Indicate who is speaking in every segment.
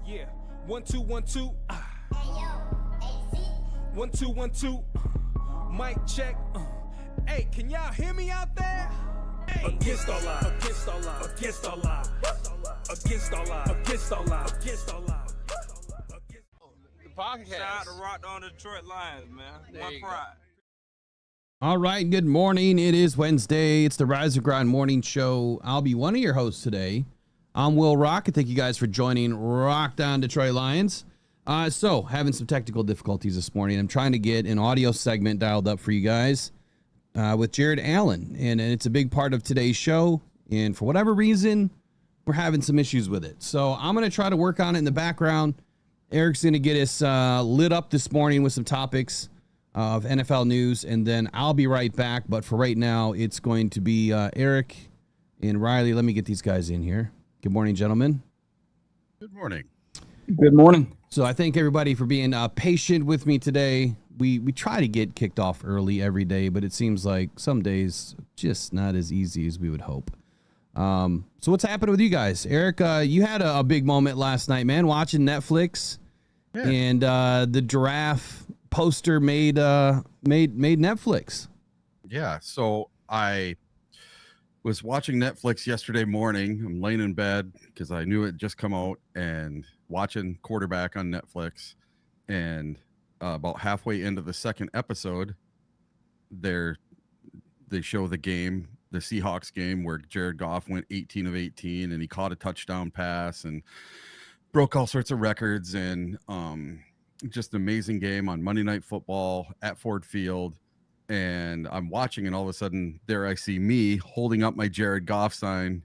Speaker 1: Yeah, 1 2 1 2. Hey yo, AC. 1 2 1 2. Mic check. Hey, can y'all hear me out there? Hey. Against all odds. Against all odds. Against all odds. Against all odds. Against all odds. Against all odds. The podcast.
Speaker 2: Shout out to Rockhound Detroit Lions, man. My pride.
Speaker 3: All right, good morning. It is Wednesday. It's the Rise and Grind Morning Show. I'll be one of your hosts today. I'm Will Rock, and thank you guys for joining Rockhound Detroit Lions. So, having some technical difficulties this morning. I'm trying to get an audio segment dialed up for you guys with Jared Allen, and it's a big part of today's show, and for whatever reason, we're having some issues with it. So, I'm going to try to work on it in the background. Eric's going to get us lit up this morning with some topics of NFL news, and then I'll be right back. But for right now, it's going to be Eric and Riley. Let me get these guys in here. Good morning, gentlemen.
Speaker 4: Good morning.
Speaker 5: Good morning.
Speaker 3: So I thank everybody for being patient with me today. We try to get kicked off early every day, but it seems like some days just not as easy as we would hope. So what's happening with you guys? Eric, you had a big moment last night, man, watching Netflix. Yeah. And the giraffe poster made Netflix.
Speaker 4: Yeah, so I was watching Netflix yesterday morning. I'm laying in bed because I knew it just come out, and watching Quarterback on Netflix. And about halfway into the second episode, they show the game, the Seahawks game, where Jared Goff went 18 of 18, and he caught a touchdown pass and broke all sorts of records, and just an amazing game on Monday Night Football at Ford Field. And I'm watching, and all of a sudden there I see me holding up my Jared Goff sign,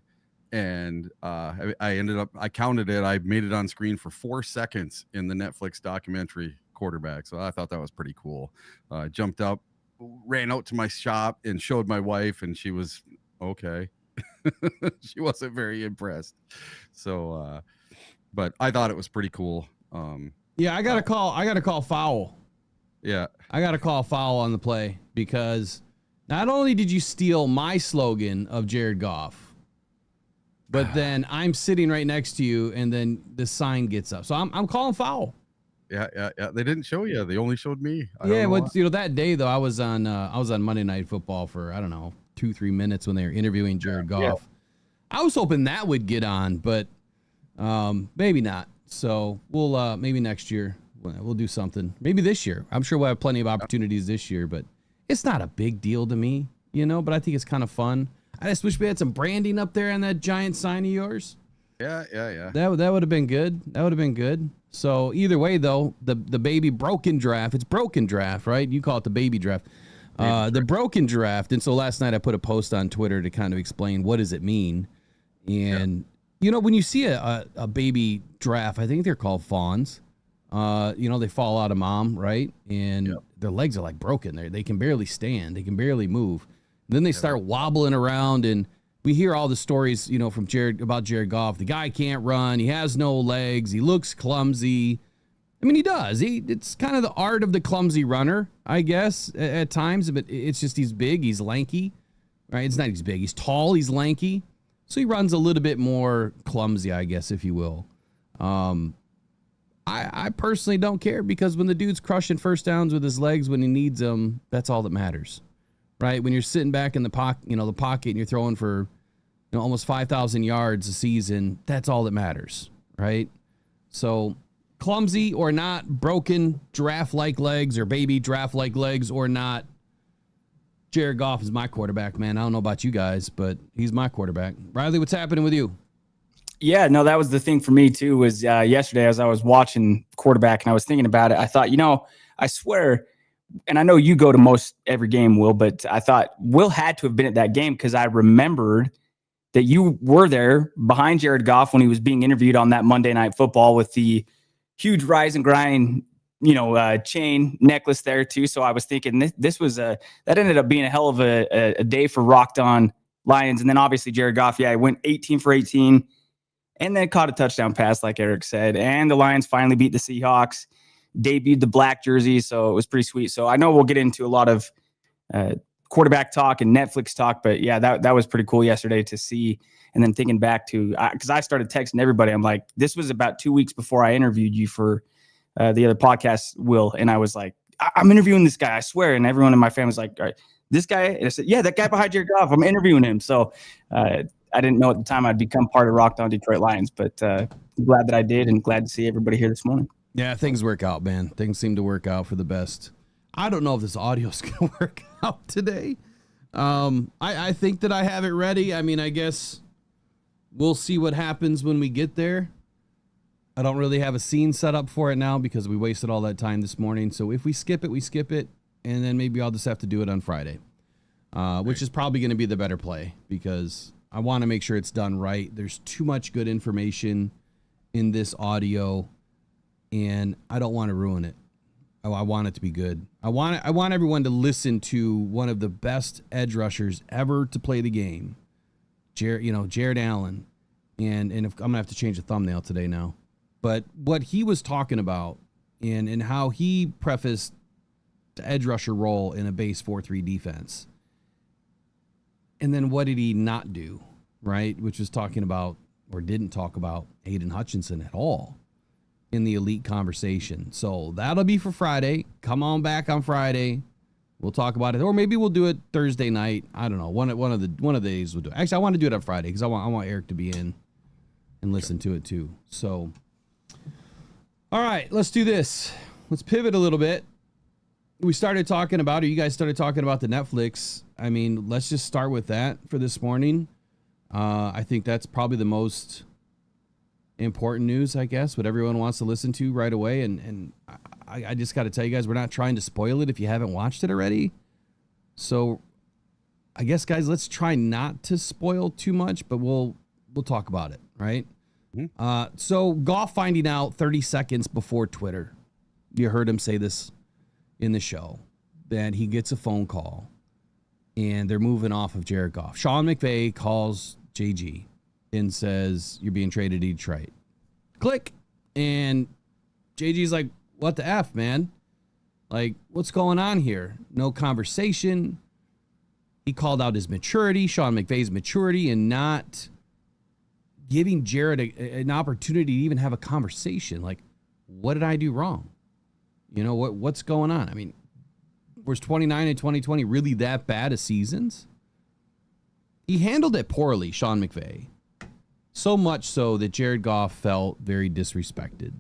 Speaker 4: and I counted it. I made it on screen for 4 seconds in the Netflix documentary Quarterback. So I thought that was pretty cool. I jumped up, ran out to my shop, and showed my wife, and she was okay. She wasn't very impressed. So, but I thought it was pretty cool.
Speaker 3: Yeah, I got to call foul.
Speaker 4: Yeah.
Speaker 3: I got to call foul on the play, because not only did you steal my slogan of Jared Goff, but then I'm sitting right next to you, and then the sign gets up. So I'm calling foul.
Speaker 4: Yeah. They didn't show you. They only showed me.
Speaker 3: That day though, I was on Monday Night Football for, I don't know, 2-3 minutes when they were interviewing Jared Goff. Yeah. I was hoping that would get on, but maybe not. So we'll maybe next year we'll do something. Maybe this year. I'm sure we'll have plenty of opportunities this year, but it's not a big deal to me, but I think it's kind of fun. I just wish we had some branding up there on that giant sign of yours.
Speaker 4: Yeah.
Speaker 3: That would have been good. That would have been good. So either way, though, the baby broken draft, it's broken draft, right? You call it the baby draft. The broken draft. And so last night I put a post on Twitter to kind of explain what does it mean. And, when you see a baby draft, I think they're called fawns. They fall out of mom, right? And their legs are like broken. They can barely stand. They can barely move. And then they start wobbling around, and we hear all the stories, from about Jared Goff. The guy can't run. He has no legs. He looks clumsy. I mean, he does. It's kind of the art of the clumsy runner, I guess, at times. But it's just he's big. He's lanky, right? It's not he's big. He's tall. He's lanky. So he runs a little bit more clumsy, I guess, if you will. I personally don't care, because when the dude's crushing first downs with his legs when he needs them, that's all that matters, right? When you're sitting back in the pocket, and you're throwing for almost 5,000 yards a season, that's all that matters, right? So clumsy or not, broken giraffe-like legs or baby giraffe-like legs or not, Jared Goff is my quarterback, man. I don't know about you guys, but he's my quarterback. Riley, what's happening with you?
Speaker 5: Yeah, no, that was the thing for me too, was yesterday as I was watching Quarterback and I was thinking about it, I thought, I swear, and I know you go to most every game, Will, but I thought Will had to have been at that game, because I remembered that you were there behind Jared Goff when he was being interviewed on that Monday Night Football with the huge Rise and Grind, chain necklace there too. So I was thinking this was that ended up being a hell of a day for Rocked On Lions. And then obviously Jared Goff, he went 18 for 18 and then caught a touchdown pass, like Eric said. And the Lions finally beat the Seahawks, debuted the black jersey. So it was pretty sweet. So I know we'll get into a lot of quarterback talk and Netflix talk. But yeah, that was pretty cool yesterday to see. And then thinking back to, because I started texting everybody. I'm like, this was about 2 weeks before I interviewed you for the other podcast, Will. And I was like, I'm interviewing this guy, I swear. And everyone in my family was like, all right, this guy? And I said, yeah, that guy behind Jared Goff, I'm interviewing him. So I didn't know at the time I'd become part of Rockhound Detroit Lions, but glad that I did and glad to see everybody here this morning.
Speaker 3: Yeah, things work out, man. Things seem to work out for the best. I don't know if this audio is going to work out today. I think that I have it ready. I mean, I guess we'll see what happens when we get there. I don't really have a scene set up for it now because we wasted all that time this morning. So if we skip it, we skip it. And then maybe I'll just have to do it on Friday, which is probably going to be the better play because I want to make sure it's done right. There's too much good information in this audio, and I don't want to ruin it. I want it to be good. I want everyone to listen to one of the best edge rushers ever to play the game, Jared Allen. And if I'm gonna have to change the thumbnail today now, but what he was talking about and how he prefaced the edge rusher role in a base 4-3 defense. And then what did he not do, right? Which was talking about, or didn't talk about, Aidan Hutchinson at all in the elite conversation. So that'll be for Friday. Come on back on Friday. We'll talk about it, or maybe we'll do it Thursday night. I don't know. One of the days we'll do it. Actually, I want to do it on Friday because I want Eric to be in and listen to it too. So, all right, let's do this. Let's pivot a little bit. We started talking about, or you guys started talking about the Netflix. I mean, let's just start with that for this morning. I think that's probably the most important news, I guess, what everyone wants to listen to right away. And I just got to tell you guys, we're not trying to spoil it if you haven't watched it already. So I guess, guys, let's try not to spoil too much, but we'll talk about it, right? Mm-hmm. So Goff finding out 30 seconds before Twitter. You heard him say this in the show, that he gets a phone call and they're moving off of Jared Goff. Sean McVay calls JG and says, you're being traded to Detroit. Click. And JG's like, what the F, man? Like, what's going on here? No conversation. He called out his maturity, Sean McVay's maturity, and not giving Jared an opportunity to even have a conversation. Like, what did I do wrong? What's going on? I mean, was 29 and 2020 really that bad of seasons? He handled it poorly, Sean McVay. So much so that Jared Goff felt very disrespected.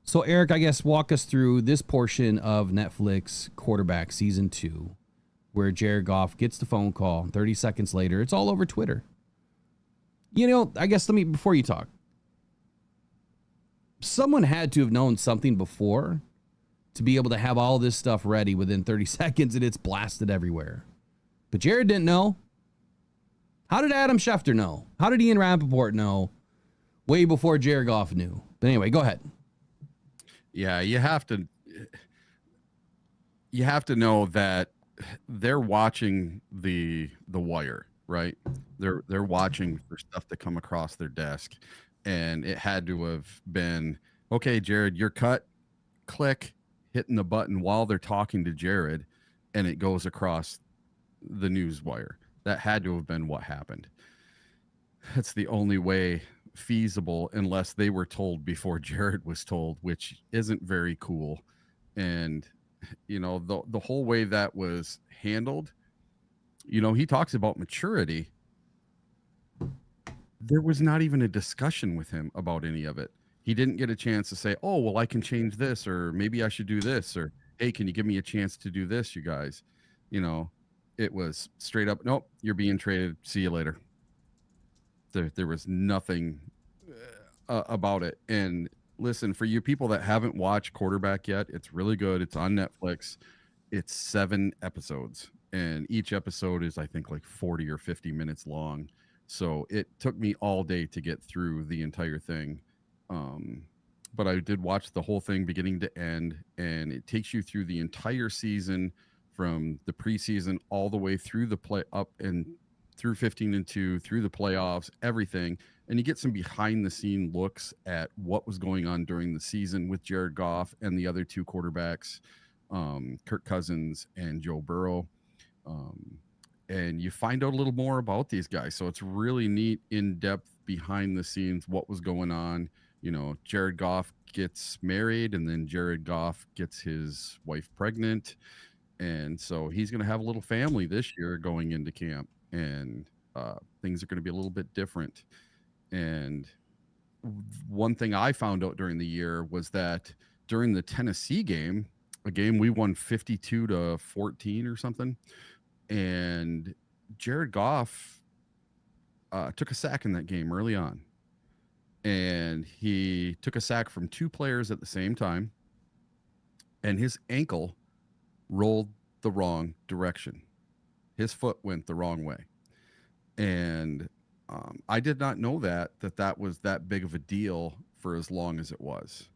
Speaker 3: So, Eric, I guess walk us through this portion of Netflix Quarterback Season 2, where Jared Goff gets the phone call. 30 seconds later, it's all over Twitter. I guess before you talk, someone had to have known something before to be able to have all this stuff ready within 30 seconds and it's blasted everywhere. But Jared didn't know. How did Adam Schefter know? How did Ian Rappaport know way before Jared Goff knew? But anyway, go ahead.
Speaker 4: Yeah, you have to know that they're watching the wire, right? They're watching for stuff to come across their desk, and it had to have been, okay, Jared, you're cut. Click, hitting the button while they're talking to Jared, and it goes across the news wire. That had to have been what happened. That's the only way feasible, unless they were told before Jared was told, which isn't very cool. And the whole way that was handled, he talks about maturity. There was not even a discussion with him about any of it. He didn't get a chance to say, oh, well, I can change this, or maybe I should do this, or hey, can you give me a chance to do this, you guys? It was straight up, nope, you're being traded. See you later. There was nothing about it. And listen, for you people that haven't watched Quarterback yet, it's really good. It's on Netflix. It's 7 episodes, and each episode is, I think, like 40 or 50 minutes long. So it took me all day to get through the entire thing. But I did watch the whole thing beginning to end, and it takes you through the entire season, from the preseason all the way through the play up and through 15-2, through the playoffs, everything. And you get some behind the scene looks at what was going on during the season with Jared Goff and the other 2 quarterbacks, Kirk Cousins and Joe Burrow. and you find out a little more about these guys. So it's really neat, in depth, behind the scenes, what was going on. You know, Jared Goff gets married, and then Jared Goff gets his wife pregnant. And so he's going to have a little family this year going into camp, and things are going to be a little bit different. And one thing I found out during the year was that during the Tennessee game, a game we won 52-14 or something, and Jared Goff took a sack in that game early on. And he took a sack from two players at the same time, and his ankle rolled the wrong direction. His foot went the wrong way. And I did not know that was that big of a deal for as long as it was,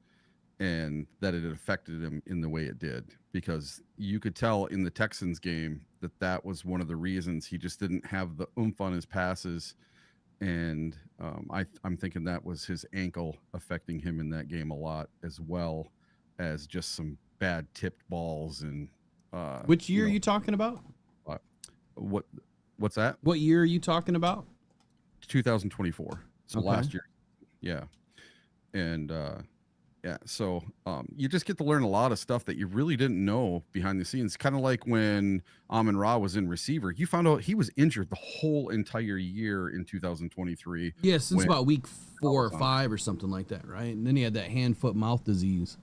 Speaker 4: and that it had affected him in the way it did, because you could tell in the Texans game that was one of the reasons. He just didn't have the oomph on his passes. And I'm thinking that was his ankle affecting him in that game a lot, as well as just some bad tipped balls. And
Speaker 3: which year are you talking about?
Speaker 4: What's that?
Speaker 3: What year are you talking about?
Speaker 4: 2024. So
Speaker 3: Okay.
Speaker 4: last year. Yeah. And yeah, so you just get to learn a lot of stuff that you really didn't know behind the scenes. Kind of like when Amon-Ra was in receiver, you found out he was injured the whole entire year in 2023.
Speaker 3: Yeah, since about week 4 or
Speaker 4: on.
Speaker 3: 5 or something like that, right? And then he had that hand, foot, mouth disease.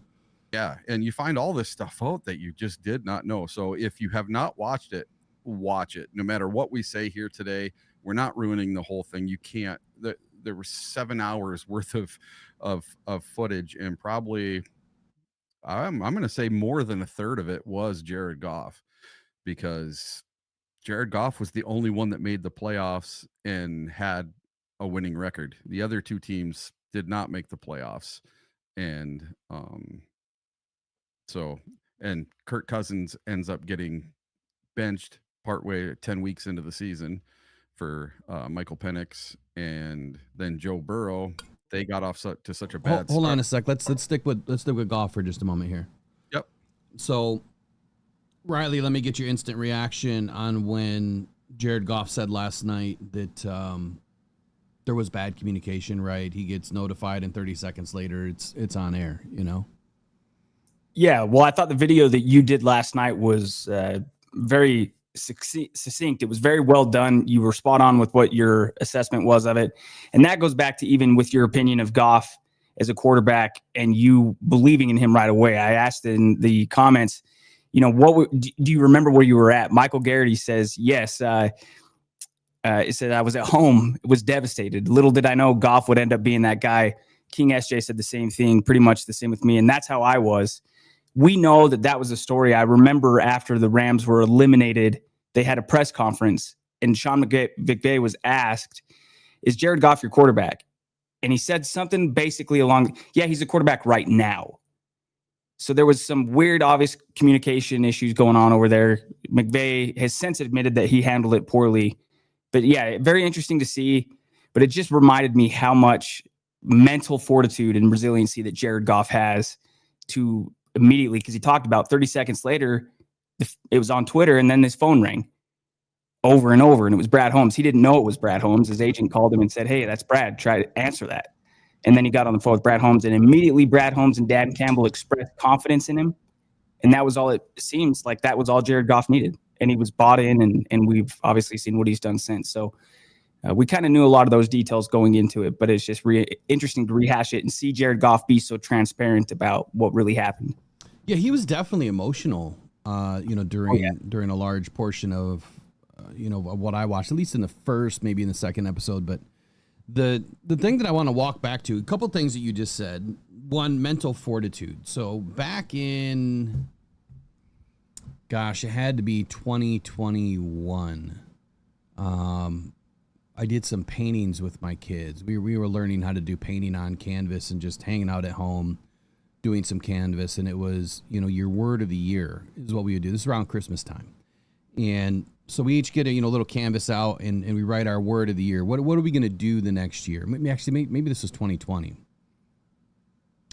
Speaker 4: Yeah, and you find all this stuff out that you just did not know. So if you have not watched it, watch it. No matter what we say here today, we're not ruining the whole thing. You can't. There were 7 hours worth of footage, and probably I'm going to say more than a third of it was Jared Goff, because Jared Goff was the only one that made the playoffs and had a winning record. The other two teams did not make the playoffs. And and Kirk Cousins ends up getting benched partway 10 weeks into the season for Michael Penix, and then Joe Burrow. They got off to such a bad
Speaker 3: Hold
Speaker 4: start.
Speaker 3: on a sec. Let's stick with Goff for just a moment here.
Speaker 4: Yep.
Speaker 3: So, Riley, let me get your instant reaction on when Jared Goff said last night that there was bad communication. Right? He gets notified, and 30 seconds later, it's on air. You know.
Speaker 5: Yeah, well, I thought the video that you did last night was very succinct. It was very well done. You were spot on with what your assessment was of it. And that goes back to even with your opinion of Goff as a quarterback and you believing in him right away. I asked in the comments, you know, do you remember where you were at? Michael Garrity says, yes. It said, I was at home, was devastated. Little did I know Goff would end up being that guy. King SJ said the same thing, pretty much the same with me. And that's how I was. We know that was a story. I remember after the Rams were eliminated, they had a press conference, and Sean McVay was asked, is Jared Goff your quarterback? And he said something basically along, yeah, he's a quarterback right now. So there was some weird, obvious communication issues going on over there. McVay has since admitted that he handled it poorly. But yeah, very interesting to see. But it just reminded me how much mental fortitude and resiliency that Jared Goff has to immediately, because he talked about 30 seconds later, it was on Twitter, and then his phone rang over and over, and it was Brad Holmes. He didn't know it was Brad Holmes. His agent called him and said, hey, that's Brad. Try to answer that. And then he got on the phone with Brad Holmes, and immediately Brad Holmes and Dan Campbell expressed confidence in him. And that was all. It seems like that was all Jared Goff needed. And he was bought in, and we've obviously seen what he's done since. So we kind of knew a lot of those details going into it, but it's just interesting to rehash it and see Jared Goff be so transparent about what really happened.
Speaker 3: Yeah, he was definitely emotional, during a large portion of, of what I watched, at least in the first, maybe in the second episode. But the thing that I want to walk back to, a couple things that you just said. One, mental fortitude. So back in, gosh, it had to be 2021. I did some paintings with my kids. We were learning how to do painting on canvas and just hanging out at home, doing some canvas. And it was, your word of the year is what we would do. This is around Christmas time. And so we each get a, little canvas out and we write our word of the year. What are we going to do the next year? Maybe this was 2020.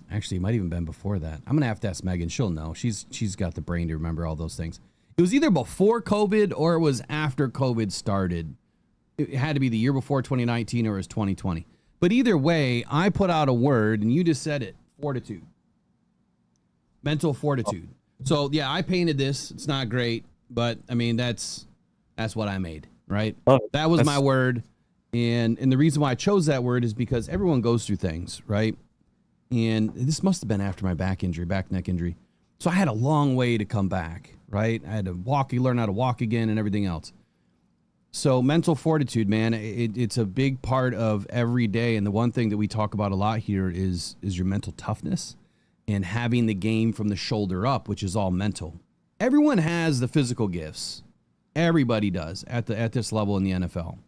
Speaker 3: Actually, it might even been before that. I'm going to have to ask Megan. She'll know. She's got the brain to remember all those things. It was either before COVID or it was after COVID started. It had to be the year before 2019 or it was 2020. But either way, I put out a word and you just said it, fortitude. Mental fortitude. So yeah, I painted this. It's not great, but I mean, that's what I made, right? That was my word. And the reason why I chose that word is because everyone goes through things, right? And this must have been after my back neck injury. So I had a long way to come back, right? I had to learn how to walk again and everything else. So mental fortitude, man, it's a big part of every day. And the one thing that we talk about a lot here is your mental toughness and having the game from the shoulder up, which is all mental. Everyone has the physical gifts. Everybody does at this level in the NFL.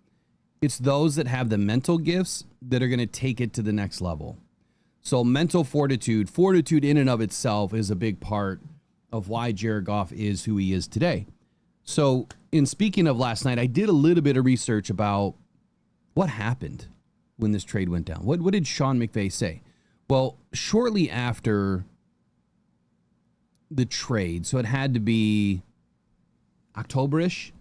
Speaker 3: It's those that have the mental gifts that are going to take it to the next level. So mental fortitude in and of itself is a big part of why Jared Goff is who he is today. So in speaking of last night, I did a little bit of research about what happened when this trade went down. What did Sean McVay say? Well, shortly after the trade, so it had to be October-ish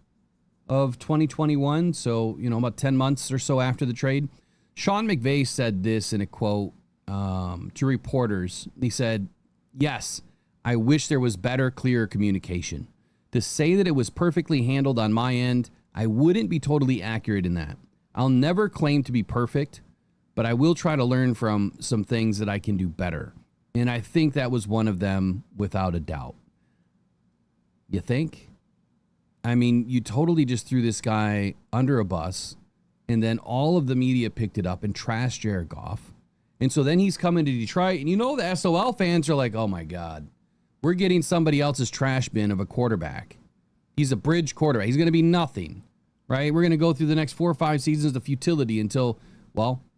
Speaker 3: of 2021. So, about 10 months or so after the trade, Sean McVay said this in a quote to reporters. He said, "Yes, I wish there was better, clearer communication. To say that it was perfectly handled on my end, I wouldn't be totally accurate in that. I'll never claim to be perfect, but I will try to learn from some things that I can do better." And I think that was one of them without a doubt. You think? I mean, you totally just threw this guy under a bus, and then all of the media picked it up and trashed Jared Goff. And so then he's coming to Detroit, and the SOL fans are like, oh my God, we're getting somebody else's trash bin of a quarterback. He's a bridge quarterback. He's going to be nothing, right? We're going to go through the next 4 or 5 seasons of futility until,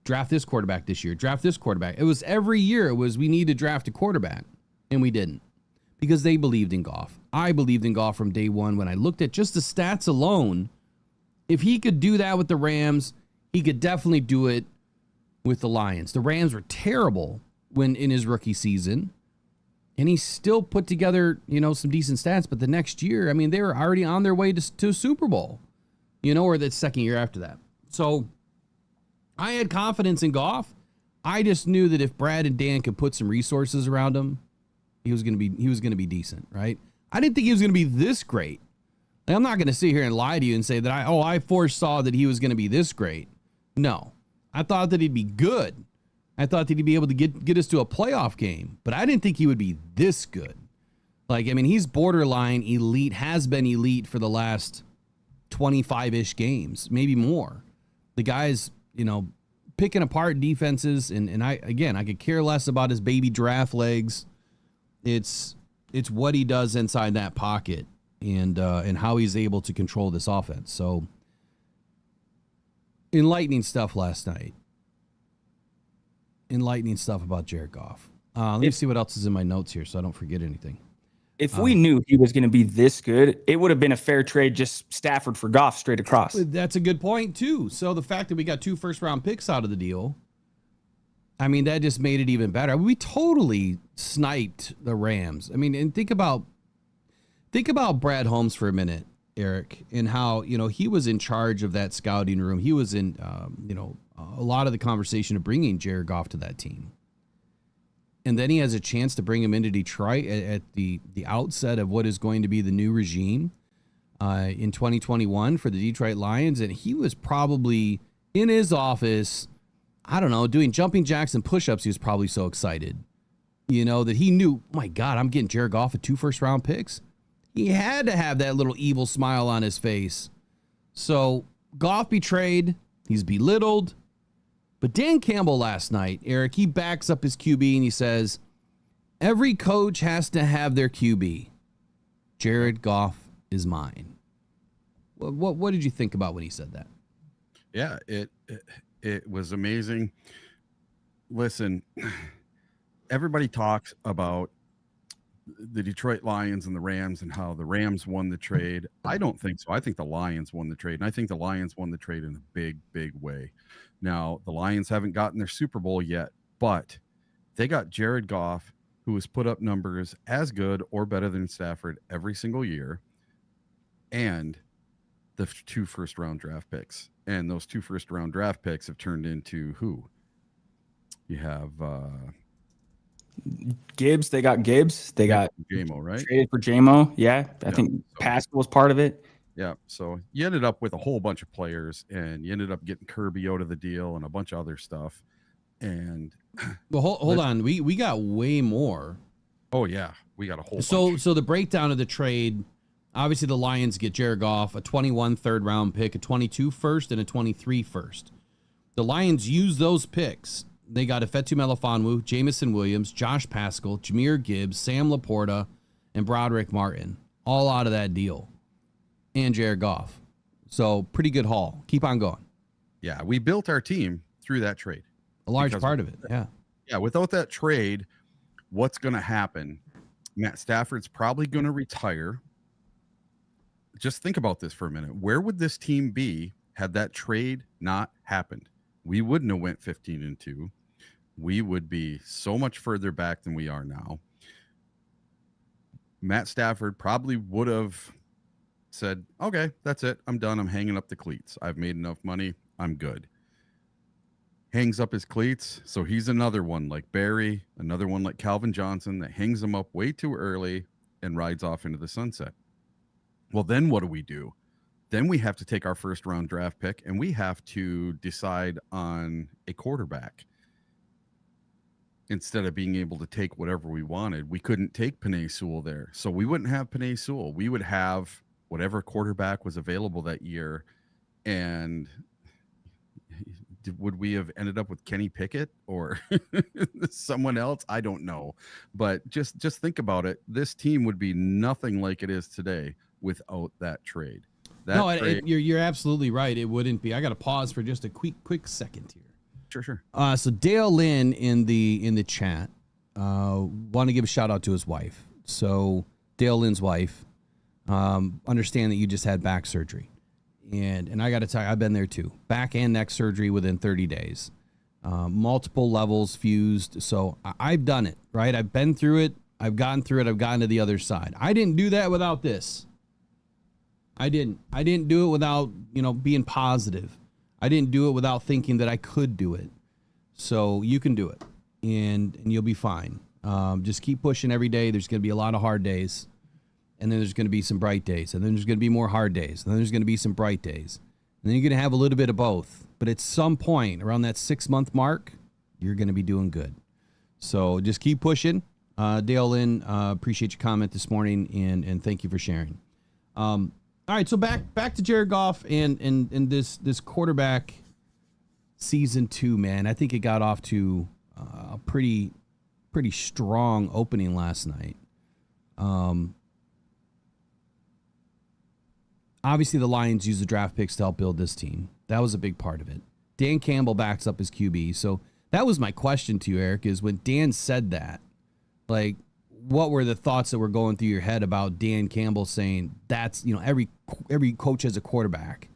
Speaker 3: draft this quarterback this year, draft this quarterback. It was every year we need to draft a quarterback, and we didn't because they believed in Goff. I believed in Goff from day one. When I looked at just the stats alone, if he could do that with the Rams, he could definitely do it with the Lions. The Rams were terrible when in his rookie season, and he still put together, some decent stats. But the next year, I mean, they were already on their way to Super Bowl, or the second year after that. So I had confidence in Goff. I just knew that if Brad and Dan could put some resources around him, he was going to be decent, right? I didn't think he was going to be this great. Like, I'm not going to sit here and lie to you and say that I foresaw that he was going to be this great. No, I thought that he'd be good. I thought that he'd be able to get us to a playoff game, but I didn't think he would be this good. He's borderline elite, has been elite for the last 25-ish games, maybe more. The guy's, picking apart defenses, and I could care less about his baby giraffe legs. It's what he does inside that pocket and how he's able to control this offense. So enlightening stuff last night. Enlightening stuff about Jared Goff. Let me see what else is in my notes here so I don't forget anything.
Speaker 5: If we knew he was going to be this good, it would have been a fair trade, just Stafford for Goff straight across.
Speaker 3: That's a good point, too. So the fact that we got 2 first-round picks out of the deal, I mean, that just made it even better. We totally sniped the Rams. I mean, and think about Brad Holmes for a minute, Eric, and how, he was in charge of that scouting room. He was in, a lot of the conversation of bringing Jared Goff to that team. And then he has a chance to bring him into Detroit at the outset of what is going to be the new regime in 2021 for the Detroit Lions. And he was probably in his office, I don't know, doing jumping jacks and push-ups. He was probably so excited, that he knew, oh my God, I'm getting Jared Goff at 2 first-round picks. He had to have that little evil smile on his face. So Goff betrayed. He's belittled. But Dan Campbell last night, Eric, he backs up his QB and he says, every coach has to have their QB. Jared Goff is mine. What did you think about when he said that?
Speaker 4: Yeah, it was amazing. Listen, everybody talks about the Detroit Lions and the Rams and how the Rams won the trade. I don't think so. I think the Lions won the trade, and I think the Lions won the trade in a big, big way. Now, the Lions haven't gotten their Super Bowl yet, but they got Jared Goff, who has put up numbers as good or better than Stafford every single year. and the 2 first-round draft picks. And those 2 first-round draft picks have turned into who? You have
Speaker 5: Gibbs. They got Gibbs. They got
Speaker 4: JMO, right?
Speaker 5: Traded for JMO. Yeah, I think Pascal was part of it.
Speaker 4: Yeah, so you ended up with a whole bunch of players, and you ended up getting Kirby out of the deal and a bunch of other stuff. And
Speaker 3: well, hold on, we got way more.
Speaker 4: Oh yeah, we got a whole.
Speaker 3: So the breakdown of the trade. Obviously, the Lions get Jared Goff, a 21 third-round pick, a 22 first, and a 23 first. The Lions use those picks. They got Ifeatu Melifonwu, Jamison Williams, Josh Pascal, Jahmyr Gibbs, Sam Laporta, and Broderick Martin, all out of that deal, and Jared Goff. So pretty good haul. Keep on going.
Speaker 4: Yeah, we built our team through that trade.
Speaker 3: A large part of it, yeah.
Speaker 4: Yeah, without that trade, what's going to happen? Matt Stafford's probably going to retire. Just think about this for a minute. Where would this team be had that trade not happened? We wouldn't have went 15-2. We would be so much further back than we are now. Matt Stafford probably would have said, okay, that's it. I'm done. I'm hanging up the cleats. I've made enough money. I'm good. Hangs up his cleats. So he's another one like Barry, another one like Calvin Johnson that hangs them up way too early and rides off into the sunset. Well, then what do? Then we have to take our first round draft pick and we have to decide on a quarterback. Instead of being able to take whatever we wanted, we couldn't take Penei Sewell there. So we wouldn't have Penei Sewell. We would have whatever quarterback was available that year. And would we have ended up with Kenny Pickett or someone else? I don't know. But just think about it. This team would be nothing like it is today without that trade.
Speaker 3: You're absolutely right. It wouldn't be. I got to pause for just a quick second here.
Speaker 4: Sure.
Speaker 3: So Dale Lynn in the chat want to give a shout out to his wife. So Dale Lynn's wife, understand that you just had back surgery, and I got to tell you, I've been there too. Back and neck surgery within 30 days, multiple levels fused. So I've done it, right? I've been through it. I've gotten through it. I've gotten to the other side. I didn't do that without this. I didn't do it without, being positive. I didn't do it without thinking that I could do it. So you can do it and you'll be fine. Just keep pushing every day. There's going to be a lot of hard days, and then there's going to be some bright days, and then there's going to be more hard days, and then there's going to be some bright days. And then you're going to have a little bit of both. But at some point around that 6-month mark, you're going to be doing good. So just keep pushing. Dale Lynn, appreciate your comment this morning, and thank you for sharing. All right, so back to Jared Goff and this quarterback season 2, man. I think it got off to a pretty strong opening last night. Obviously, the Lions used the draft picks to help build this team. That was a big part of it. Dan Campbell backs up his QB. So that was my question to you, Eric, is when Dan said that, like, what were the thoughts that were going through your head about Dan Campbell saying that's, every coach has a quarterback.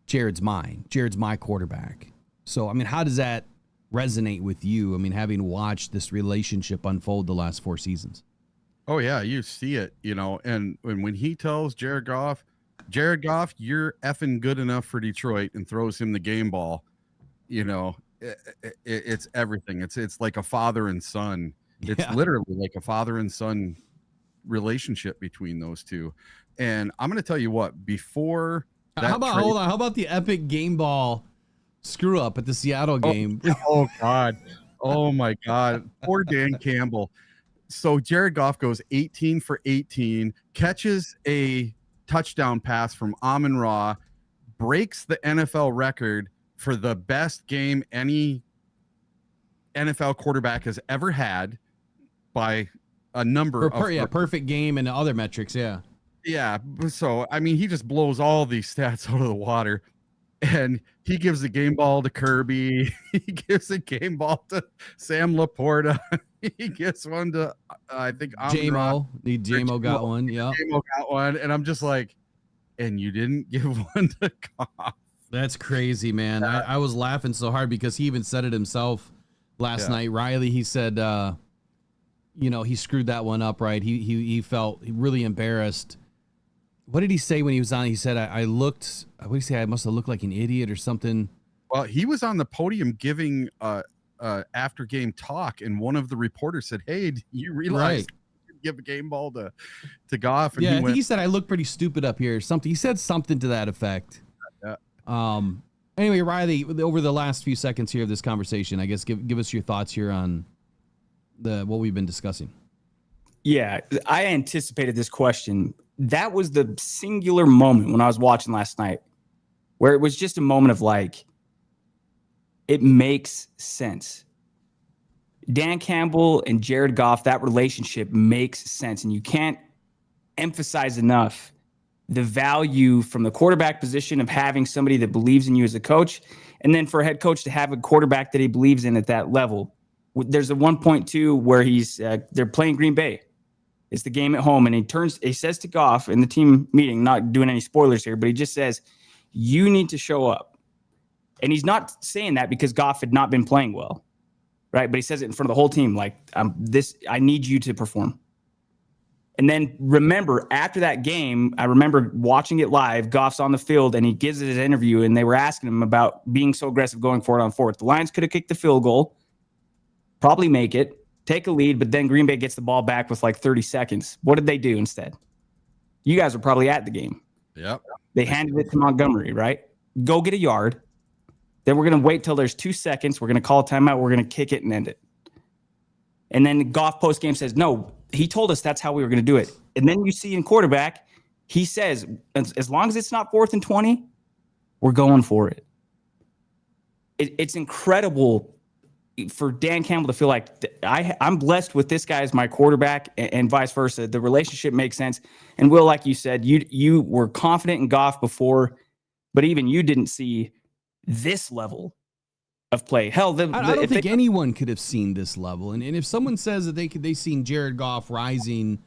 Speaker 3: Jared's mine. Jared's my quarterback. So, I mean, how does that resonate with you? I mean, having watched this relationship unfold the last 4 seasons.
Speaker 4: Oh yeah, you see it, and when he tells Jared Goff, you're effing good enough for Detroit, and throws him the game ball, it's everything. It's like a father and son. It's literally like a father and son relationship between those two. And I'm going to tell you what, before
Speaker 3: how about the epic game ball screw up at the Seattle game?
Speaker 4: Oh God. Oh my God. Poor Dan Campbell. So Jared Goff goes 18 for 18, catches a touchdown pass from Amon-Ra, breaks the NFL record for the best game any NFL quarterback has ever had by a number of
Speaker 3: perfect game and other metrics.
Speaker 4: Yeah. So, I mean, he just blows all these stats out of the water, and he gives the game ball to Kirby. He gives the game ball to Sam Laporta. He gives one to, I think,
Speaker 3: JMO got one. Yeah.
Speaker 4: JMO got one. And I'm just like, and you didn't give one to Goff.
Speaker 3: That's crazy, man. I was laughing so hard because he even said it himself last night. Riley, he said, he screwed that one up, right? He felt really embarrassed what did he say when he was on? He said, I looked, what did he say? I must have looked like an idiot or something.
Speaker 4: Well, he was on the podium giving after game talk, and one of the reporters said, "Hey, do you realize you could give a game ball to Goff?" And
Speaker 3: I think he said, I look pretty stupid up here or something. He said something to that effect.
Speaker 4: Yeah.
Speaker 3: Anyway, Riley, over the last few seconds here of this conversation, I guess give us your thoughts here on what we've been discussing.
Speaker 5: Yeah, I anticipated this question. That was the singular moment when I was watching last night where it was just a moment of like, it makes sense. Dan Campbell and Jared Goff, that relationship makes sense. And you can't emphasize enough the value from the quarterback position of having somebody that believes in you as a coach. And then for a head coach to have a quarterback that he believes in at that level. There's a 1.2 where they're playing Green Bay. It's the game at home. And he says to Goff in the team meeting, not doing any spoilers here, but he just says, you need to show up. And he's not saying that because Goff had not been playing well, right? But he says it in front of the whole team, like, I need you to perform. And then remember, after that game, I remember watching it live. Goff's on the field, and he gives his interview, and they were asking him about being so aggressive going for it on fourth. The Lions could have kicked the field goal, probably make it, take a lead, but then Green Bay gets the ball back with like 30 seconds. What did they do instead? You guys were probably at the game.
Speaker 4: Yep.
Speaker 5: They handed it to Montgomery, right? Go get a yard. Then we're going to wait till there's 2 seconds. We're going to call a timeout. We're going to kick it and end it. And then Goff post-game says, no, he told us that's how we were going to do it. And then you see in quarterback, he says, as long as it's not 4th and 20, we're going for it. It's incredible for Dan Campbell to feel like I'm blessed with this guy as my quarterback and vice versa. The relationship makes sense. And Will, like you said, you were confident in Goff before, but even you didn't see this level of play. Hell, I
Speaker 3: don't think anyone could have seen this level. And if someone says that they seen Jared Goff rising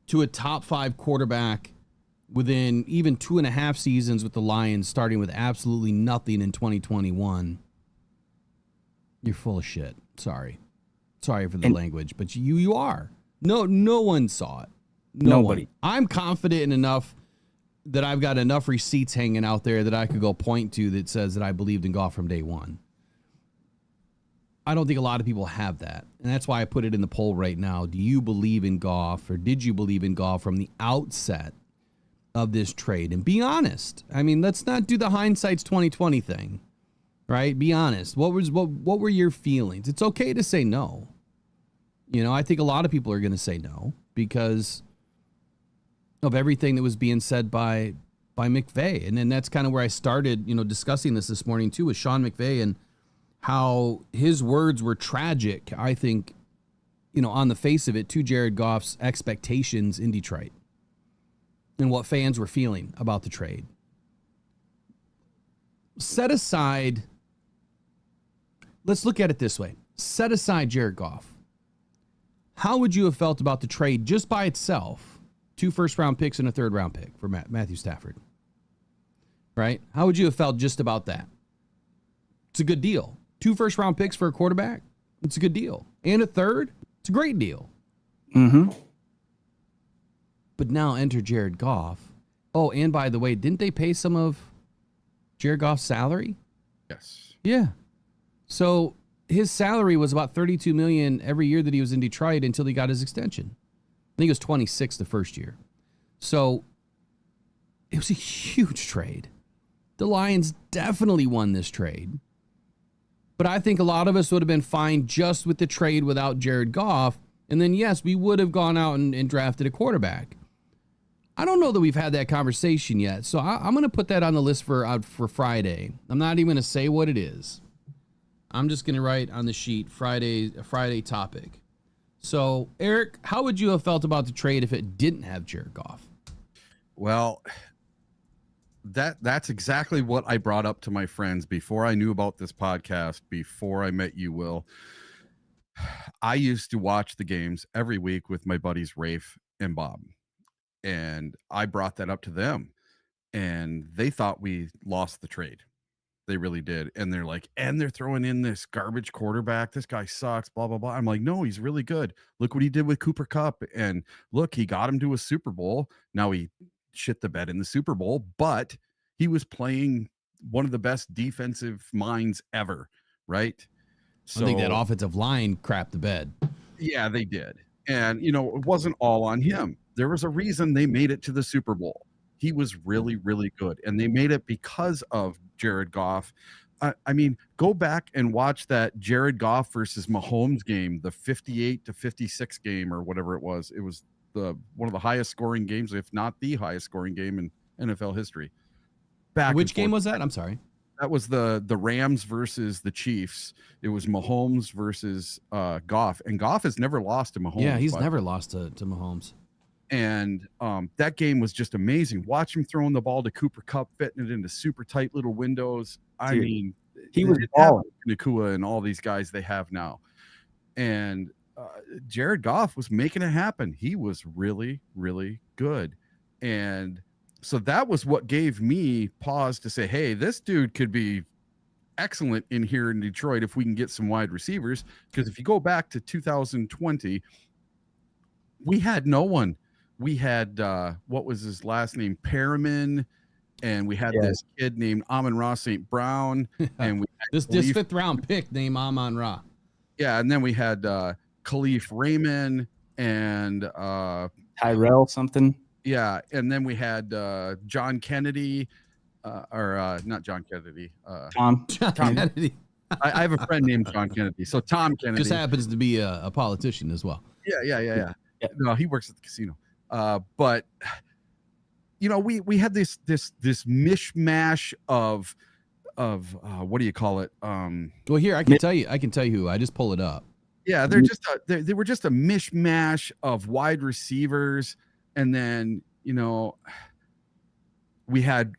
Speaker 3: to a top 5 quarterback within even 2.5 seasons with the Lions, starting with absolutely nothing in 2021, you're full of shit. Sorry for the language, but you are. No one saw it.
Speaker 5: Nobody.
Speaker 3: One. I'm confident enough that I've got enough receipts hanging out there that I could go point to that says that I believed in Goff from day one. I don't think a lot of people have that. And that's why I put it in the poll right now. Do you believe in Goff, or did you believe in Goff from the outset of this trade? And be honest. I mean, let's not do the hindsight's 2020 thing, right? Be honest. What were your feelings? It's okay to say no. You know, I think a lot of people are going to say no because of everything that was being said by McVay. And then that's kind of where I started, discussing this morning too, with Sean McVay and how his words were tragic, I think, on the face of it, to Jared Goff's expectations in Detroit and what fans were feeling about the trade. Set aside, let's look at it this way. Set aside Jared Goff. How would you have felt about the trade just by itself? 2 first-round picks and a third-round pick for Matthew Stafford. Right? How would you have felt just about that? It's a good deal. 2 first-round picks for a quarterback, it's a good deal. And a third, it's a great deal.
Speaker 5: Mm-hmm.
Speaker 3: But now enter Jared Goff. Oh, and by the way, didn't they pay some of Jared Goff's salary?
Speaker 4: Yes.
Speaker 3: Yeah. So his salary was about $32 million every year that he was in Detroit until he got his extension. I think it was 26 the first year. So it was a huge trade. The Lions definitely won this trade. But I think a lot of us would have been fine just with the trade without Jared Goff. And then, yes, we would have gone out and drafted a quarterback. I don't know that we've had that conversation yet. So I'm going to put that on the list for Friday. I'm not even going to say what it is. I'm just going to write on the sheet Friday topic. So, Eric, how would you have felt about the trade if it didn't have Jared Goff?
Speaker 4: Well, that's exactly what I brought up to my friends before I knew about this podcast, before I met you, Will. I used to watch the games every week with my buddies Rafe and Bob, and I brought that up to them, and they thought we lost the trade. They really did. And they're like, and they're throwing in this garbage quarterback. This guy sucks, blah, blah, blah. I'm like, no, he's really good. Look what he did with Cooper Kupp. And look, he got him to a Super Bowl. Now he shit the bed in the Super Bowl, but he was playing one of the best defensive minds ever, right?
Speaker 3: So, I think that offensive line crapped the bed.
Speaker 4: Yeah, they did. And, you know, it wasn't all on him. There was a reason they made it to the Super Bowl. He was really, really good. And they made it because of Jared Goff. I mean, go back and watch that Jared Goff versus Mahomes game, the 58-56 game or whatever it was. It was one of the highest scoring games, if not the highest scoring game in NFL history.
Speaker 3: Which game was that? I'm sorry.
Speaker 4: That was the Rams versus the Chiefs. It was Mahomes versus Goff, and Goff has never lost to Mahomes.
Speaker 3: Yeah, he's never lost to Mahomes.
Speaker 4: And that game was just amazing. Watch him throwing the ball to Cooper Kupp, fitting it into super tight little windows. I mean,
Speaker 5: he was balling.
Speaker 4: Nakua and all these guys they have now. And Jared Goff was making it happen. He was really, really good. And so that was what gave me pause to say, hey, this dude could be excellent in here in Detroit if we can get some wide receivers. Because if you go back to 2020, we had no one. We had, what was his last name? Perriman. And we had this kid named Amon-Ra St. Brown. And we had
Speaker 3: this fifth round pick named Amon-Ra.
Speaker 4: Yeah. And then we had Khalif Raymond and
Speaker 5: Tyrell something.
Speaker 4: Yeah. And then we had John Kennedy, or not John Kennedy.
Speaker 5: Tom
Speaker 3: Kennedy.
Speaker 4: I have a friend named John Kennedy. So Tom Kennedy.
Speaker 3: Just happens to be a politician as well.
Speaker 4: Yeah. No, he works at the casino. But you know, we had this mishmash of what do you call it?
Speaker 3: Well, here I can tell you who. I just pull it up.
Speaker 4: Yeah, they were just a mishmash of wide receivers, and then you know we had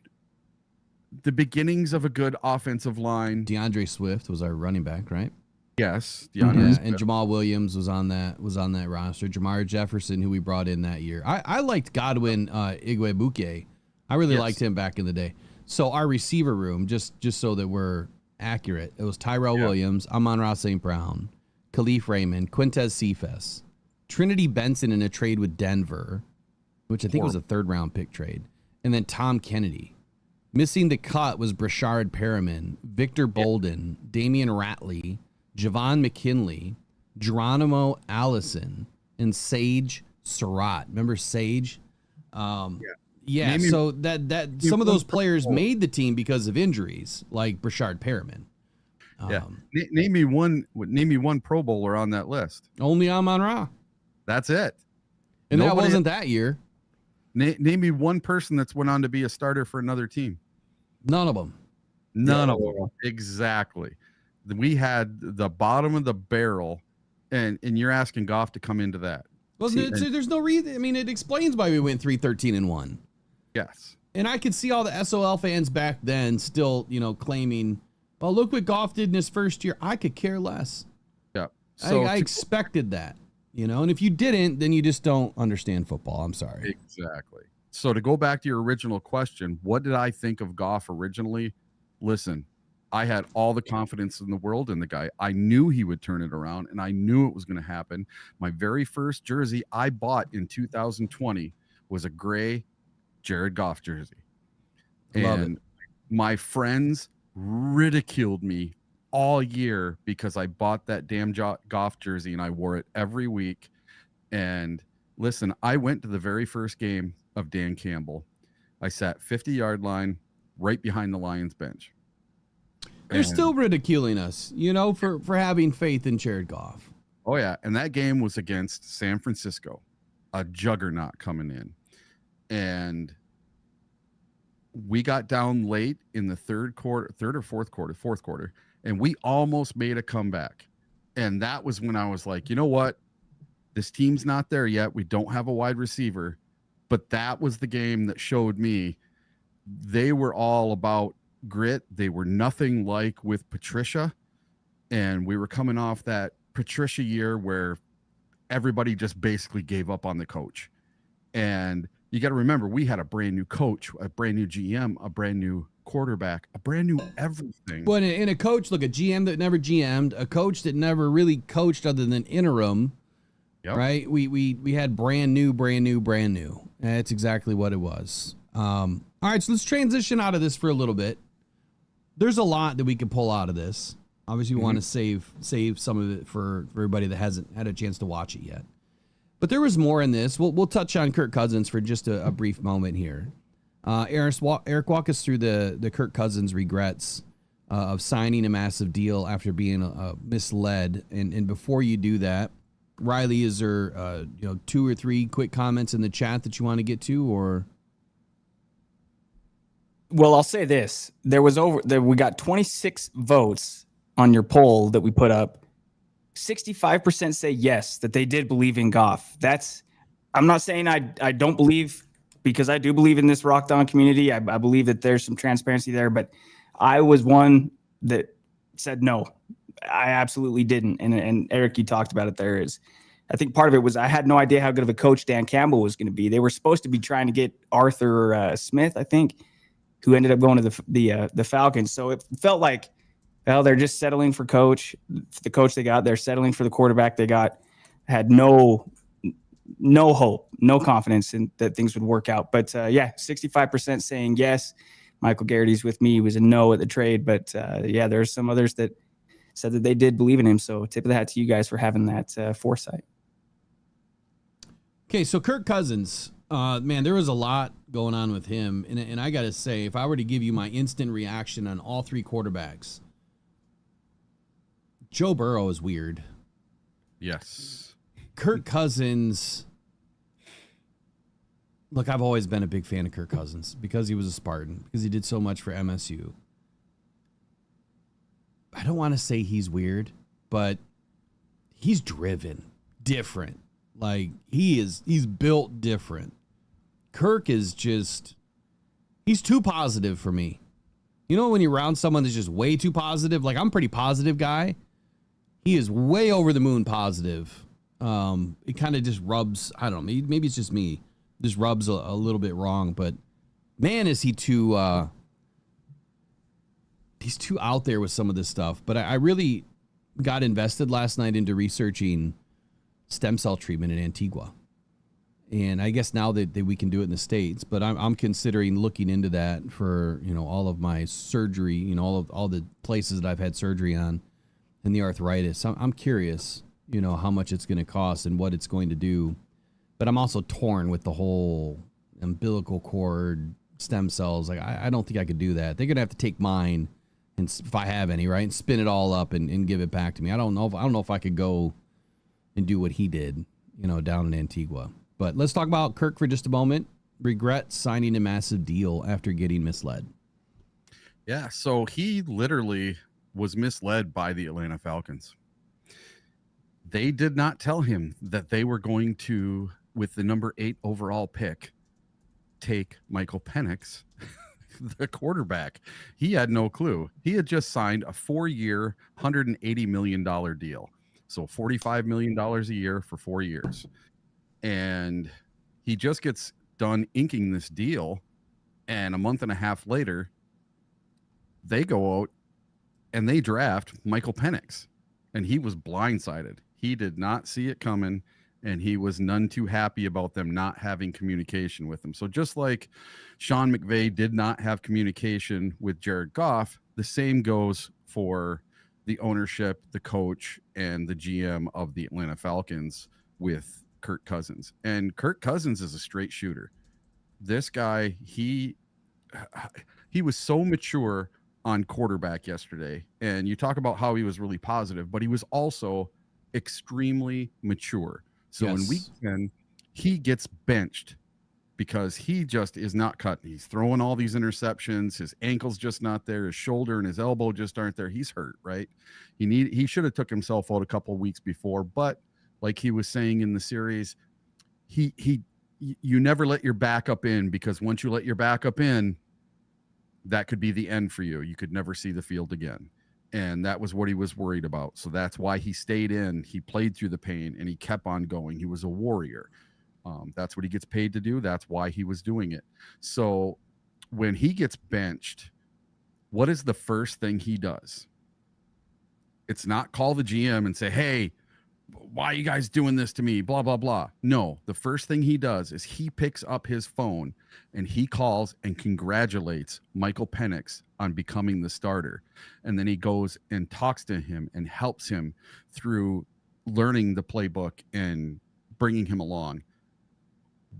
Speaker 4: the beginnings of a good offensive line.
Speaker 3: DeAndre Swift was our running back, right?
Speaker 4: Yes,
Speaker 3: yeah, and Jamal Williams was on that roster. Jamar Jefferson, who we brought in that year. I liked Godwin Igwebuike. I really liked him back in the day. So our receiver room, just so that we're accurate, it was Tyrell Williams, Amon-Ra St. Brown, Khalif Raymond, Quintez Cephas, Trinity Benson in a trade with Denver, which I think was a third-round pick trade, and then Tom Kennedy. Missing the cut was Brashard Perriman, Victor Bolden, Damian Ratley, Javon McKinley, Geronimo Allison, and Sage Surratt. Remember Sage? Yeah. So that some of those players made the team because of injuries, like Brashard Perriman.
Speaker 4: Name me one Pro Bowler on that list.
Speaker 3: Only Amon-Ra.
Speaker 4: That's it.
Speaker 3: And that wasn't that year.
Speaker 4: Name me one person that's went on to be a starter for another team.
Speaker 3: None of them.
Speaker 4: None of them. Exactly. We had the bottom of the barrel, and you're asking Goff to come into that.
Speaker 3: Well, there's no reason. I mean, it explains why we went 3-13-1.
Speaker 4: Yes.
Speaker 3: And I could see all the SOL fans back then still, claiming, well, look what Goff did in his first year. I could care less.
Speaker 4: Yeah.
Speaker 3: So I expected that, and if you didn't, then you just don't understand football. I'm sorry.
Speaker 4: Exactly. So to go back to your original question, what did I think of Goff originally? Listen, I had all the confidence in the world in the guy. I knew he would turn it around, and I knew it was going to happen. My very first jersey I bought in 2020 was a gray Jared Goff jersey. And my friends ridiculed me all year because I bought that damn Goff jersey, and I wore it every week. And listen, I went to the very first game of Dan Campbell. I sat 50-yard line right behind the Lions bench.
Speaker 3: They're still ridiculing us, for having faith in Jared Goff.
Speaker 4: Oh, yeah. And that game was against San Francisco, a juggernaut coming in. And we got down late in the third or fourth quarter, and we almost made a comeback. And that was when I was like, you know what? This team's not there yet. We don't have a wide receiver. But that was the game that showed me they were all about grit. They were nothing like with Patricia, and we were coming off that Patricia year where everybody just basically gave up on the coach. And you got to remember, we had a brand new coach, a brand new GM, a brand new quarterback, a brand new everything.
Speaker 3: Well, in a coach, look, a GM that never GM'd, a coach that never really coached other than interim,
Speaker 4: Yep.
Speaker 3: right? We had brand new. That's exactly what it was. All right, so let's transition out of this for a little bit. There's a lot that we can pull out of this. Obviously, we want to save some of it for everybody that hasn't had a chance to watch it yet. But there was more in this. We'll touch on Kirk Cousins for just a brief moment here. Eric, walk us through the Kirk Cousins regrets of signing a massive deal after being misled. And before you do that, Riley, is there 2 or 3 quick comments in the chat that you want to get to, or?
Speaker 5: Well, I'll say this: we got 26 votes on your poll that we put up. 65% say yes, that they did believe in Goff. I'm not saying I don't believe, because I do believe in this Rockdown community. I believe that there's some transparency there, but I was one that said no, I absolutely didn't. And Eric, you talked about it. I think part of it was I had no idea how good of a coach Dan Campbell was going to be. They were supposed to be trying to get Arthur Smith, I think, who ended up going to the Falcons. So it felt like, well, they're just settling for the coach they got. They're settling for the quarterback they got. Had no hope, no confidence in that things would work out. But 65% saying yes. Michael Garrity's with me. He was a no at the trade. But there's some others that said that they did believe in him. So tip of the hat to you guys for having that foresight.
Speaker 3: Okay, so Kirk Cousins, man, there was a lot going on with him. And I got to say, if I were to give you my instant reaction on all 3 quarterbacks, Joe Burrow is weird.
Speaker 4: Yes.
Speaker 3: Kirk Cousins, look, I've always been a big fan of Kirk Cousins because he was a Spartan, because he did so much for MSU. I don't want to say he's weird, but he's driven different. Like, he's built different. Kirk is just, he's too positive for me. You know, when you're around someone that's just way too positive, like, I'm a pretty positive guy. He is way over the moon positive. It kind of just rubs, I don't know, maybe it's just me, just rubs a little bit wrong, but man, is he too, he's too out there with some of this stuff. But I really got invested last night into researching stem cell treatment in Antigua. And I guess now that we can do it in the States, but I'm considering looking into that for, all of my surgery, all the places that I've had surgery on and the arthritis. I'm curious, how much it's going to cost and what it's going to do. But I'm also torn with the whole umbilical cord stem cells. Like, I don't think I could do that. They're going to have to take mine, and if I have any, right, and spin it all up and give it back to me. I don't know if I could go and do what he did, down in Antigua. But let's talk about Kirk for just a moment. Regrets signing a massive deal after getting misled.
Speaker 4: Yeah, so he literally was misled by the Atlanta Falcons. They did not tell him that they were going to, with the number 8 overall pick, take Michael Penix, the quarterback. He had no clue. He had just signed a 4-year, $180 million deal. So $45 million a year for 4 years. And he just gets done inking this deal. And a month and a half later, they go out and they draft Michael Penix. And he was blindsided. He did not see it coming. And he was none too happy about them not having communication with him. So just like Sean McVay did not have communication with Jared Goff, the same goes for the ownership, the coach, and the GM of the Atlanta Falcons with Kirk Cousins. And Kirk Cousins is a straight shooter. This guy, he was so mature on quarterback yesterday. And you talk about how he was really positive, but he was also extremely mature. So in week 10, he gets benched because he just is not cutting. He's throwing all these interceptions. His ankle's just not there. His shoulder and his elbow just aren't there. He's hurt, right? He should have took himself out a couple of weeks before. But like he was saying in the series, you never let your backup in, because once you let your backup in, that could be the end for you. You could never see the field again. And that was what he was worried about. So that's why he stayed in. He played through the pain and he kept on going. He was a warrior. That's what he gets paid to do. That's why he was doing it. So when he gets benched, what is the first thing he does? It's not call the GM and say, hey, why are you guys doing this to me? Blah, blah, blah. No, the first thing he does is he picks up his phone and he calls and congratulates Michael Penix on becoming the starter. And then he goes and talks to him and helps him through learning the playbook and bringing him along.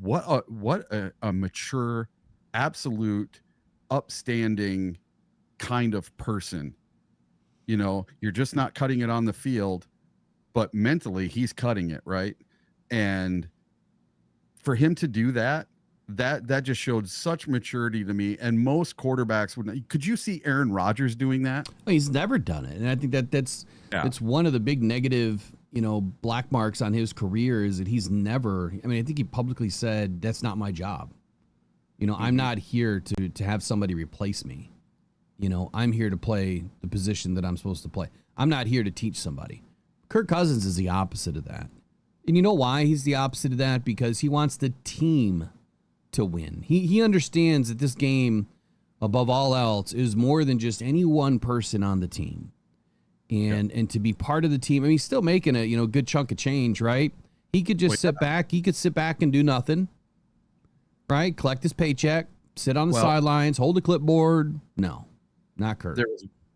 Speaker 4: What a mature, absolute, upstanding kind of person. You know, you're just not cutting it on the field, but mentally he's cutting it, right? And for him to do that just showed such maturity to me. And most quarterbacks would. Could you see Aaron Rodgers doing that?
Speaker 3: Well, he's never done it, and I think that's one of the big negative, black marks on his career is that he's never. I mean, I think he publicly said that's not my job. I'm not here to have somebody replace me. I'm here to play the position that I'm supposed to play. I'm not here to teach somebody. Kirk Cousins is the opposite of that. And you know why he's the opposite of that? Because he wants the team to win. He understands that this game, above all else, is more than just any one person on the team. And to be part of the team, I mean, he's still making a good chunk of change, right? He could just sit back. He could sit back and do nothing, right? Collect his paycheck, sit on the sidelines, hold a clipboard. No, not Kirk.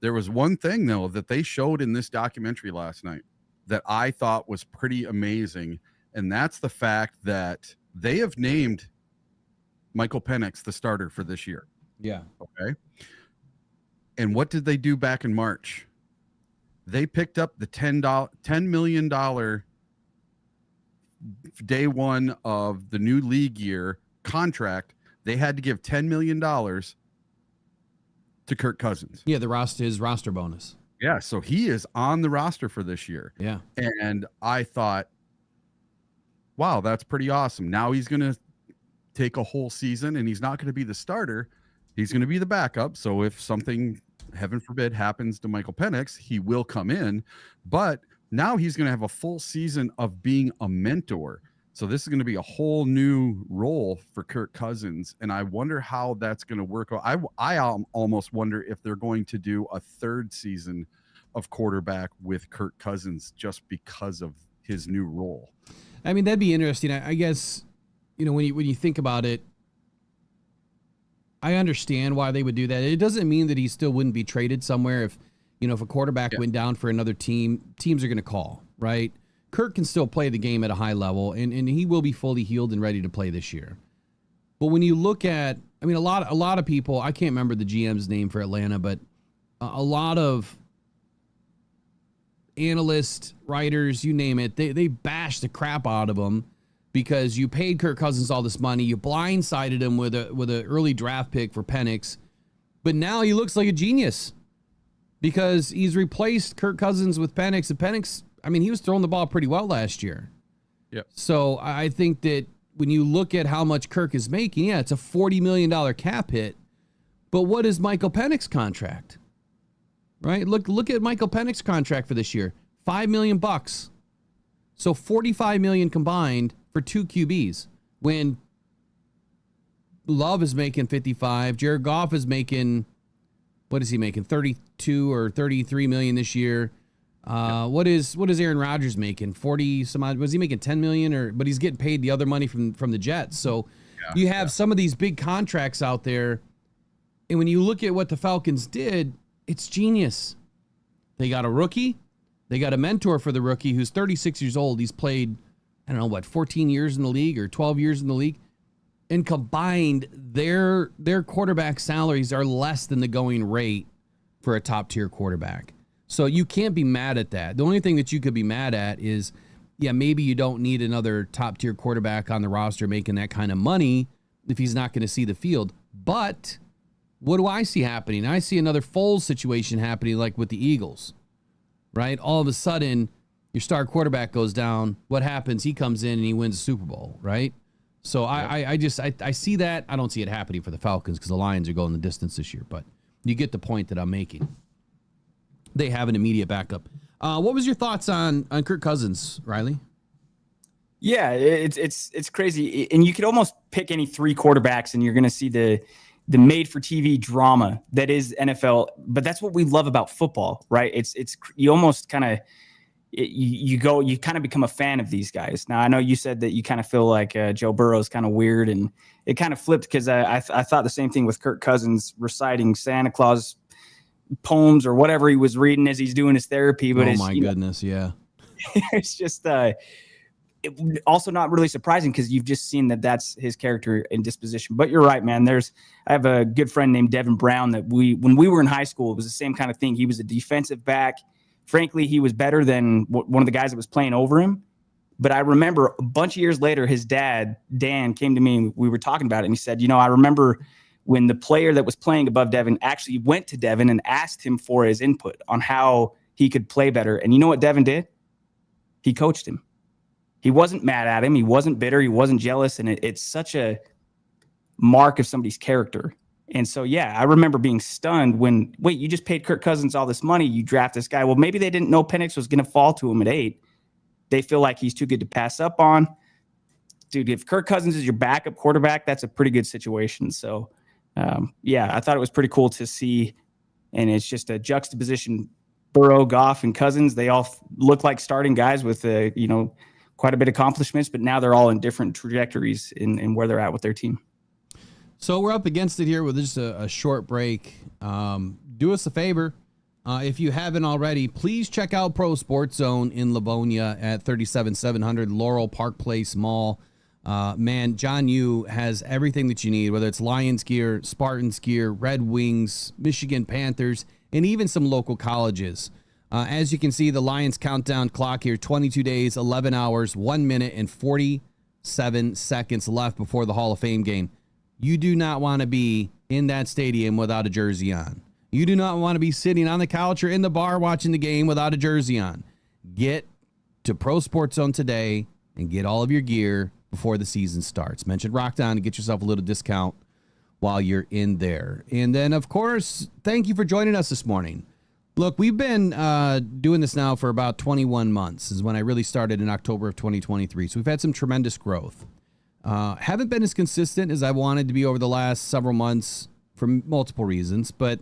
Speaker 4: There was one thing, though, that they showed in this documentary last night that I thought was pretty amazing, and that's the fact that they have named Michael Penix the starter for this year.
Speaker 3: Yeah.
Speaker 4: Okay. And what did they do back in March? They picked up the $10 million day one of the new league year contract. They had to give $10 million to Kirk Cousins.
Speaker 3: Yeah, his roster bonus.
Speaker 4: Yeah, so he is on the roster for this year.
Speaker 3: Yeah.
Speaker 4: And I thought, wow, that's pretty awesome. Now he's going to take a whole season, and he's not going to be the starter. He's going to be the backup. So if something, heaven forbid, happens to Michael Penix, he will come in. But now he's going to have a full season of being a mentor. So this is going to be a whole new role for Kirk Cousins, and I wonder how that's going to work. I almost wonder if they're going to do a third season of quarterback with Kirk Cousins just because of his new role.
Speaker 3: I mean, that'd be interesting. I guess, when you think about it, I understand why they would do that. It doesn't mean that he still wouldn't be traded somewhere. If a quarterback went down for another team, teams are going to call, right? Kirk can still play the game at a high level, and he will be fully healed and ready to play this year. But when you look at, I mean, a lot of people, I can't remember the GM's name for Atlanta, but a lot of analysts, writers, you name it, they bash the crap out of him because you paid Kirk Cousins all this money, you blindsided him with an early draft pick for Penix, but now he looks like a genius because he's replaced Kirk Cousins with Penix, and Penix, I mean, he was throwing the ball pretty well last year.
Speaker 4: Yeah.
Speaker 3: So I think that when you look at how much Kirk is making, it's a $40 million cap hit. But what is Michael Penix's contract? Right? Look at Michael Penix's contract for this year. $5 million. So $45 million combined for two QBs. When Love is making 55, Jared Goff is making, what is he making? 32 or 33 million this year. What is Aaron Rodgers making? 40 some odd. Was he making 10 million but he's getting paid the other money from the Jets. So you have some of these big contracts out there. And when you look at what the Falcons did, it's genius. They got a rookie. They got a mentor for the rookie who's 36 years old. He's played, 14 years in the league or 12 years in the league. And combined, their quarterback salaries are less than the going rate for a top tier quarterback. So you can't be mad at that. The only thing that you could be mad at is, maybe you don't need another top tier quarterback on the roster making that kind of money if he's not going to see the field. But what do I see happening? I see another Foles situation happening like with the Eagles, right? All of a sudden, your star quarterback goes down. What happens? He comes in and he wins the Super Bowl, right? So I see that. I don't see it happening for the Falcons because the Lions are going the distance this year. But you get the point that I'm making. They have an immediate backup. What was your thoughts on Kirk Cousins, Riley?
Speaker 5: Yeah, it's crazy, and you could almost pick any three quarterbacks, and you're going to see the made-for-TV drama that is NFL. But that's what we love about football, right? It's you almost kind of you kind of become a fan of these guys. Now, I know you said that you kind of feel like Joe Burrow is kind of weird, and it kind of flipped because I thought the same thing with Kirk Cousins reciting Santa Claus poems or whatever he was reading as he's doing his therapy. But
Speaker 3: oh my goodness, yeah.
Speaker 5: It's just also not really surprising because you've just seen that that's his character and disposition. But you're right, man. I have a good friend named Devin Brown that when we were in high school, it was the same kind of thing. He was a defensive back. Frankly, he was better than one of the guys that was playing over him. But I remember a bunch of years later, his dad, Dan, came to me and we were talking about it. And he said, I remember when the player that was playing above Devin actually went to Devin and asked him for his input on how he could play better. And you know what Devin did? He coached him. He wasn't mad at him. He wasn't bitter. He wasn't jealous. And it's such a mark of somebody's character. And so, yeah, I remember being stunned when, wait, you just paid Kirk Cousins all this money. You draft this guy. Well, maybe they didn't know Penix was going to fall to him at 8. They feel like he's too good to pass up on. Dude, if Kirk Cousins is your backup quarterback, that's a pretty good situation. So, yeah, I thought it was pretty cool to see. And it's just a juxtaposition. Burrow, Goff, and Cousins, they all look like starting guys with, quite a bit of accomplishments, but now they're all in different trajectories in where they're at with their team.
Speaker 3: So we're up against it here with just a short break. Do us a favor. If you haven't already, please check out Pro Sports Zone in Livonia at 37700 Laurel Park Place Mall. Man, John Yu has everything that you need, whether it's Lions gear, Spartans gear, Red Wings, Michigan Panthers, and even some local colleges. As you can see, the Lions countdown clock here, 22 days, 11 hours, 1 minute, and 47 seconds left before the Hall of Fame game. You do not want to be in that stadium without a jersey on. You do not want to be sitting on the couch or in the bar watching the game without a jersey on. Get to Pro Sports Zone today and get all of your gear before the season starts. Mention Rockhound to get yourself a little discount while you're in there. And then, of course, thank you for joining us this morning. Look, we've been doing this now for about 21 months is when I really started in October of 2023. So we've had some tremendous growth. Haven't been as consistent as I wanted to be over the last several months for multiple reasons, but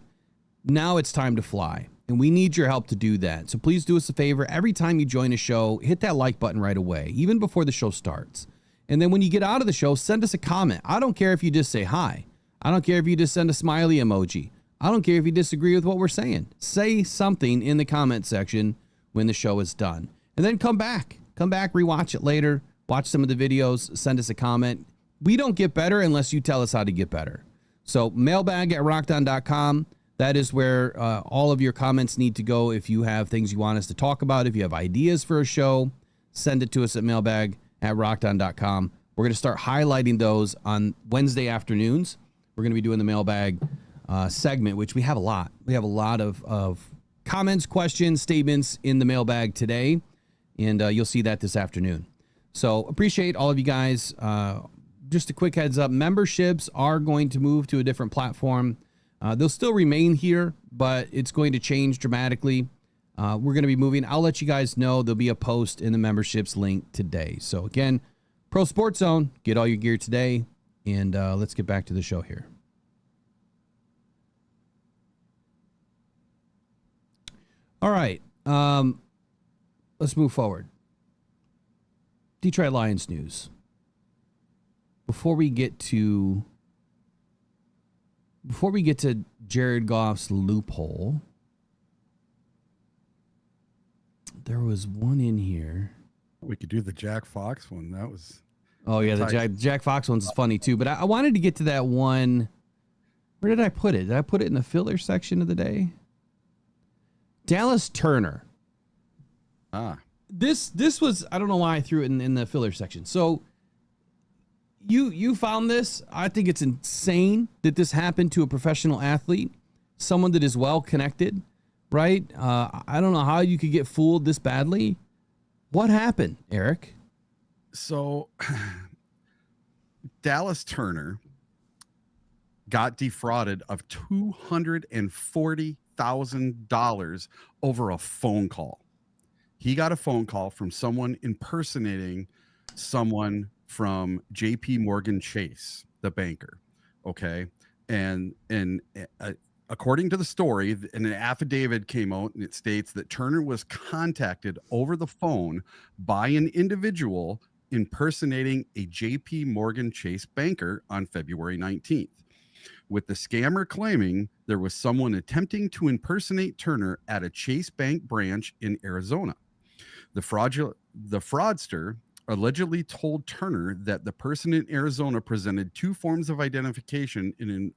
Speaker 3: now it's time to fly, and we need your help to do that. So please do us a favor. Every time you join a show, hit that like button right away, even before the show starts. And then when you get out of the show, send us a comment. I don't care if you just say hi. I don't care if you just send a smiley emoji. I don't care if you disagree with what we're saying. Say something in the comment section when the show is done. And then come back, rewatch it later. Watch some of the videos, send us a comment. We don't get better unless you tell us how to get better. So mailbag at rockdown.com. That is where all of your comments need to go. If you have things you want us to talk about, if you have ideas for a show, send it to us at mailbag at rockdown.com. We're going to start highlighting those on Wednesday afternoons. We're going to be doing the mailbag segment, which we have a lot. We have a lot of comments, questions, statements in the mailbag today, and you'll see that this afternoon. So appreciate all of you guys. Just a quick heads up, memberships are going to move to a different platform. They'll still remain here, but it's going to change dramatically. We're going to be moving. I'll let you guys know. There'll be a post in the memberships link today. So again, Pro Sports Zone, get all your gear today, and let's get back to the show here. All right, let's move forward. Detroit Lions news. Before we get to Jared Goff's loophole, there was one in here.
Speaker 4: We could do the Jack Fox one. That was.
Speaker 3: Oh yeah, the Jack Fox one's funny too. But I wanted to get to that one. Where did I put it? Did I put it in the filler section of the day? Dallas Turner. This was, I don't know why I threw it in the filler section. So you found this. I think it's insane that this happened to a professional athlete, someone that is well connected, right? I don't know how you could get fooled this badly. What happened, Eric?
Speaker 4: So Dallas Turner got defrauded of $240,000 over a phone call. He got a phone call from someone impersonating someone from JP Morgan Chase, the banker. Okay. And according to the story, an affidavit came out and it states that Turner was contacted over the phone by an individual impersonating a JP Morgan Chase banker on February 19th, with the scammer claiming there was someone attempting to impersonate Turner at a Chase Bank branch in Arizona. The fraudster allegedly told Turner that the person in Arizona presented two forms of identification in an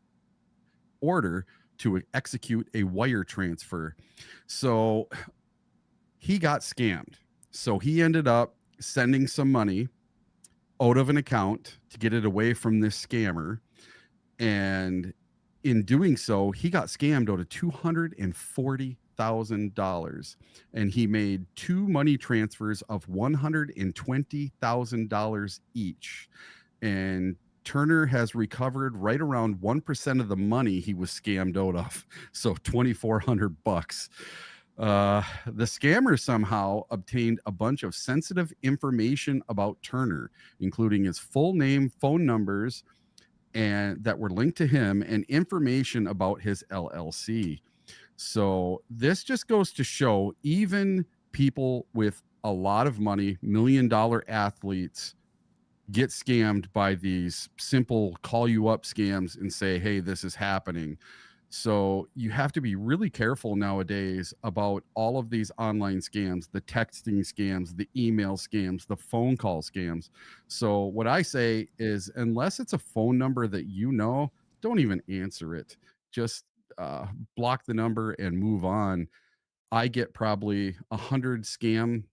Speaker 4: order to execute a wire transfer. So he got scammed. So he ended up sending some money out of an account to get it away from this scammer. And in doing so, he got scammed out of $240,000. And he made two money transfers of $120,000 each. And Turner has recovered right around 1% of the money he was scammed out of. So $2,400. The scammer somehow obtained a bunch of sensitive information about Turner, including his full name, phone numbers, and that were linked to him, and information about his LLC. So this just goes to show even people with a lot of money, $1 million athletes, get scammed by these simple call you up scams and say, hey, this is happening. So you have to be really careful nowadays about all of these online scams, the texting scams, the email scams, the phone call scams. So what I say is, unless it's a phone number that you know, don't even answer it. Just block the number and move on. I get probably 100 scam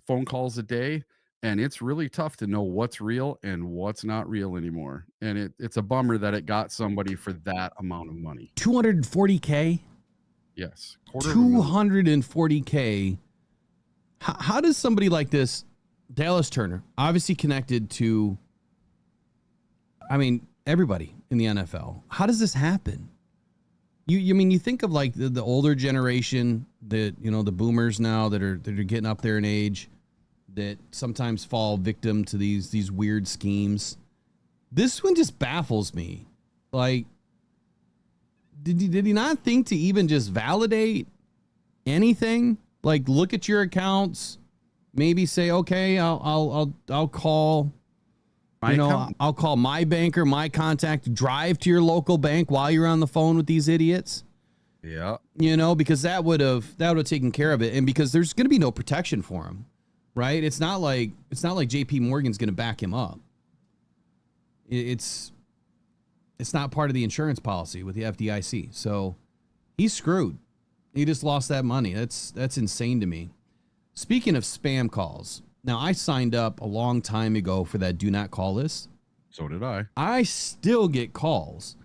Speaker 4: phone calls a day, and it's really tough to know what's real and what's not real anymore. And it's a bummer that it got somebody for that amount of money.
Speaker 3: 240K?
Speaker 4: Yes.
Speaker 3: 240K. How does somebody like this, Dallas Turner, obviously connected to, I mean, everybody in the NFL, how does this happen? You think of like the older generation that, the boomers now that are getting up there in age, that sometimes fall victim to these weird schemes. This one just baffles me. Like, did he not think to even just validate anything? Like, look at your accounts, maybe say, okay, I'll call, I'll call my banker, my contact, drive to your local bank while you're on the phone with these idiots.
Speaker 4: Yeah.
Speaker 3: Because that would have taken care of it. And because there's going to be no protection for him. Right? It's not like JP Morgan's going to back him up. It's not part of the insurance policy with the FDIC. So he's screwed. He just lost that money. That's insane to me. Speaking of spam calls, now I signed up a long time ago for that do not call list.
Speaker 4: So did I. I
Speaker 3: still get calls.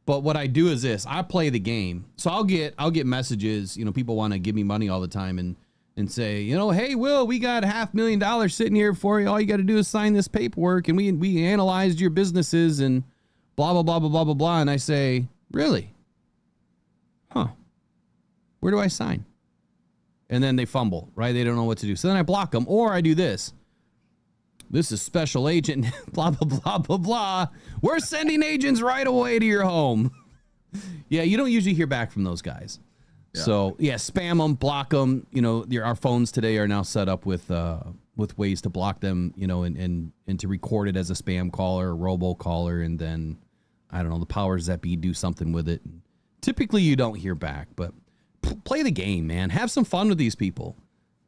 Speaker 3: But what I do is this, I play the game. So I'll get messages, people want to give me money all the time and say, hey, Will, we got $500,000 sitting here for you. All you got to do is sign this paperwork, and we analyzed your businesses and blah, blah, blah, blah, blah, blah, blah. And I say, really? Huh. Where do I sign? And then they fumble, right? They don't know what to do. So then I block them, or I do this. This is special agent, blah, blah, blah, blah, blah. We're sending agents right away to your home. Yeah, you don't usually hear back from those guys. Yeah. So spam them, block them. Our phones today are now set up with ways to block them. And to record it as a spam caller, or robo-caller, and then I don't know, the powers that be do something with it. Typically, you don't hear back, but play the game, man. Have some fun with these people.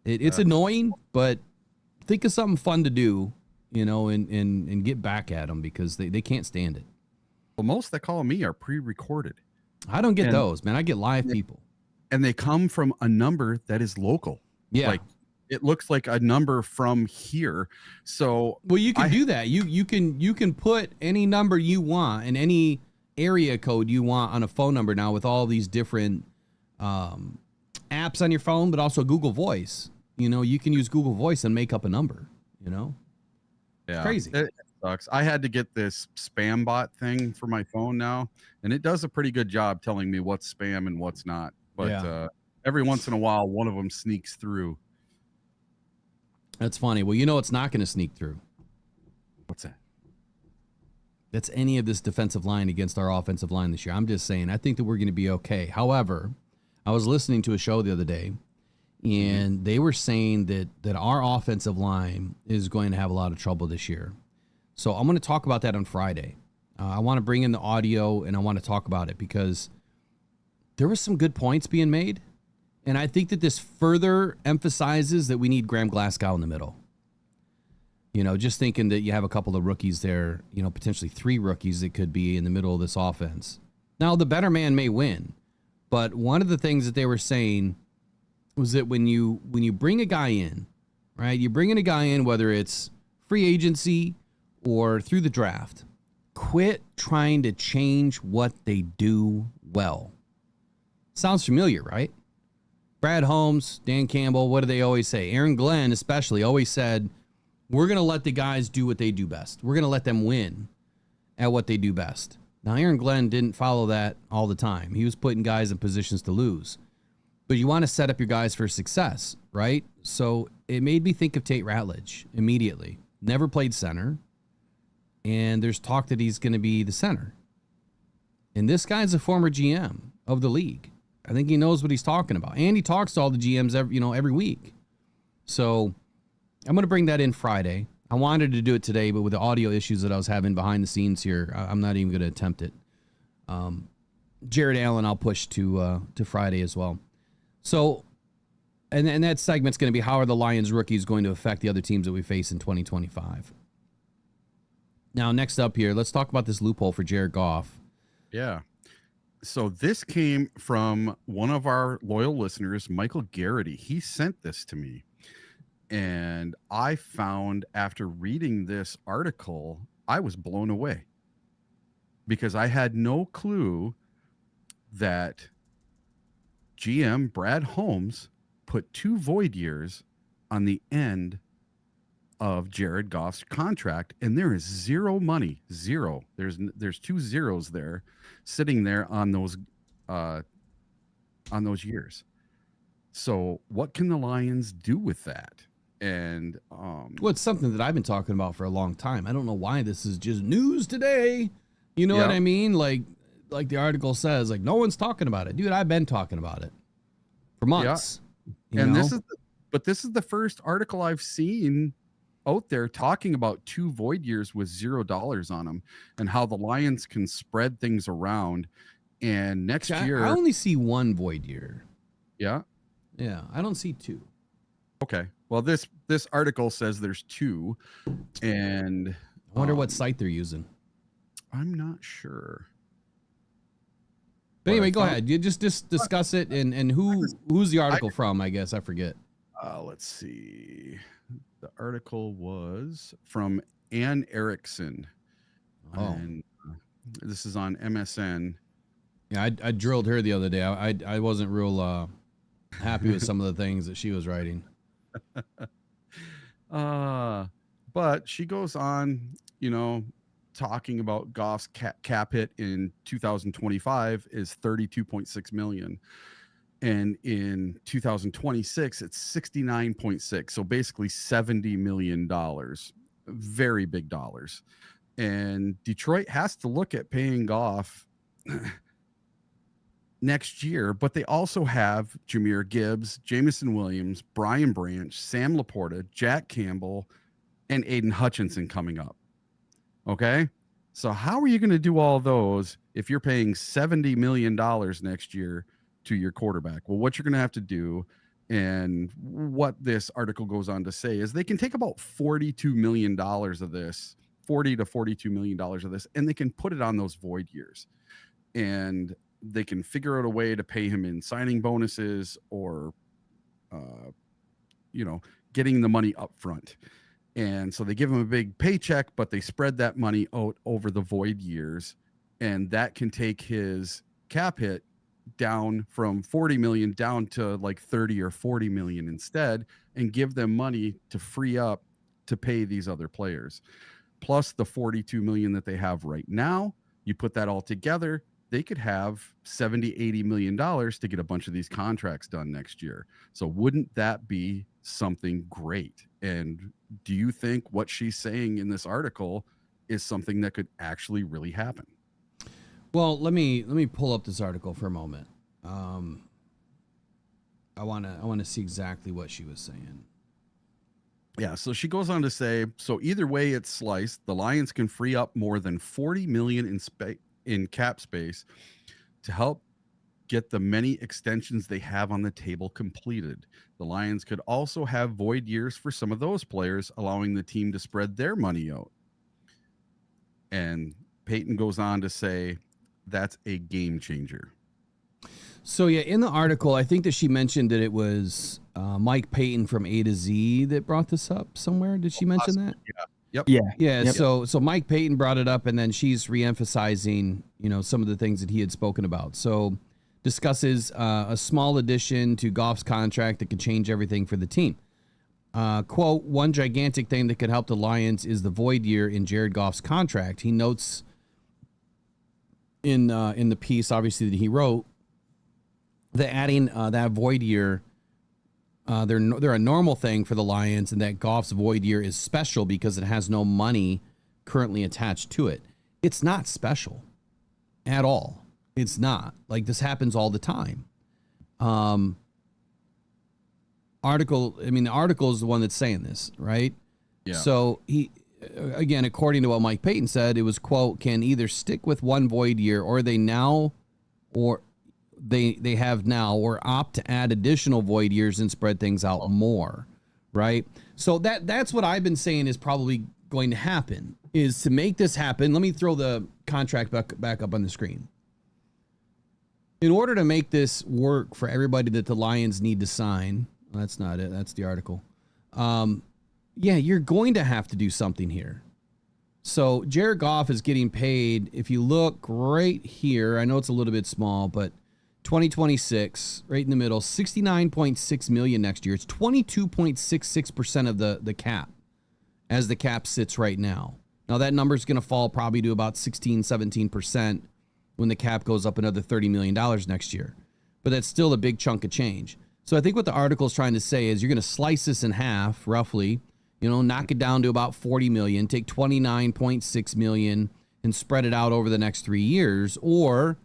Speaker 3: It's annoying, but think of something fun to do. And get back at them because they can't stand it.
Speaker 4: Well, most that call me are pre-recorded.
Speaker 3: I don't get those, man. I get live people.
Speaker 4: And they come from a number that is local. Yeah. Like, it looks like a number from here. So,
Speaker 3: well, you can do that. You can put any number you want and any area code you want on a phone number now with all these different apps on your phone, but also Google Voice. You can use Google Voice and make up a number. Yeah.
Speaker 4: It's
Speaker 3: crazy.
Speaker 4: It sucks. I had to get this spam bot thing for my phone now, and it does a pretty good job telling me what's spam and what's not. But every once in a while, one of them sneaks through.
Speaker 3: That's funny. Well, it's not going to sneak through.
Speaker 4: What's that?
Speaker 3: that's any of this defensive line against our offensive line this year. I'm just saying, I think that we're going to be okay. However, I was listening to a show the other day, and they were saying that our offensive line is going to have a lot of trouble this year. So I'm going to talk about that on Friday. I want to bring in the audio, and I want to talk about it because there were some good points being made. And I think that this further emphasizes that we need Graham Glasgow in the middle. You know, just thinking that you have a couple of rookies there, you know, potentially 3 rookies that could be in the middle of this offense. Now, the better man may win, but one of the things that they were saying was that when you bring a guy in, right, you bring in a guy in, whether it's free agency or through the draft, quit trying to change what they do well. Sounds familiar, right? Brad Holmes, Dan Campbell, what do they always say? Aaron Glenn especially always said, we're going to let the guys do what they do best. We're going to let them win at what they do best. Now, Aaron Glenn didn't follow that all the time. He was putting guys in positions to lose. But you want to set up your guys for success, right? So it made me think of Tate Ratledge immediately. Never played center. And there's talk that he's going to be the center. And this guy's a former GM of the league. I think he knows what he's talking about. And he talks to all the GMs every week. So I'm going to bring that in Friday. I wanted to do it today, but with the audio issues that I was having behind the scenes here, I'm not even going to attempt it. Jared Allen, I'll push to Friday as well. So, and that segment's going to be how are the Lions rookies going to affect the other teams that we face in 2025? Now, next up here, let's talk about this loophole for Jared Goff.
Speaker 4: Yeah. So this came from one of our loyal listeners, Michael Garrity. He sent this to me. And I found after reading this article, I was blown away because I had no clue that GM Brad Holmes put 2 void years on the end of Jared Goff's contract, and there is zero money, zero. There's 2 zeros there sitting there on those years. So what can the Lions do with that? And
Speaker 3: well, it's something that I've been talking about for a long time. I don't know why this is just news today. You know what I mean? Like the article says, like no one's talking about it. Dude, I've been talking about it for months.
Speaker 4: Yeah. And this is the first article I've seen out there talking about 2 void years with $0 on them and how the Lions can spread things around. And next year,
Speaker 3: I only see 1 void year.
Speaker 4: Yeah.
Speaker 3: Yeah. I don't see 2.
Speaker 4: Okay. Well, this article says there's 2, and
Speaker 3: I wonder what site they're using.
Speaker 4: I'm not sure.
Speaker 3: But anyway, go ahead. You just discuss it and who's the article from? I guess I forget.
Speaker 4: Let's see. The article was from Ann Erickson.
Speaker 3: Oh,
Speaker 4: and this is on MSN.
Speaker 3: Yeah, I drilled her the other day. I wasn't real happy with some of the things that she was writing.
Speaker 4: But she goes on, talking about Goff's cap hit in 2025 is 32.6 million. And in 2026, it's 69.6. So basically $70 million, very big dollars. And Detroit has to look at paying Goff next year, but they also have Jahmyr Gibbs, Jamison Williams, Brian Branch, Sam Laporta, Jack Campbell, and Aidan Hutchinson coming up. Okay. So how are you going to do all those if you're paying $70 million next year to your quarterback? Well, what you're going to have to do, and what this article goes on to say, is they can take about $42 million of this, $40 to $42 million of this, and they can put it on those void years. And they can figure out a way to pay him in signing bonuses or, getting the money up front. And so they give him a big paycheck, but they spread that money out over the void years. And that can take his cap hit down from 40 million down to like 30 or 40 million instead, and give them money to free up to pay these other players. Plus the 42 million that they have right now, you put that all together, they could have 70, 80 million dollars to get a bunch of these contracts done next year. So wouldn't that be something great? And do you think what she's saying in this article is something that could actually really happen.
Speaker 3: Well, let me pull up this article for a moment. I want to see exactly what she was saying.
Speaker 4: Yeah, so she goes on to say, so either way it's sliced, the Lions can free up more than $40 million in cap space to help get the many extensions they have on the table completed. The Lions could also have void years for some of those players, allowing the team to spread their money out. And Peyton goes on to say, that's a game changer.
Speaker 3: So yeah, in the article, I think that she mentioned that it was Mike Peyton from A to Z that brought this up somewhere. Did she mention that?
Speaker 4: Yeah. Yep.
Speaker 3: Yeah.
Speaker 5: Yep.
Speaker 3: So Mike Peyton brought it up, and then she's reemphasizing, some of the things that he had spoken about. So discusses a small addition to Goff's contract that could change everything for the team. Quote, one gigantic thing that could help the Lions is the void year in Jared Goff's contract. He notes in the piece, obviously, that he wrote, that adding that void year, they're a normal thing for the Lions, and that Goff's void year is special because it has no money currently attached to it. It's not special at all. It's not. Like, this happens all the time. The article is the one that's saying this, right?
Speaker 4: Yeah.
Speaker 3: So he, again, according to what Mike Peyton said, it was, quote, can either stick with one void year or they have now or opt to add additional void years and spread things out more, right? So that's what I've been saying is probably going to happen, is to make this happen. Let me throw the contract back up on the screen. In order to make this work for everybody that the Lions need to sign, that's not it. That's the article. You're going to have to do something here. So Jared Goff is getting paid. If you look right here, I know it's a little bit small, but 2026, right in the middle, $69.6 million next year. It's 22.66% of the cap, as the cap sits right now. Now that number is going to fall probably to about 16-17% when the cap goes up another $30 million next year. But that's still a big chunk of change. So I think what the article is trying to say is you're going to slice this in half, roughly, knock it down to about 40 million, take 29.6 million and spread it out over the next 3 years. Or,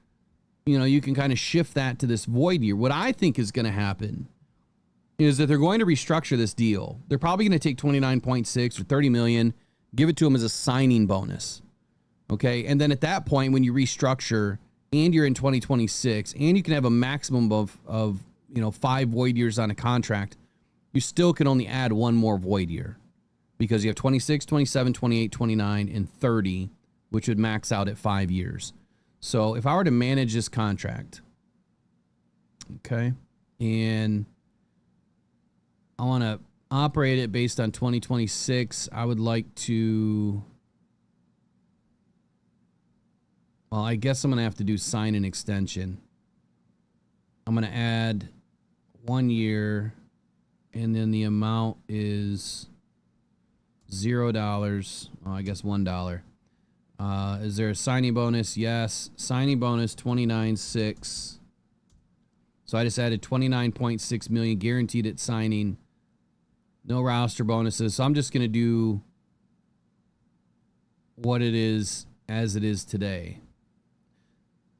Speaker 3: you can kind of shift that to this void year. What I think is going to happen is that they're going to restructure this deal. They're probably going to take 29.6 or 30 million, give it to them as a signing bonus. Okay. And then at that point, when you restructure and you're in 2026 and you can have a maximum of 5 void years on a contract, you still can only add one more void year because you have 26, 27, 28, 29, and 30, which would max out at 5 years. So if I were to manage this contract, okay, and I want to operate it based on 2026, I would like to, well, I guess I'm going to have to do sign an extension. I'm going to add 1 year, and then the amount is $0. Oh, I guess $1. Is there a signing bonus? Yes. Signing bonus 29.6. So I just added 29.6 million guaranteed at signing. No roster bonuses. So I'm just going to do what it is as it is today.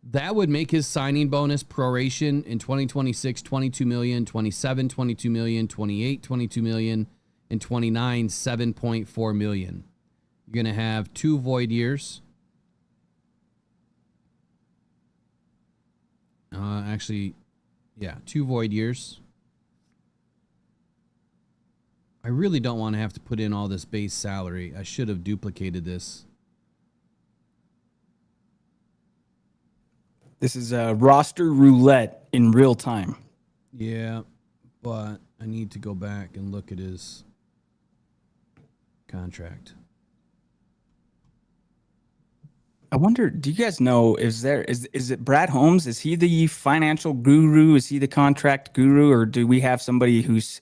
Speaker 3: That would make his signing bonus proration in 2026 22 million, 27 22 million, 28 22 million, and 29 7.4 million. You're going to have 2 void years. Actually, 2 void years. I really don't want to have to put in all this base salary. I should have duplicated this.
Speaker 5: This is a roster roulette in real time.
Speaker 3: Yeah, but I need to go back and look at his contract.
Speaker 5: I wonder, do you guys know, is it Brad Holmes? Is he the financial guru? Is he the contract guru? Or do we have somebody whose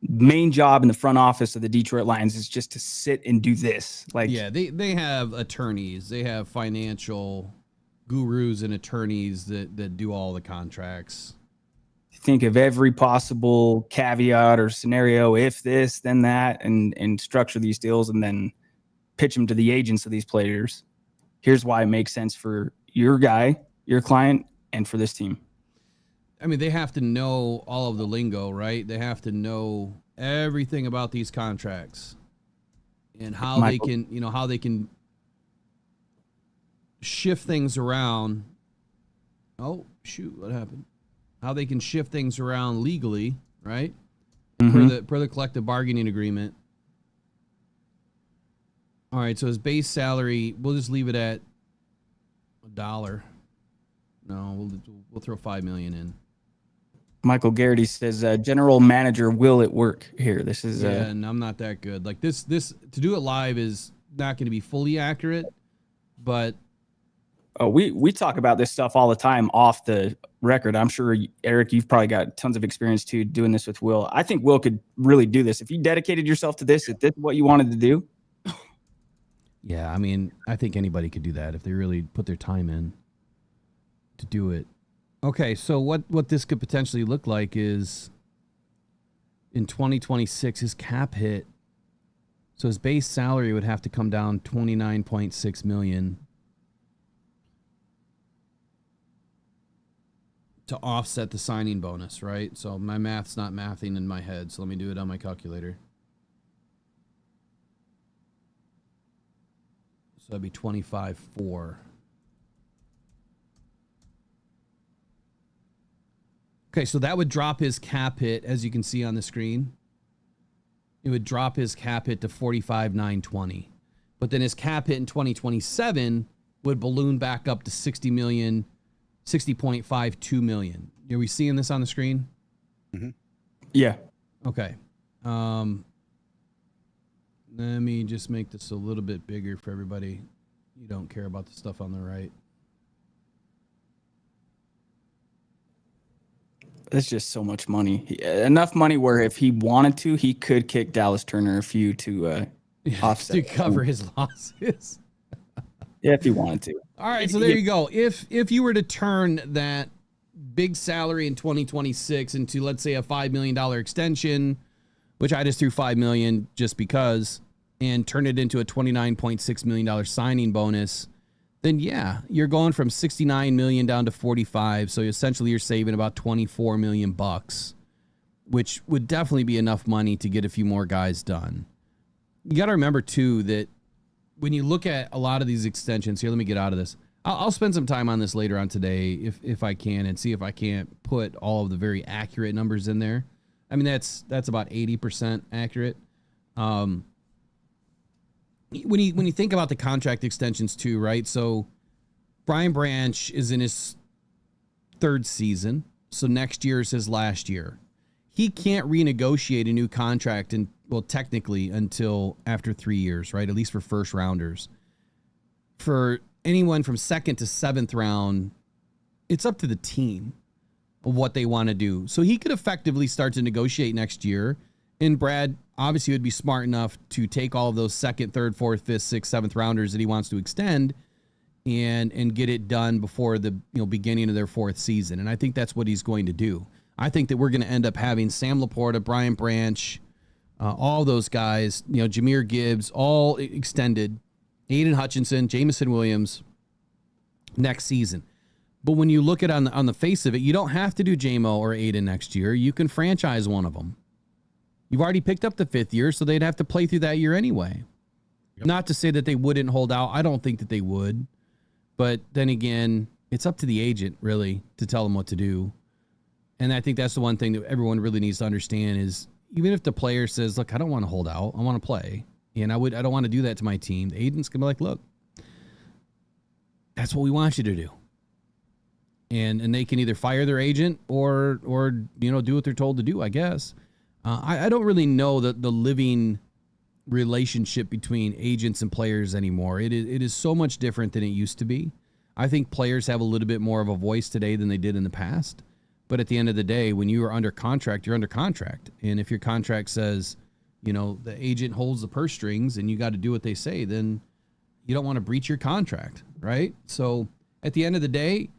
Speaker 5: main job in the front office of the Detroit Lions is just to sit and do this? Like,
Speaker 3: yeah, they have attorneys. They have financial gurus and attorneys that do all the contracts.
Speaker 5: Think of every possible caveat or scenario, if this, then that, and structure these deals, and then pitch them to the agents of these players. Here's why it makes sense for your guy, your client, and for this team.
Speaker 3: I mean, they have to know all of the lingo, right? They have to know everything about these contracts and how they can shift things around. Oh, shoot, what happened? How they can shift things around legally, right? Per the collective bargaining agreement. All right, so his base salary, we'll just leave it at $1. No, we'll throw $5 million in.
Speaker 5: Michael Garrity says, general manager, will it work here? This is
Speaker 3: and I'm not that good. Like this to do it live is not going to be fully accurate, but
Speaker 5: we talk about this stuff all the time off the record. I'm sure, Eric, you've probably got tons of experience too doing this with Will. I think Will could really do this. If you dedicated yourself to this, if this is what you wanted to do.
Speaker 3: Yeah, I mean, I think anybody could do that if they really put their time in to do it. Okay, so what this could potentially look like is in 2026, his cap hit. So his base salary would have to come down $29.6 million to offset the signing bonus, right? So my math's not mathing in my head, so let me do it on my calculator. So that'd be 25.4. Okay, so that would drop his cap hit, as you can see on the screen. It would drop his cap hit to 45,920. But then his cap hit in 2027 would balloon back up to 60 million, 60.52 million. Are we seeing this on the screen?
Speaker 4: Mm-hmm.
Speaker 5: Yeah.
Speaker 3: Okay. Let me just make this a little bit bigger for everybody. You don't care about the stuff on the right.
Speaker 5: That's just so much money. Enough money where if he wanted to, he could kick Dallas Turner a few to offset.
Speaker 3: To cover his losses.
Speaker 5: Yeah, if he wanted to.
Speaker 3: All right, so there you go. If you were to turn that big salary in 2026 into, let's say, a $5 million extension, which I just threw $5 million just because, and turn it into a $29.6 million signing bonus, then yeah, you're going from 69 million down to 45. So essentially you're saving about 24 million bucks, which would definitely be enough money to get a few more guys done. You got to remember too, that when you look at a lot of these extensions here, let me get out of this. I'll spend some time on this later on today if I can, and see if I can't put all of the very accurate numbers in there. I mean, that's about 80% accurate. When you think about the contract extensions too, right? So Brian Branch is in his third season. So next year is his last year. He can't renegotiate a new contract technically until after 3 years, right? At least for first rounders. For anyone from second to seventh round, it's up to the team of what they want to do. So he could effectively start to negotiate next year. And Brad obviously would be smart enough to take all of those second, third, fourth, fifth, sixth, seventh rounders that he wants to extend and get it done before the beginning of their fourth season. And I think that's what he's going to do. I think that we're going to end up having Sam Laporta, Brian Branch, all those guys, Jahmyr Gibbs, all extended, Aidan Hutchinson, Jamison Williams next season. But when you look at it on the face of it, you don't have to do JMO or Aidan next year. You can franchise one of them. You've already picked up the fifth year, so they'd have to play through that year anyway. Yep. Not to say that they wouldn't hold out. I don't think that they would. But then again, it's up to the agent, really, to tell them what to do. And I think that's the one thing that everyone really needs to understand is even if the player says, look, I don't want to hold out. I want to play. And I don't want to do that to my team. The agent's going to be like, look, that's what we want you to do. And they can either fire their agent or do what they're told to do, I guess. I don't really know the living relationship between agents and players anymore. It is so much different than it used to be. I think players have a little bit more of a voice today than they did in the past. But at the end of the day, when you are under contract, you're under contract. And if your contract says, the agent holds the purse strings and you got to do what they say, then you don't want to breach your contract, right? So at the end of the day,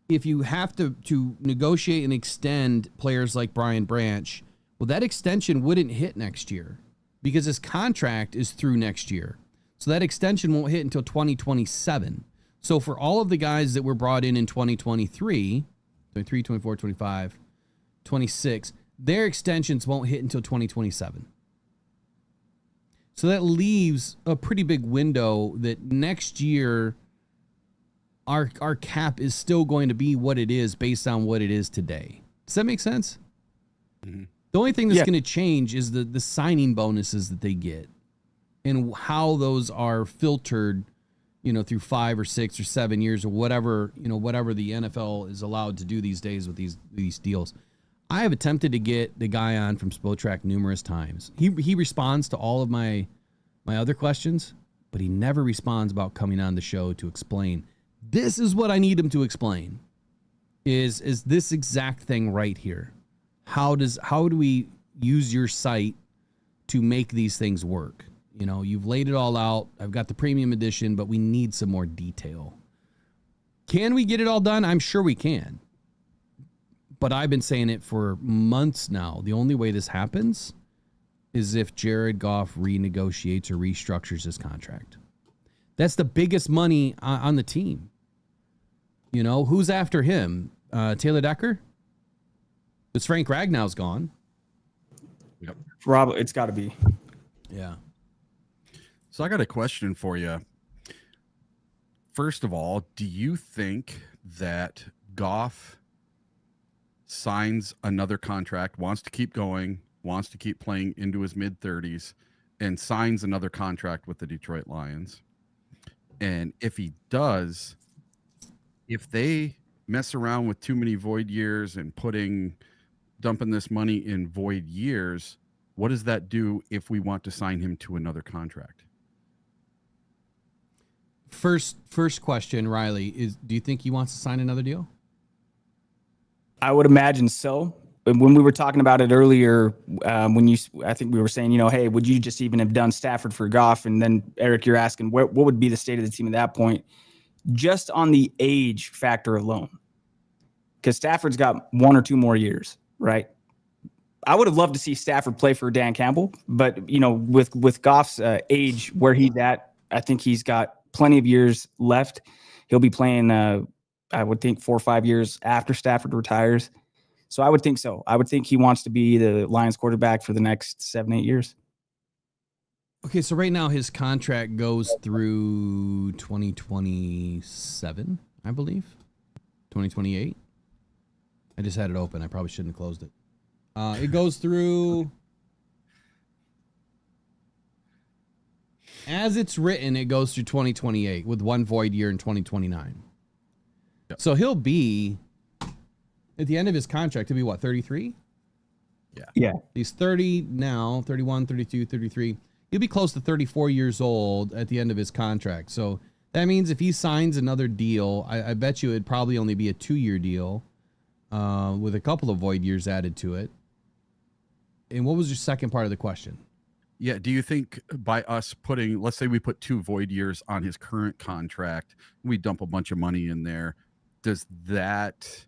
Speaker 3: if you have to negotiate and extend players like Brian Branch, well, that extension wouldn't hit next year because his contract is through next year. So that extension won't hit until 2027. So for all of the guys that were brought in 2023, 23, 24, 25, 26, their extensions won't hit until 2027. So that leaves a pretty big window that next year our cap is still going to be what it is based on what it is today. Does that make sense? Mm-hmm. The only thing that's going to change is the signing bonuses that they get and how those are filtered, through 5 or 6 or 7 years or whatever the NFL is allowed to do these days with these deals. I have attempted to get the guy on from Spotrac numerous times. He responds to all of my other questions, but he never responds about coming on the show to explain. This is what I need him to explain. Is this exact thing right here? How do we use your site to make these things work? You've laid it all out. I've got the premium edition, but we need some more detail. Can we get it all done? I'm sure we can. But I've been saying it for months now. The only way this happens is if Jared Goff renegotiates or restructures his contract. That's the biggest money on the team. Who's after him? Taylor Decker? Because Frank Ragnow's gone.
Speaker 5: Yep. Rob, it's got to be.
Speaker 3: Yeah.
Speaker 4: So I got a question for you. First of all, do you think that Goff signs another contract, wants to keep going, wants to keep playing into his mid-30s, and signs another contract with the Detroit Lions? And if he does, if they mess around with too many void years and dumping this money in void years, what does that do if we want to sign him to another contract?
Speaker 3: First question, Riley, is do you think he wants to sign another deal?
Speaker 5: I would imagine so. When we were talking about it earlier, I think we were saying, hey, would you just even have done Stafford for Goff? And then Eric, you're asking what would be the state of the team at that point, just on the age factor alone, because Stafford's got 1 or 2 more years, right? I would have loved to see Stafford play for Dan Campbell, but with Goff's age where he's at, I think he's got plenty of years left. He'll be playing, I would think 4 or 5 years after Stafford retires. So I would think so. I would think he wants to be the Lions quarterback for the next 7-8 years.
Speaker 3: Okay, so right now his contract goes through 2027, I believe. 2028. I just had it open. I probably shouldn't have closed it. It goes through, as it's written, it goes through 2028 with 1 void year in 2029. Yep. So he'll be, at the end of his contract, he'll be what, 33?
Speaker 5: Yeah.
Speaker 3: He's 30 now, 31, 32, 33. He'll be close to 34 years old at the end of his contract. So that means if he signs another deal, I bet you it'd probably only be a 2-year deal with a couple of void years added to it. And what was your second part of the question?
Speaker 4: Yeah. Do you think by us let's say we put 2 void years on his current contract, we dump a bunch of money in there, does that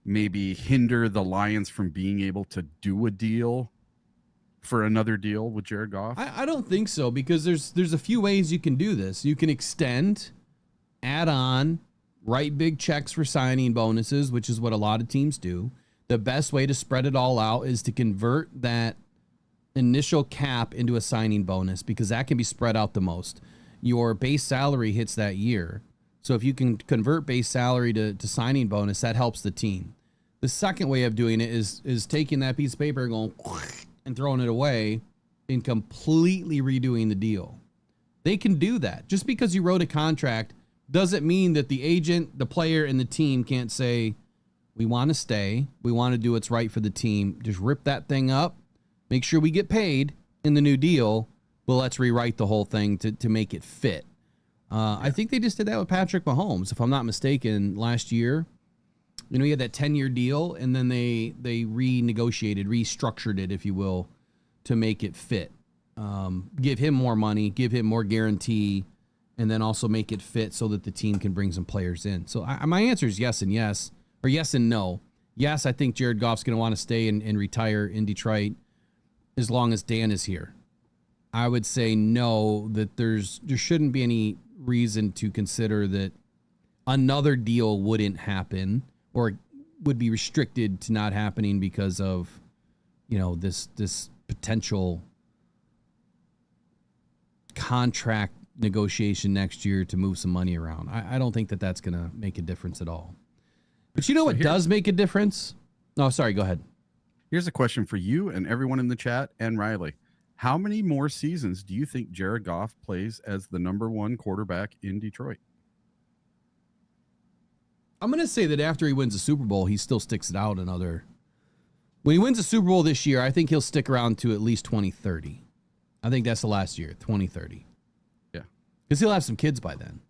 Speaker 4: maybe hinder the Lions from being able to do a deal for another deal with Jared Goff?
Speaker 3: I don't think so, because there's a few ways you can do this. You can extend, add on, write big checks for signing bonuses, which is what a lot of teams do. The best way to spread it all out is to convert that initial cap into a signing bonus, because that can be spread out the most. Your base salary hits that year. So if you can convert base salary to signing bonus, that helps the team. The second way of doing it is taking that piece of paper and going and throwing it away and completely redoing the deal. They can do that. Just because you wrote a contract doesn't mean that the agent, the player, and the team can't say, we want to stay, we want to do what's right for the team. Just rip that thing up, make sure we get paid in the new deal, but let's rewrite the whole thing to make it fit. I think they just did that with Patrick Mahomes, if I'm not mistaken, last year. He had that 10-year deal, and then they restructured it, if you will, to make it fit. Give him more money, give him more guarantee, and then also make it fit so that the team can bring some players in. So my answer is yes and yes, or yes and no. Yes, I think Jared Goff's going to want to stay and retire in Detroit as long as Dan is here. I would say no, that there shouldn't be any reason to consider that another deal wouldn't happen or would be restricted to not happening because of, this potential contract negotiation next year to move some money around. I don't think that that's going to make a difference at all. But you know what does make a difference? No, sorry, go ahead.
Speaker 4: Here's a question for you and everyone in the chat and Riley. How many more seasons do you think Jared Goff plays as the number 1 quarterback in Detroit?
Speaker 3: I'm going to say that after he wins the Super Bowl, he still sticks it out another. When he wins the Super Bowl this year, I think he'll stick around to at least 2030. I think that's the last year, 2030.
Speaker 4: Yeah.
Speaker 3: Because he'll have some kids by then,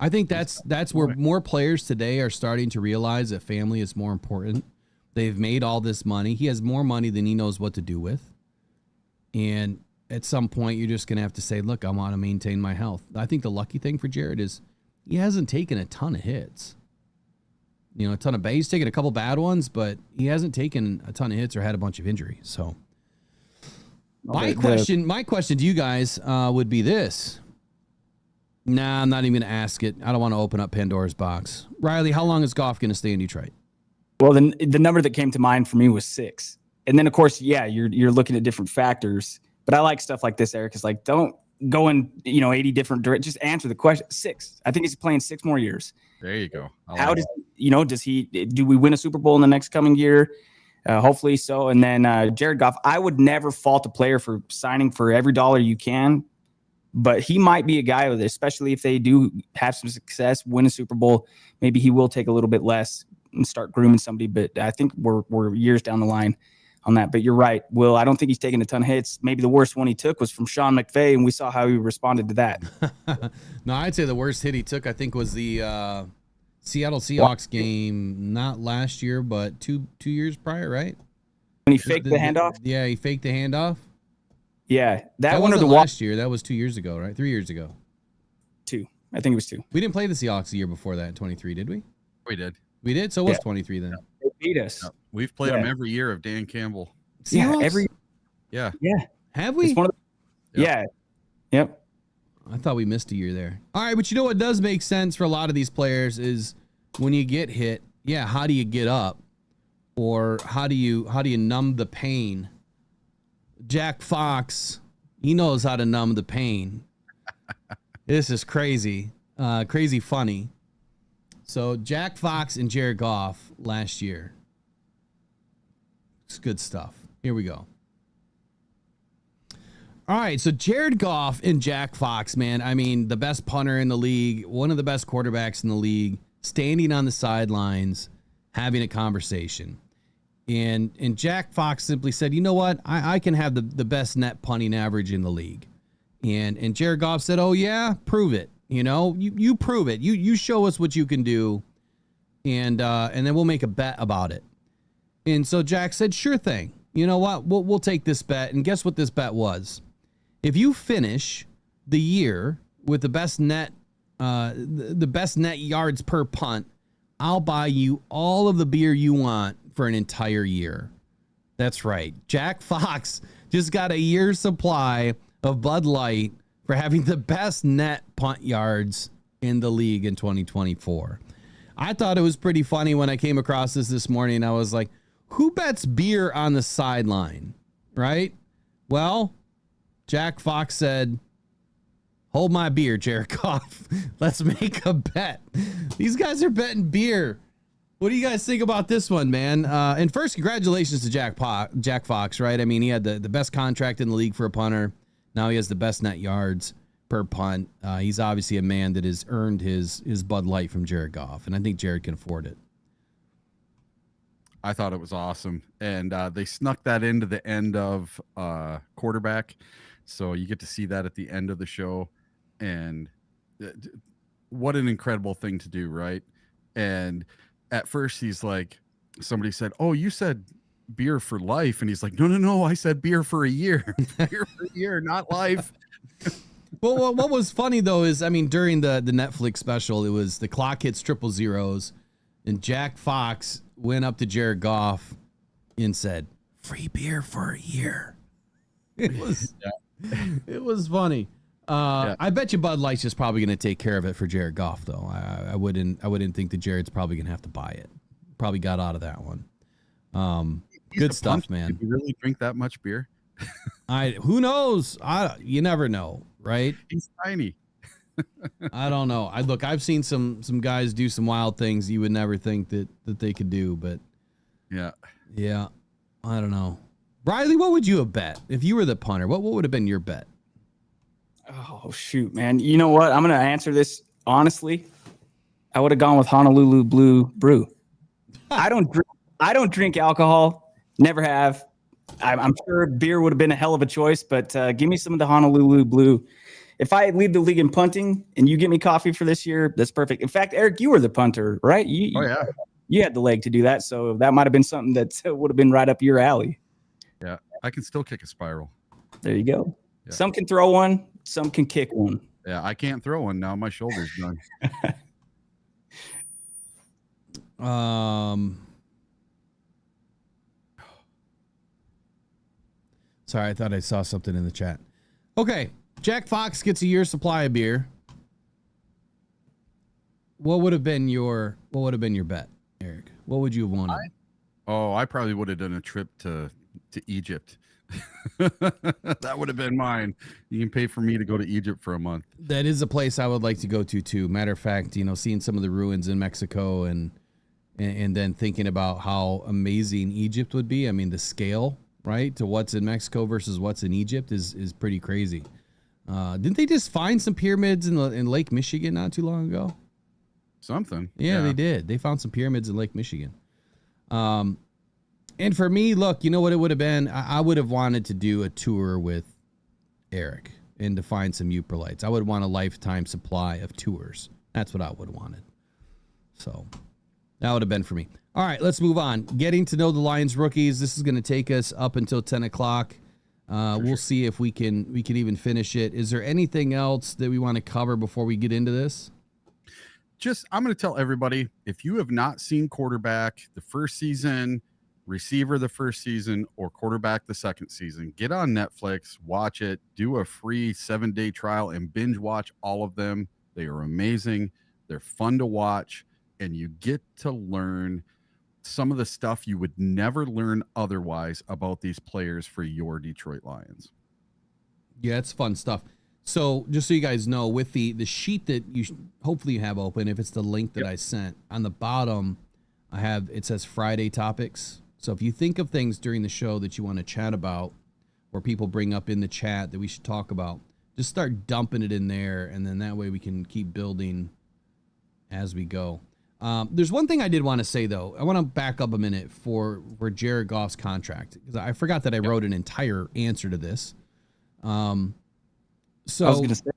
Speaker 3: I think that's where more players today are starting to realize that family is more important. They've made all this money. He has more money than he knows what to do with. And at some point, you're just going to have to say, look, I want to maintain my health. I think the lucky thing for Jared is he hasn't taken a ton of hits. A ton of he's taken a couple bad ones, but he hasn't taken a ton of hits or had a bunch of injuries. So my question to you guys would be this. Nah, I'm not even going to ask it. I don't want to open up Pandora's box. Riley, how long is Goff going to stay in Detroit?
Speaker 5: Well, the number that came to mind for me was 6. And then, of course, yeah, you're looking at different factors. But I like stuff like this, Eric. Is like, don't go in, 80 different directions. Just answer the question. 6. I think he's playing 6 more years.
Speaker 4: There you go.
Speaker 5: Do we win a Super Bowl in the next coming year? Hopefully so. And then Jared Goff, I would never fault a player for signing for every dollar you can. But he might be a guy with it, especially if they do have some success, win a Super Bowl. Maybe he will take a little bit less and start grooming somebody. But I think we're years down the line on that. But you're right, Will. I don't think he's taking a ton of hits. Maybe the worst one he took was from Sean McVay, and we saw how he responded to that.
Speaker 3: No, I'd say the worst hit he took, I think, was the Seattle Seahawks game, not last year, but two years prior, right?
Speaker 5: When he faked the handoff?
Speaker 3: Yeah, he faked the handoff.
Speaker 5: Yeah,
Speaker 3: that
Speaker 5: one or
Speaker 3: wasn't
Speaker 5: the
Speaker 3: last year. That was 2 years ago, right? 3 years ago.
Speaker 5: 2. I think it was 2.
Speaker 3: We didn't play the Seahawks the year before that in 23, did we?
Speaker 4: We did.
Speaker 3: We did? So it was 23 then.
Speaker 5: They beat us.
Speaker 4: Yeah. We've played them every year of Dan Campbell.
Speaker 3: Seahawks?
Speaker 4: Yeah.
Speaker 3: Have we?
Speaker 5: It's one of the, yeah. Yep.
Speaker 3: I thought we missed a year there. All right, but you know what does make sense for a lot of these players is when you get hit, how do you get up? Or how do you numb the pain? Jack Fox, he knows how to numb the pain. This is crazy. Crazy funny. So Jack Fox and Jared Goff last year. It's good stuff. Here we go. All right, so Jared Goff and Jack Fox, man. I mean, the best punter in the league, one of the best quarterbacks in the league, standing on the sidelines, having a conversation. And Jack Fox simply said, you know what? I can have the best net punting average in the league. And Jared Goff said, oh, yeah, prove it. You prove it. You show us what you can do. And then we'll make a bet about it. And so Jack said, sure thing. You know what? We'll take this bet. And guess what this bet was? If you finish the year with the best net yards per punt, I'll buy you all of the beer you want for an entire year. That's right. Jack Fox just got a year's supply of Bud Light for having the best net punt yards in the league in 2024. I thought it was pretty funny when I came across this morning. I was like, who bets beer on the sideline, right? Well, Jack Fox said, hold my beer, Jared Goff. Let's make a bet. These guys are betting beer. What do you guys think about this one, man? And first, congratulations to Jack Fox, right? I mean, he had the best contract in the league for a punter. Now he has the best net yards per punt. He's obviously a man that has earned his Bud Light from Jared Goff, and I think Jared can afford it.
Speaker 4: I thought it was awesome. And they snuck that into the end of quarterback. So you get to see that at the end of the show. And what an incredible thing to do, right? And at first he's like, somebody said, oh, you said beer for life. And he's like, no, I said beer for a year. Beer for a year, not life.
Speaker 3: Well, what was funny, though, is, I mean, during the Netflix special, it was the clock hits 000, and Jack Fox went up to Jared Goff and said, free beer for a year. It was funny. I bet you Bud Light's just probably going to take care of it for Jared Goff, though. I wouldn't think that Jared's probably going to have to buy it. Probably got out of that one. Good stuff, man.
Speaker 4: Did you really drink that much beer?
Speaker 3: Who knows? You never know, right?
Speaker 4: He's tiny.
Speaker 3: I don't know. I've seen some guys do some wild things you would never think that they could do, but yeah, I don't know. Riley, what would you have bet if you were the punter? What would have been your bet?
Speaker 5: Oh shoot, man! You know what? I'm gonna answer this honestly. I would have gone with Honolulu Blue Brew. I don't drink alcohol. Never have. I'm sure beer would have been a hell of a choice, but give me some of the Honolulu Blue. If I lead the league in punting and you get me coffee for this year, that's perfect. In fact, Eric, you were the punter, right? You had the leg to do that, so that might have been something that would have been right up your alley.
Speaker 4: Yeah, I can still kick a spiral. There
Speaker 5: you go. Yeah. Some can throw one, some can kick one.
Speaker 4: Yeah, I can't throw one now. My shoulder's done.
Speaker 3: Sorry, I thought I saw something in the chat. Okay, Jack Fox gets a year's supply of beer. What would have been your bet, Eric? What would you have wanted?
Speaker 4: I probably would have done a trip to Egypt. That would have been mine. You can pay for me to go to Egypt for a month.
Speaker 3: That is a place I would like to go to too. Matter of fact, seeing some of the ruins in Mexico and then thinking about how amazing Egypt would be. I mean, the scale, right, to what's in Mexico versus what's in Egypt is pretty crazy. Didn't they just find some pyramids in Lake Michigan not too long ago?
Speaker 4: Something.
Speaker 3: Yeah, they did. They found some pyramids in Lake Michigan. And for me, look, you know what it would have been? I would have wanted to do a tour with Eric and to find some YOOPERLITES. I would want a lifetime supply of tours. That's what I would have wanted. So that would have been for me. All right, let's move on. Getting to know the Lions rookies. This is going to take us up until 10 o'clock. We'll see if we can even finish it. Is there anything else that we want to cover before we get into this?
Speaker 4: I'm going to tell everybody, if you have not seen quarterback the first season, receiver the first season, or quarterback the second season, get on Netflix, watch it, do a free 7-day trial and binge watch all of them. They are amazing. They're fun to watch, and you get to learn some of the stuff you would never learn otherwise about these players for your Detroit Lions.
Speaker 3: Yeah, it's fun stuff. So just so you guys know, with the sheet that hopefully you have open, if it's the link that I sent, on the bottom, it says Friday topics. So if you think of things during the show that you want to chat about, or people bring up in the chat that we should talk about, just start dumping it in there, and then that way we can keep building as we go. There's one thing I did want to say, though. I want to back up a minute for Jared Goff's contract, because I forgot that I wrote an entire answer to this. So
Speaker 5: I was gonna say.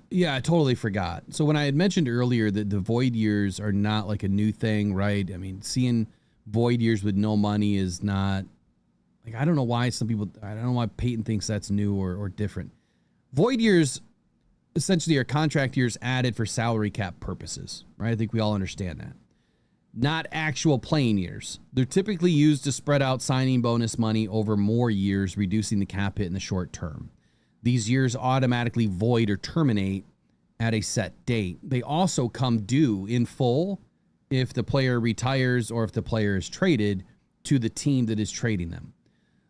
Speaker 3: Yeah, I totally forgot. So when I had mentioned earlier that the void years are not like a new thing, right? I mean, seeing void years with no money is not like, I don't know why Peyton thinks that's new or different. Void years essentially are contract years added for salary cap purposes, right? I think we all understand that. Not actual playing years. They're typically used to spread out signing bonus money over more years, reducing the cap hit in the short term. These years automatically void or terminate at a set date. They also come due in full if the player retires or if the player is traded to the team that is trading them.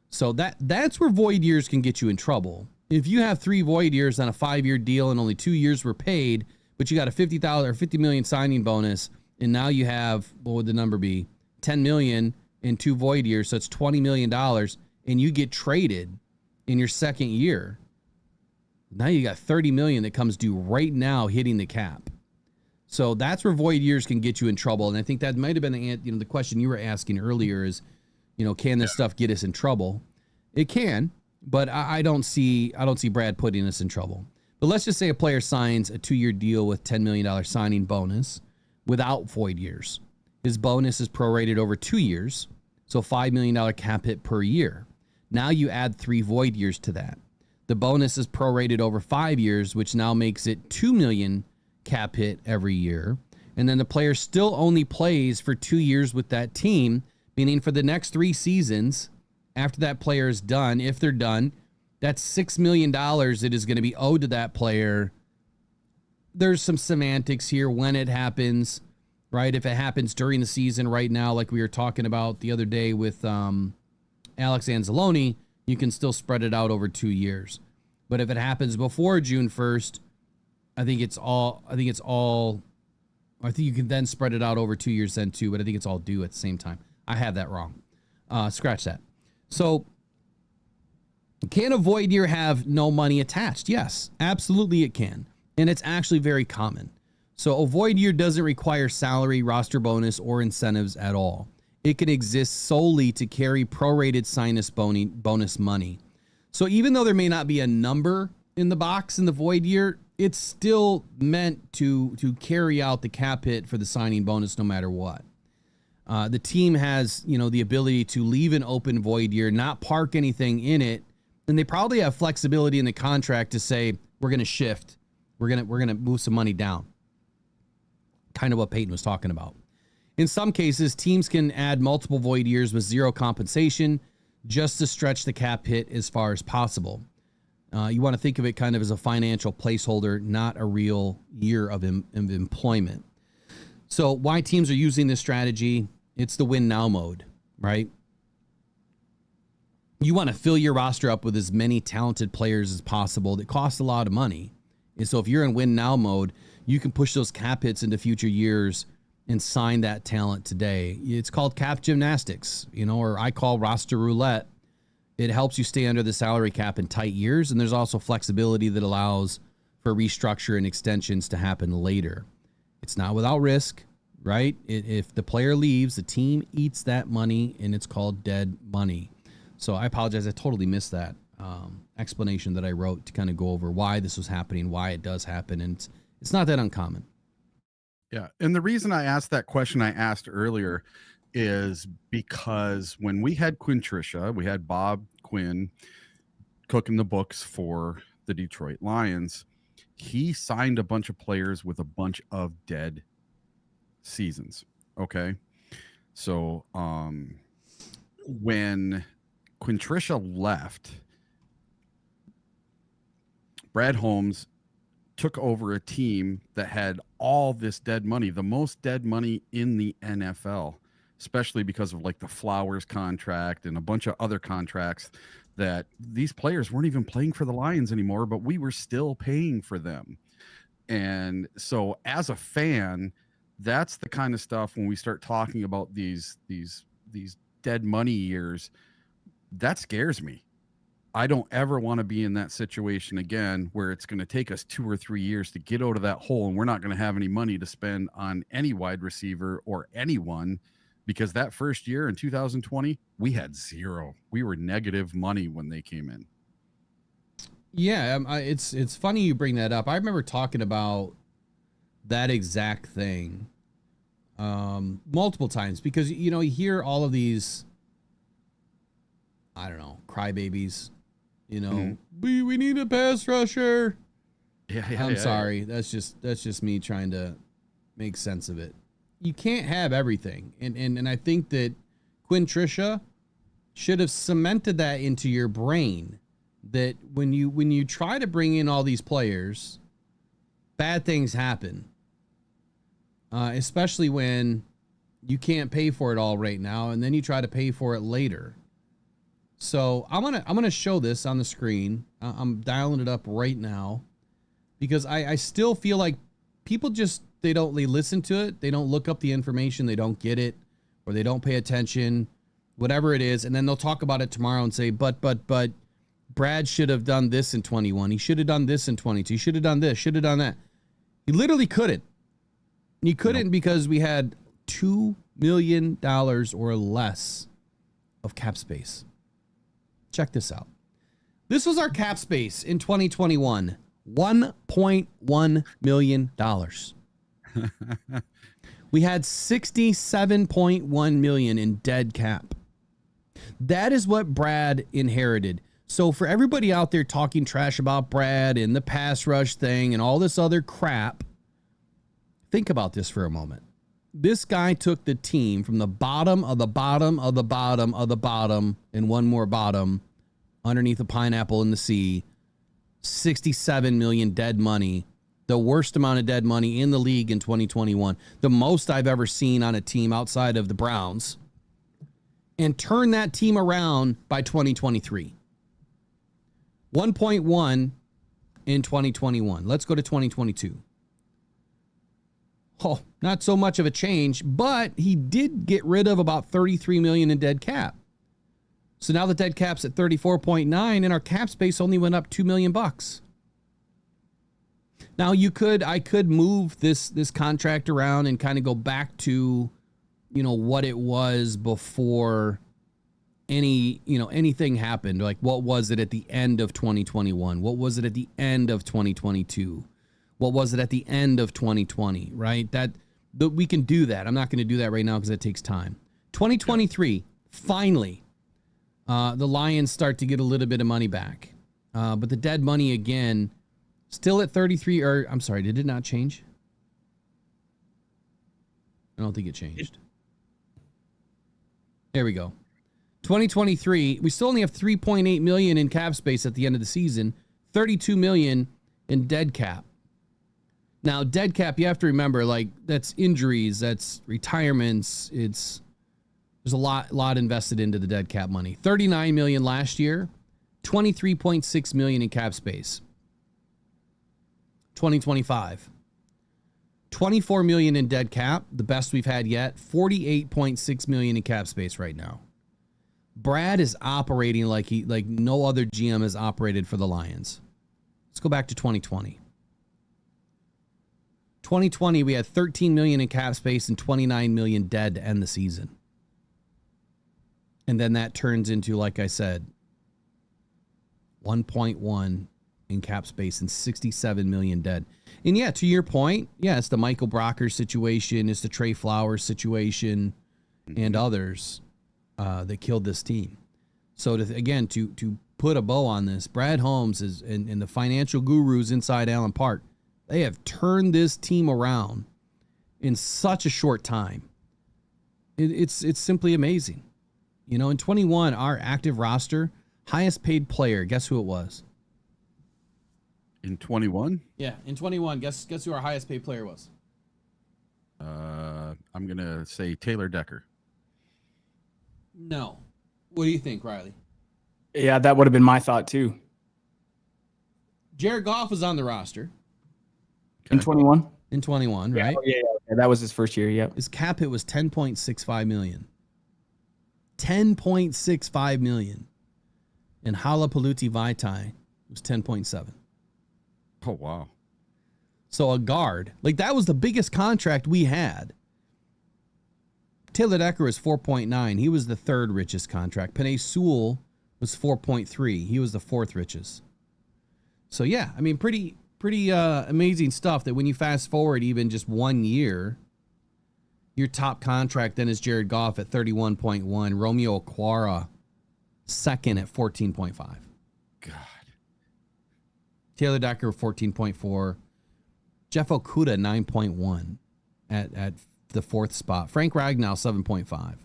Speaker 3: So that's where void years can get you in trouble. If you have 3 void years on a 5-year deal and only 2 years were paid, but you got a $50,000 or $50 million signing bonus, and now you have, what would the number be? 10 million in 2 void years, so it's $20 million, and you get traded in your second year. Now you got 30 million that comes due right now, hitting the cap. So that's where void years can get you in trouble. And I think that might have been the question you were asking earlier is, can this stuff get us in trouble? It can, but I don't see Brad putting us in trouble. But let's just say a player signs a 2-year deal with $10 million signing bonus without void years. His bonus is prorated over 2 years, so $5 million cap hit per year. Now you add 3 void years to that. The bonus is prorated over 5 years, which now makes it $2 million cap hit every year. And then the player still only plays for 2 years with that team, meaning for the next 3 seasons, after that player is done, if they're done, That's $6 million that is going to be owed to that player. There's some semantics here when it happens, right? If it happens during the season right now, like we were talking about the other day with Alex Anzalone, you can still spread it out over 2 years. But if it happens before June 1st, I think you can then spread it out over 2 years then too, but I think it's all due at the same time. I have that wrong. Scratch that. So can a void year have no money attached? Yes, absolutely it can. And it's actually very common. So a void year doesn't require salary, roster bonus, or incentives at all. It can exist solely to carry prorated sinus bonus money. So even though there may not be a number in the box in the void year, it's still meant to carry out the cap hit for the signing bonus no matter what. The team has, the ability to leave an open void year, not park anything in it, and they probably have flexibility in the contract to say, we're going to shift. We're going to move some money down. Kind of what Peyton was talking about. In some cases, teams can add multiple void years with zero compensation just to stretch the cap hit as far as possible. You want to think of it kind of as a financial placeholder, not a real year of employment. So why teams are using this strategy? It's the win now mode, right? You want to fill your roster up with as many talented players as possible that cost a lot of money. And so if you're in win now mode, you can push those cap hits into future years and sign that talent today. It's called cap gymnastics, or I call roster roulette. It helps you stay under the salary cap in tight years, and there's also flexibility that allows for restructure and extensions to happen later. It's not without risk, right? If the player leaves, the team eats that money, and it's called dead money. So I apologize. I totally missed that explanation that I wrote to kind of go over why this was happening, why it does happen, and it's not that uncommon.
Speaker 4: Yeah, and the reason I asked that question I asked earlier is because when we had Quinn Trisha, we had Bob Quinn cooking the books for the Detroit Lions. He signed a bunch of players with a bunch of dead seasons. Okay. So when Quinn Trisha left, Brad Holmes took over a team that had all this dead money, the most dead money in the NFL, especially because of like the Flowers contract and a bunch of other contracts that these players weren't even playing for the Lions anymore, but we were still paying for them. And so as a fan, that's the kind of stuff when we start talking about these dead money years, that scares me. I don't ever want to be in that situation again where it's going to take us 2 or 3 years to get out of that hole, and we're not going to have any money to spend on any wide receiver or anyone, because that first year in 2020, we had zero. We were negative money when they came in.
Speaker 3: Yeah, it's funny you bring that up. I remember talking about that exact thing multiple times because, you hear all of these, I don't know, crybabies. We need a pass rusher.
Speaker 4: Yeah,
Speaker 3: I'm sorry. That's just me trying to make sense of it. You can't have everything. And I think that Quinn Trisha should have cemented that into your brain that when you try to bring in all these players, bad things happen. Especially when you can't pay for it all right now and then you try to pay for it later. So I'm gonna show this on the screen. I'm dialing it up right now because I still feel like people they listen to it, they don't look up the information, they don't get it, or they don't pay attention, whatever it is, and then they'll talk about it tomorrow and say, but Brad should have done this in 21. He should have done this in 22. He should have done this, should have done that. He literally couldn't. He couldn't because we had $2 million or less of cap space. Check this out. This was our cap space in 2021, $1.1 million. We had $67.1 million in dead cap. That is what Brad inherited. So for everybody out there talking trash about Brad and the pass rush thing and all this other crap, think about this for a moment. This guy took the team from the bottom of the bottom of the bottom of the bottom and one more bottom underneath a pineapple in the sea, 67 million dead money, the worst amount of dead money in the league in 2021, the most I've ever seen on a team outside of the Browns, and turn that team around by 2023. 1.1 in 2021. Let's go to 2022. Oh, not so much of a change, but he did get rid of about 33 million in dead cap. So now the dead cap's at 34.9 and our cap space only went up $2 million. Now I could move this contract around and kind of go back to, what it was before anything happened. Like, what was it at the end of 2021? What was it at the end of 2022? What was it at the end of 2020, right? We can do that. I'm not going to do that right now because it takes time. 2023, finally, the Lions start to get a little bit of money back. But the dead money, again, still at 33, or I'm sorry, did it not change? I don't think it changed. There we go. 2023, we still only have 3.8 million in cap space at the end of the season, 32 million in dead cap. Now, dead cap, you have to remember, like, that's injuries, that's retirements. There's a lot invested into the dead cap money. 39 million last year, 23.6 million in cap space. 2025, 24 million in dead cap, the best we've had yet. 48.6 million in cap space right now. Brad is operating like no other GM has operated for the Lions. Let's go back to 2020. 2020, we had 13 million in cap space and 29 million dead to end the season. And then that turns into, like I said, 1.1 in cap space and 67 million dead. And yeah, to your point, yeah, it's the Michael Brocker situation, it's the Trey Flowers situation, and others that killed this team. So to put a bow on this, Brad Holmes is and the financial gurus inside Allen Park, they have turned this team around in such a short time. It's simply amazing. In 21, our active roster, highest paid player, guess who it was?
Speaker 4: In 21?
Speaker 3: Yeah, in 21, guess who our highest paid player was?
Speaker 4: I'm going to say Taylor Decker.
Speaker 3: No. What do you think, Riley?
Speaker 5: Yeah, that would have been my thought too.
Speaker 3: Jared Goff was on the roster.
Speaker 5: In 21?
Speaker 3: In 21, right?
Speaker 5: Yeah, that was his first year, yep.
Speaker 3: His cap hit was 10.65 million. 10.65 million. And Halapoulitis Vaitai was 10.7.
Speaker 4: Oh, wow.
Speaker 3: So a guard, like that was the biggest contract we had. Taylor Decker was 4.9. He was the third richest contract. Penei Sewell was 4.3. He was the fourth richest. So yeah, I mean, pretty amazing stuff that when you fast forward even just 1 year, your top contract then is Jared Goff at 31.1. Romeo Okwara second at 14.5.
Speaker 4: God.
Speaker 3: Taylor Decker 14.4. Jeff Okudah 9.1 at the fourth spot. Frank Ragnow 7.5.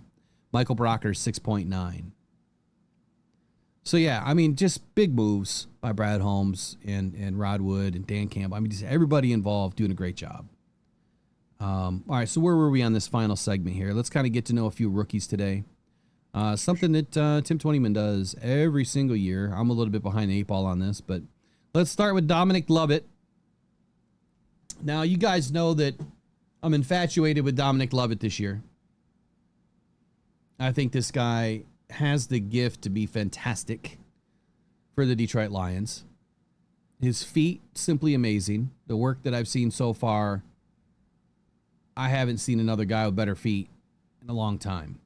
Speaker 3: Michael Brocker 6.9. So yeah, I mean, just big moves by Brad Holmes and Rod Wood and Dan Campbell. I mean, just everybody involved doing a great job. All right, so where were we on this final segment here? Let's kind of get to know a few rookies today. Something that Tim Twentyman does every single year. I'm a little bit behind the eight ball on this, but let's start with Dominic Lovett. Now, you guys know that I'm infatuated with Dominic Lovett this year. I think this guy has the gift to be fantastic for the Detroit Lions. His feet, simply amazing. The work that I've seen so far, I haven't seen another guy with better feet in a long time.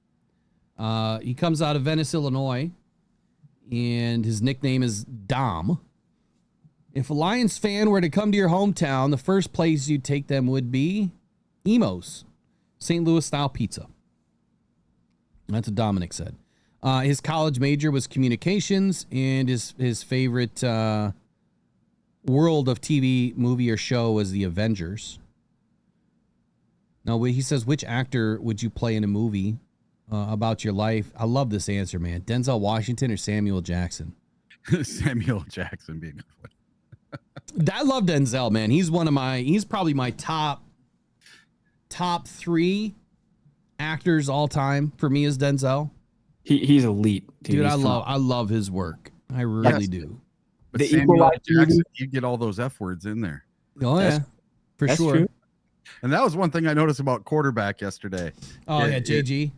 Speaker 3: He comes out of Venice, Illinois, and his nickname is Dom. If a Lions fan were to come to your hometown, the first place you'd take them would be Emo's, St. Louis style pizza. That's what Dominic said. His college major was communications, and his favorite world of TV, movie, or show was The Avengers. Now, he says, which actor would you play in a movie about your life? I love this answer, man. Denzel Washington or Samuel Jackson?
Speaker 4: Samuel Jackson being
Speaker 3: I love Denzel, man. He's probably my top 3 actors all time. For me is Denzel.
Speaker 5: He's elite,
Speaker 3: dude.
Speaker 5: He's
Speaker 3: I love his work. I really do.
Speaker 4: But
Speaker 5: The
Speaker 4: Samuel
Speaker 5: Equalizer
Speaker 4: Jackson,
Speaker 5: movie.
Speaker 4: you get all those F words in there.
Speaker 3: Oh yeah, for
Speaker 5: That's
Speaker 3: sure.
Speaker 5: true.
Speaker 4: And that was one thing I noticed about quarterback yesterday.
Speaker 3: Oh yeah, JG.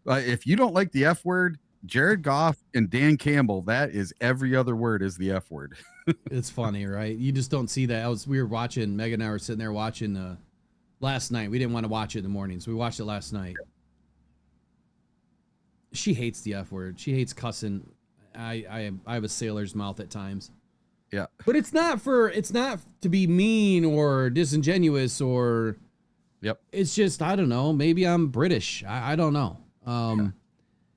Speaker 4: If you don't like the F word, Jared Goff and Dan Campbell, that is every other word is the F word.
Speaker 3: It's funny, right? You just don't see that. We were watching, Megan and I were sitting there watching last night. We didn't want to watch it in the morning, so we watched it last night. She hates the F word. She hates cussing. I have a sailor's mouth at times.
Speaker 4: Yeah.
Speaker 3: But it's not to be mean or disingenuous or
Speaker 4: Yep.
Speaker 3: It's just, I don't know, maybe I'm British. I don't know.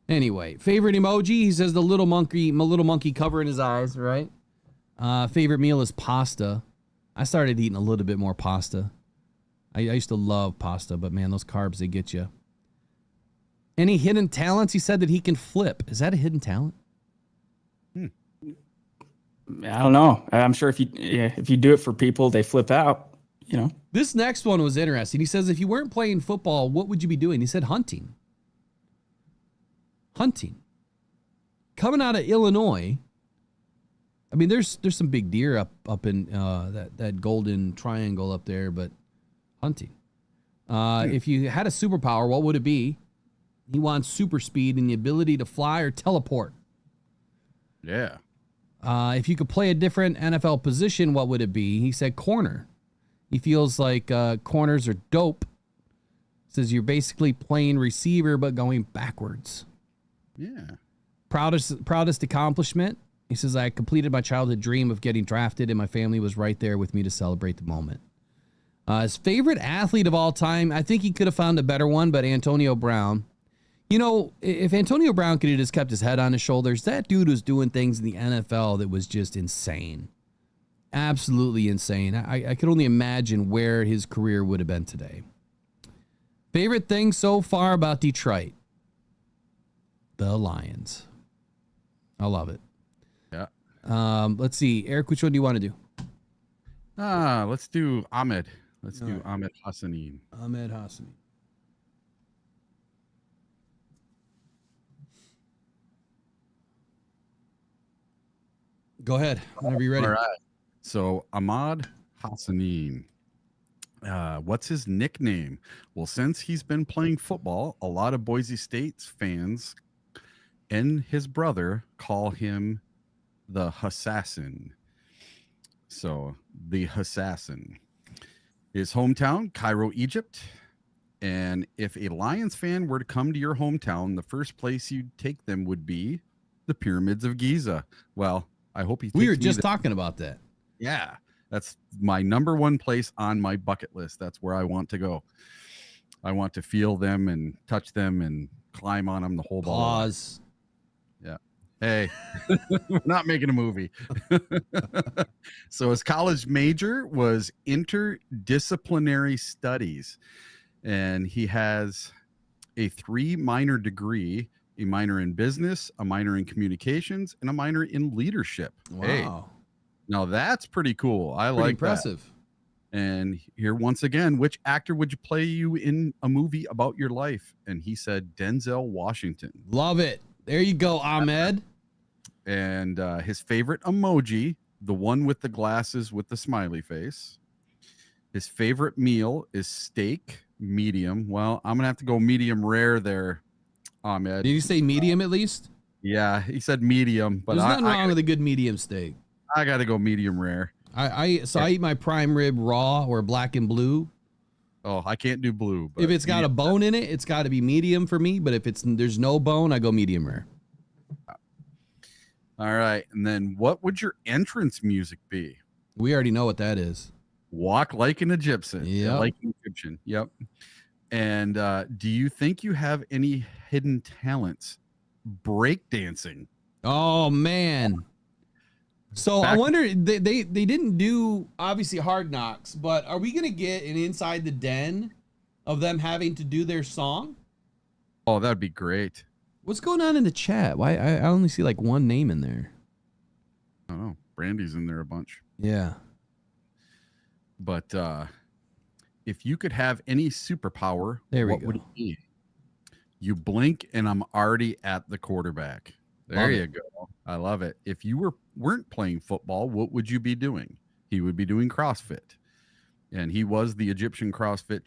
Speaker 3: Anyway, favorite emoji, he says my little monkey covering his eyes, right? Favorite meal is pasta. I started eating a little bit more pasta. I used to love pasta, but man, those carbs, they get you. Any hidden talents? He said that he can flip. Is that a hidden talent?
Speaker 5: I don't know. I'm sure if you do it for people, they flip out. You know.
Speaker 3: This next one was interesting. He says, if you weren't playing football, what would you be doing? He said hunting. Hunting. Coming out of Illinois, I mean, there's some big deer up in that golden triangle up there, but hunting. If you had a superpower, what would it be? He wants super speed and the ability to fly or teleport.
Speaker 4: Yeah.
Speaker 3: If you could play a different NFL position, what would it be? He said corner. He feels like corners are dope. Says you're basically playing receiver but going backwards.
Speaker 4: Yeah.
Speaker 3: Proudest accomplishment. He says, I completed my childhood dream of getting drafted and my family was right there with me to celebrate the moment. His favorite athlete of all time, I think he could have found a better one, but Antonio Brown. You know, if Antonio Brown could have just kept his head on his shoulders, that dude was doing things in the NFL that was just insane. Absolutely insane. I could only imagine where his career would have been today. Favorite thing so far about Detroit? The Lions. I love it.
Speaker 4: Yeah.
Speaker 3: Let's see. Eric, which one do you want to do?
Speaker 4: Let's do Ahmed. Let's do Ahmed Hassanin.
Speaker 3: Ahmed Hassanin. Go ahead. Whenever you're ready.
Speaker 4: All right. So Ahmad Hassanin. What's his nickname? Well, since he's been playing football, a lot of Boise State's fans and his brother call him the Hassassin. So the Hassassin. His hometown, Cairo, Egypt. And if a Lions fan were to come to your hometown, the first place you'd take them would be the Pyramids of Giza. Well, I hope
Speaker 3: we were just talking about that.
Speaker 4: Yeah, that's my number one place on my bucket list. That's where I want to go. I want to feel them and touch them and climb on them the whole ball.
Speaker 3: Pause.
Speaker 4: Yeah. Hey, we're not making a movie. So his college major was interdisciplinary studies, and he has a 3 minor degree. A minor in business, a minor in communications, and a minor in leadership.
Speaker 3: Wow.
Speaker 4: Hey, now that's pretty cool. I
Speaker 3: Pretty
Speaker 4: like
Speaker 3: impressive.
Speaker 4: that. And here once again, which actor would you play you in a movie about your life? And he said Denzel Washington.
Speaker 3: Love it. There you go, Ahmed.
Speaker 4: And his favorite emoji, the one with the glasses with the smiley face. His favorite meal is steak, medium. Well, I'm gonna have to go medium rare there. Ahmed.
Speaker 3: Did you say medium at least?
Speaker 4: Yeah, he said medium, but
Speaker 3: there's nothing wrong with a good medium steak.
Speaker 4: I got to go medium rare.
Speaker 3: I eat my prime rib raw or black and blue.
Speaker 4: Oh, I can't do blue. But
Speaker 3: if it's got a bone in it, it's got to be medium for me. But if there's no bone, I go medium rare.
Speaker 4: All right, and then what would your entrance music be?
Speaker 3: We already know what that is.
Speaker 4: Walk like an Egyptian.
Speaker 3: Yeah,
Speaker 4: like an Egyptian. Yep. And do you think you have any hidden talents? Breakdancing.
Speaker 3: Oh man. So I wonder, they didn't do obviously Hard Knocks, but are we gonna get an inside the den of them having to do their song?
Speaker 4: Oh, that'd be great.
Speaker 3: What's going on in the chat? Why I only see like one name in there.
Speaker 4: Brandy's in there a bunch.
Speaker 3: Yeah.
Speaker 4: But if you could have any superpower, what would it be? You blink and I'm already at the quarterback. There you go. I love it. If you weren't playing football, what would you be doing? He would be doing CrossFit. And he was the Egyptian CrossFit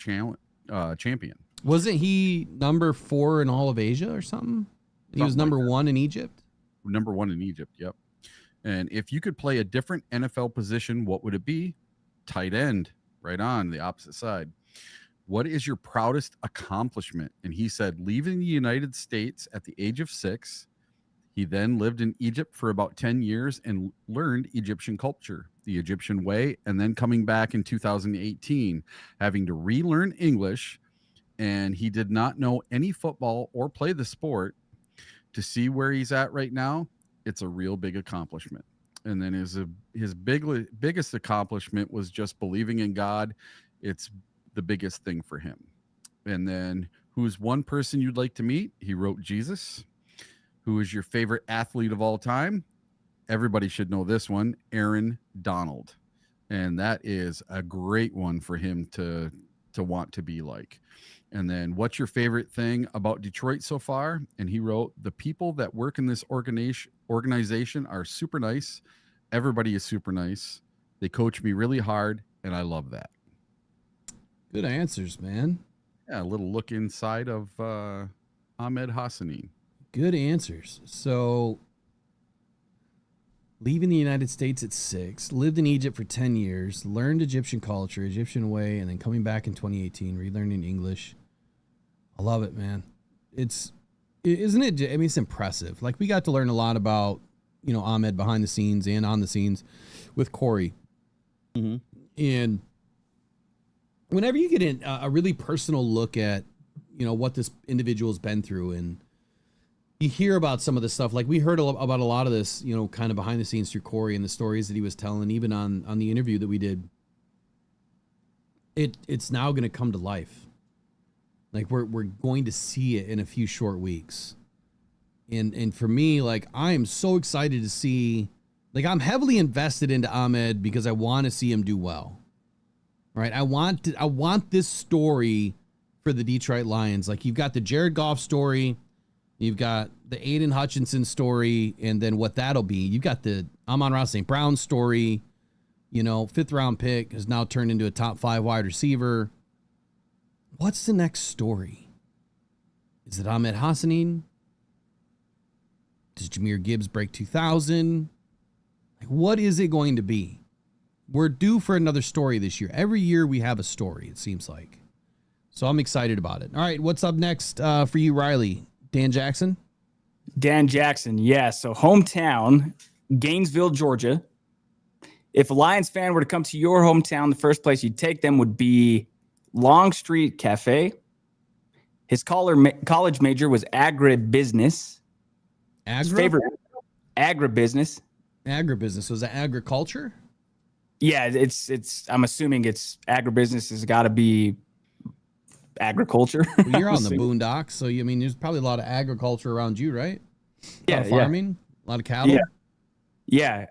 Speaker 4: champion.
Speaker 3: Wasn't he number 4 in all of Asia or something? He was number 1 in Egypt?
Speaker 4: Number 1 in Egypt, yep. And if you could play a different NFL position, what would it be? Tight end, right on the opposite side. What is your proudest accomplishment? And he said, leaving the United States at the age of 6. He then lived in Egypt for about 10 years and learned Egyptian culture, the Egyptian way, and then coming back in 2018, having to relearn English. And he did not know any football or play the sport. To see where he's at right now, it's a real big accomplishment. And then his biggest accomplishment was just believing in God. It's the biggest thing for him. And then who's one person you'd like to meet? He wrote Jesus. Who is your favorite athlete of all time? Everybody should know this one, Aaron Donald. And that is a great one for him to want to be like. And then what's your favorite thing about Detroit so far? And he wrote, the people that work in this organization are super nice. Everybody is super nice. They coach me really hard, and I love that.
Speaker 3: Good answers, man.
Speaker 4: Yeah, a little look inside of Ahmed Hassanin.
Speaker 3: Good answers. So, leaving the United States at 6, lived in Egypt for 10 years, learned Egyptian culture, Egyptian way, and then coming back in 2018, relearning English. I love it, man. Isn't it? I mean, it's impressive. Like, we got to learn a lot about, Ahmed behind the scenes and on the scenes with Corey.
Speaker 4: Mm-hmm.
Speaker 3: And whenever you get in a really personal look at, what this individual's been through, and you hear about some of the stuff, like we heard about a lot of this, kind of behind the scenes through Corey and the stories that he was telling, even on the interview that we did. It's now going to come to life. Like we're going to see it in a few short weeks. And for me, like, I am so excited to see, like, I'm heavily invested into Ahmed because I want to see him do well. Right? I want this story for the Detroit Lions. Like, you've got the Jared Goff story, you've got the Aidan Hutchinson story, and then what that'll be. You've got the Amon-Ra St. Brown story, 5th round pick has now turned into a top 5 wide receiver. What's the next story? Is it Ahmed Hassanin? Does Jahmyr Gibbs break 2,000? Like, what is it going to be? We're due for another story this year. Every year we have a story, it seems like. So I'm excited about it. All right, what's up next for you, Riley? Dan Jackson?
Speaker 5: Dan Jackson, yeah. So hometown, Gainesville, Georgia. If a Lions fan were to come to your hometown, the first place you'd take them would be Long Street Cafe. His college major was agribusiness. His favorite agribusiness.
Speaker 3: Agribusiness. So is that agriculture?
Speaker 5: Yeah, it's. I'm assuming it's agribusiness has got to be agriculture.
Speaker 3: Well, you're on the boondocks, so there's probably a lot of agriculture around you, right? A lot of farming, a lot of cattle.
Speaker 5: Yeah.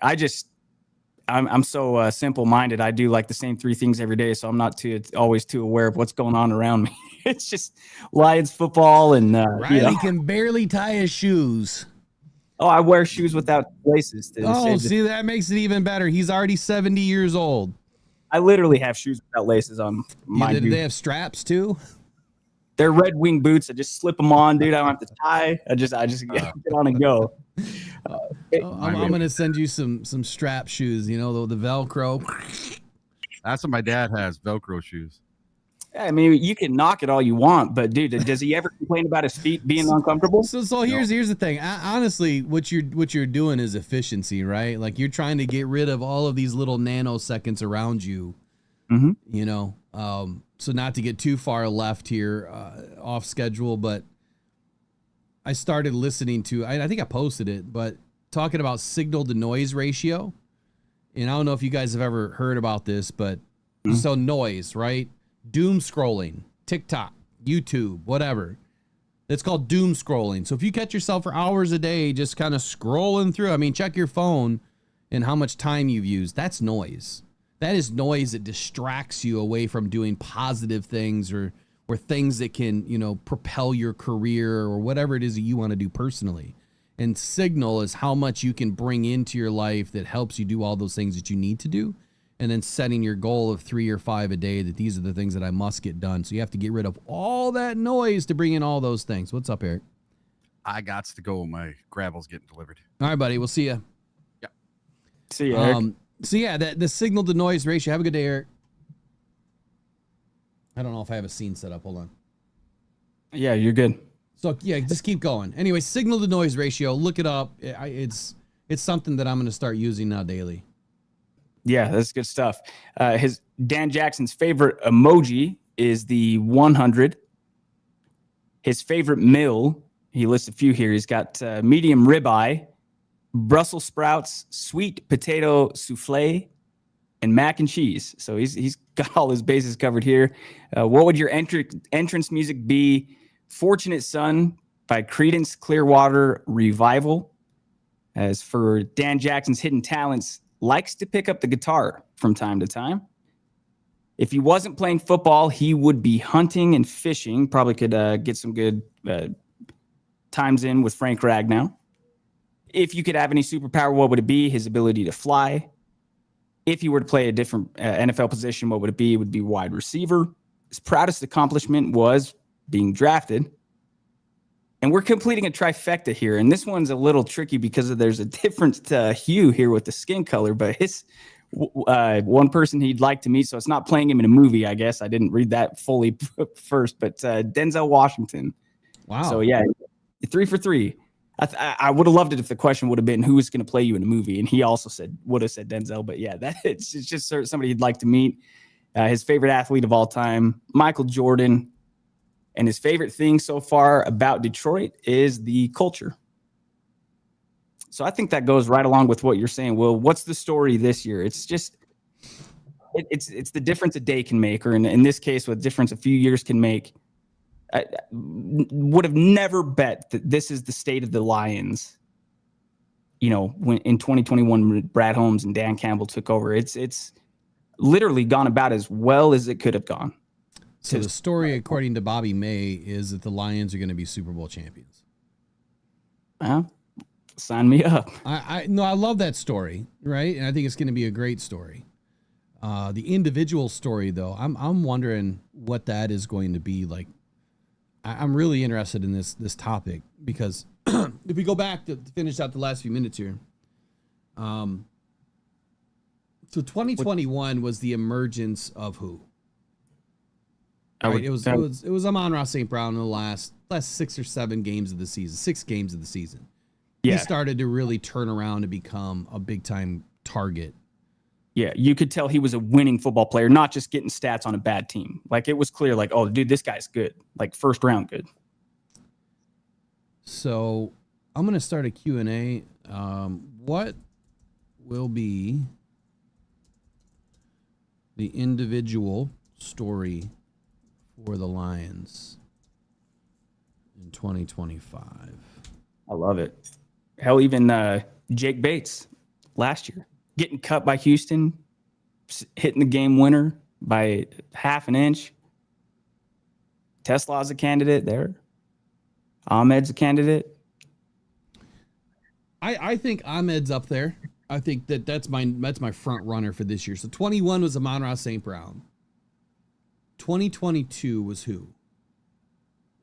Speaker 5: I'm so simple-minded. I do like the same 3 things every day, so I'm not always too aware of what's going on around me. It's just Lions football and
Speaker 3: Riley can barely tie his shoes.
Speaker 5: Oh, I wear shoes without laces.
Speaker 3: See, that makes it even better. He's already 70 years old.
Speaker 5: I literally have shoes without laces on my
Speaker 3: Do they have straps too?
Speaker 5: They're Red Wing boots. I just slip them on, dude. I don't have to tie. I just get on and go.
Speaker 3: I'm gonna send you some strap shoes. The Velcro.
Speaker 4: That's what my dad has, Velcro shoes.
Speaker 5: I mean, you can knock it all you want, but dude, does he ever complain about his feet being uncomfortable?
Speaker 3: So here's the thing. Honestly, what you're doing is efficiency, right? Like, you're trying to get rid of all of these little nanoseconds around you.
Speaker 5: Mm-hmm.
Speaker 3: So not to get too far left here, off schedule, but I started listening to, I think I posted it, but talking about signal to noise ratio. And I don't know if you guys have ever heard about this, but so noise, right? Doom scrolling, TikTok, YouTube, whatever. It's called doom scrolling. So if you catch yourself for hours a day just kind of scrolling through, check your phone, and how much time you've used, that's noise. That is noise that distracts you away from doing positive things or things that can, you know, propel your career or whatever it is that you want to do personally. And signal is how much you can bring into your life that helps you do all those things that you need to do. And then setting your goal of 3 or 5 a day, that these are the things that I must get done. So you have to get rid of all that noise to bring in all those things. What's up, Eric?
Speaker 4: I got to go. My gravel's getting delivered.
Speaker 3: All right, buddy. We'll see you.
Speaker 4: Yeah.
Speaker 5: See you, Eric.
Speaker 3: So yeah, the signal to noise ratio. Have a good day, Eric. I don't know if I have a scene set up. Hold on.
Speaker 5: Yeah, you're good.
Speaker 3: So yeah, just keep going. Anyway, signal to noise ratio. Look it up. It's something that I'm going to start using now daily.
Speaker 5: Yeah, that's good stuff. Dan Jackson's favorite emoji is the 100. His favorite meal, he lists a few here. He's got medium ribeye, Brussels sprouts, sweet potato souffle, and mac and cheese. So he's got all his bases covered here. What would your entrance music be? Fortunate Son by Creedence Clearwater Revival. As for Dan Jackson's hidden talents, likes to pick up the guitar from time to time. If he wasn't playing football, he would be hunting and fishing. Probably could get some good times in with Frank Ragnow. If you could have any superpower, what would it be? His ability to fly. If he were to play a different NFL position, what would it be? It would be wide receiver. His proudest accomplishment was being drafted. And we're completing a trifecta here. And this one's a little tricky because there's a different hue here with the skin color. But his one person he'd like to meet, so it's not playing him in a movie, I guess. I didn't read that fully first. But Denzel Washington. Wow. So, yeah, 3 for 3. I would have loved it if the question would have been who is going to play you in a movie. And he also would have said Denzel. But, yeah, it's just somebody he'd like to meet. His favorite athlete of all time, Michael Jordan. And his favorite thing so far about Detroit is the culture. So I think that goes right along with what you're saying. Well, what's the story this year? It's just it's the difference a day can make, or in this case, what difference a few years can make. I would have never bet that this is the state of the Lions. You know, when in 2021, when Brad Holmes and Dan Campbell took over, it's literally gone about as well as it could have gone.
Speaker 3: So the story, according to Bobby May, is that the Lions are going to be Super Bowl champions.
Speaker 5: Sign me up.
Speaker 3: I love that story, right? And I think it's going to be a great story. The individual story, though, I'm wondering what that is going to be like. I'm really interested in this topic because if we go back to finish out the last few minutes here, so 2021 was the emergence of who? Right? It was Amon-Ra St. Brown in the last 6 or 7 games of the season, 6 games of the season. Yeah. He started to really turn around and become a big time target.
Speaker 5: Yeah, you could tell he was a winning football player, not just getting stats on a bad team. Like, it was clear, like, oh, dude, this guy's good. Like, first round good.
Speaker 3: So I'm going to start a Q&A. What will be the individual story for the Lions in 2025?
Speaker 5: I love it. Hell, even Jake Bates last year getting cut by Houston, hitting the game winner by half an inch. Tesla's a candidate there. Ahmed's a candidate.
Speaker 3: I think Ahmed's up there. I think that's my front runner for this year. So 21 was Amon-Ra St. Brown. 2022 was who?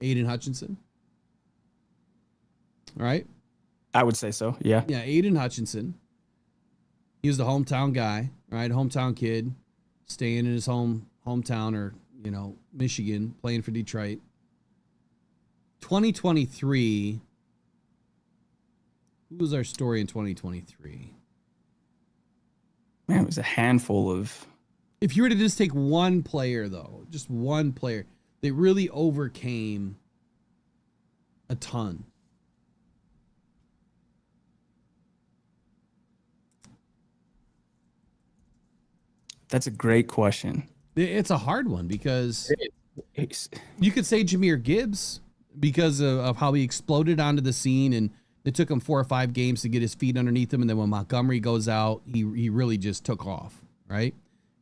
Speaker 3: Aidan Hutchinson. All right.
Speaker 5: I would say so. Yeah.
Speaker 3: Yeah. Aidan Hutchinson. He was the hometown guy, right? Hometown kid, staying in his hometown or, Michigan, playing for Detroit. 2023. Who was our story in 2023?
Speaker 5: Man, it was a handful of.
Speaker 3: If you were to just take one player, though, just one player, they really overcame a ton.
Speaker 5: That's a great question.
Speaker 3: It's a hard one because you could say Jahmyr Gibbs because of how he exploded onto the scene and It took him 4 or 5 games to get his feet underneath him, and then when Montgomery goes out, he really just took off, right?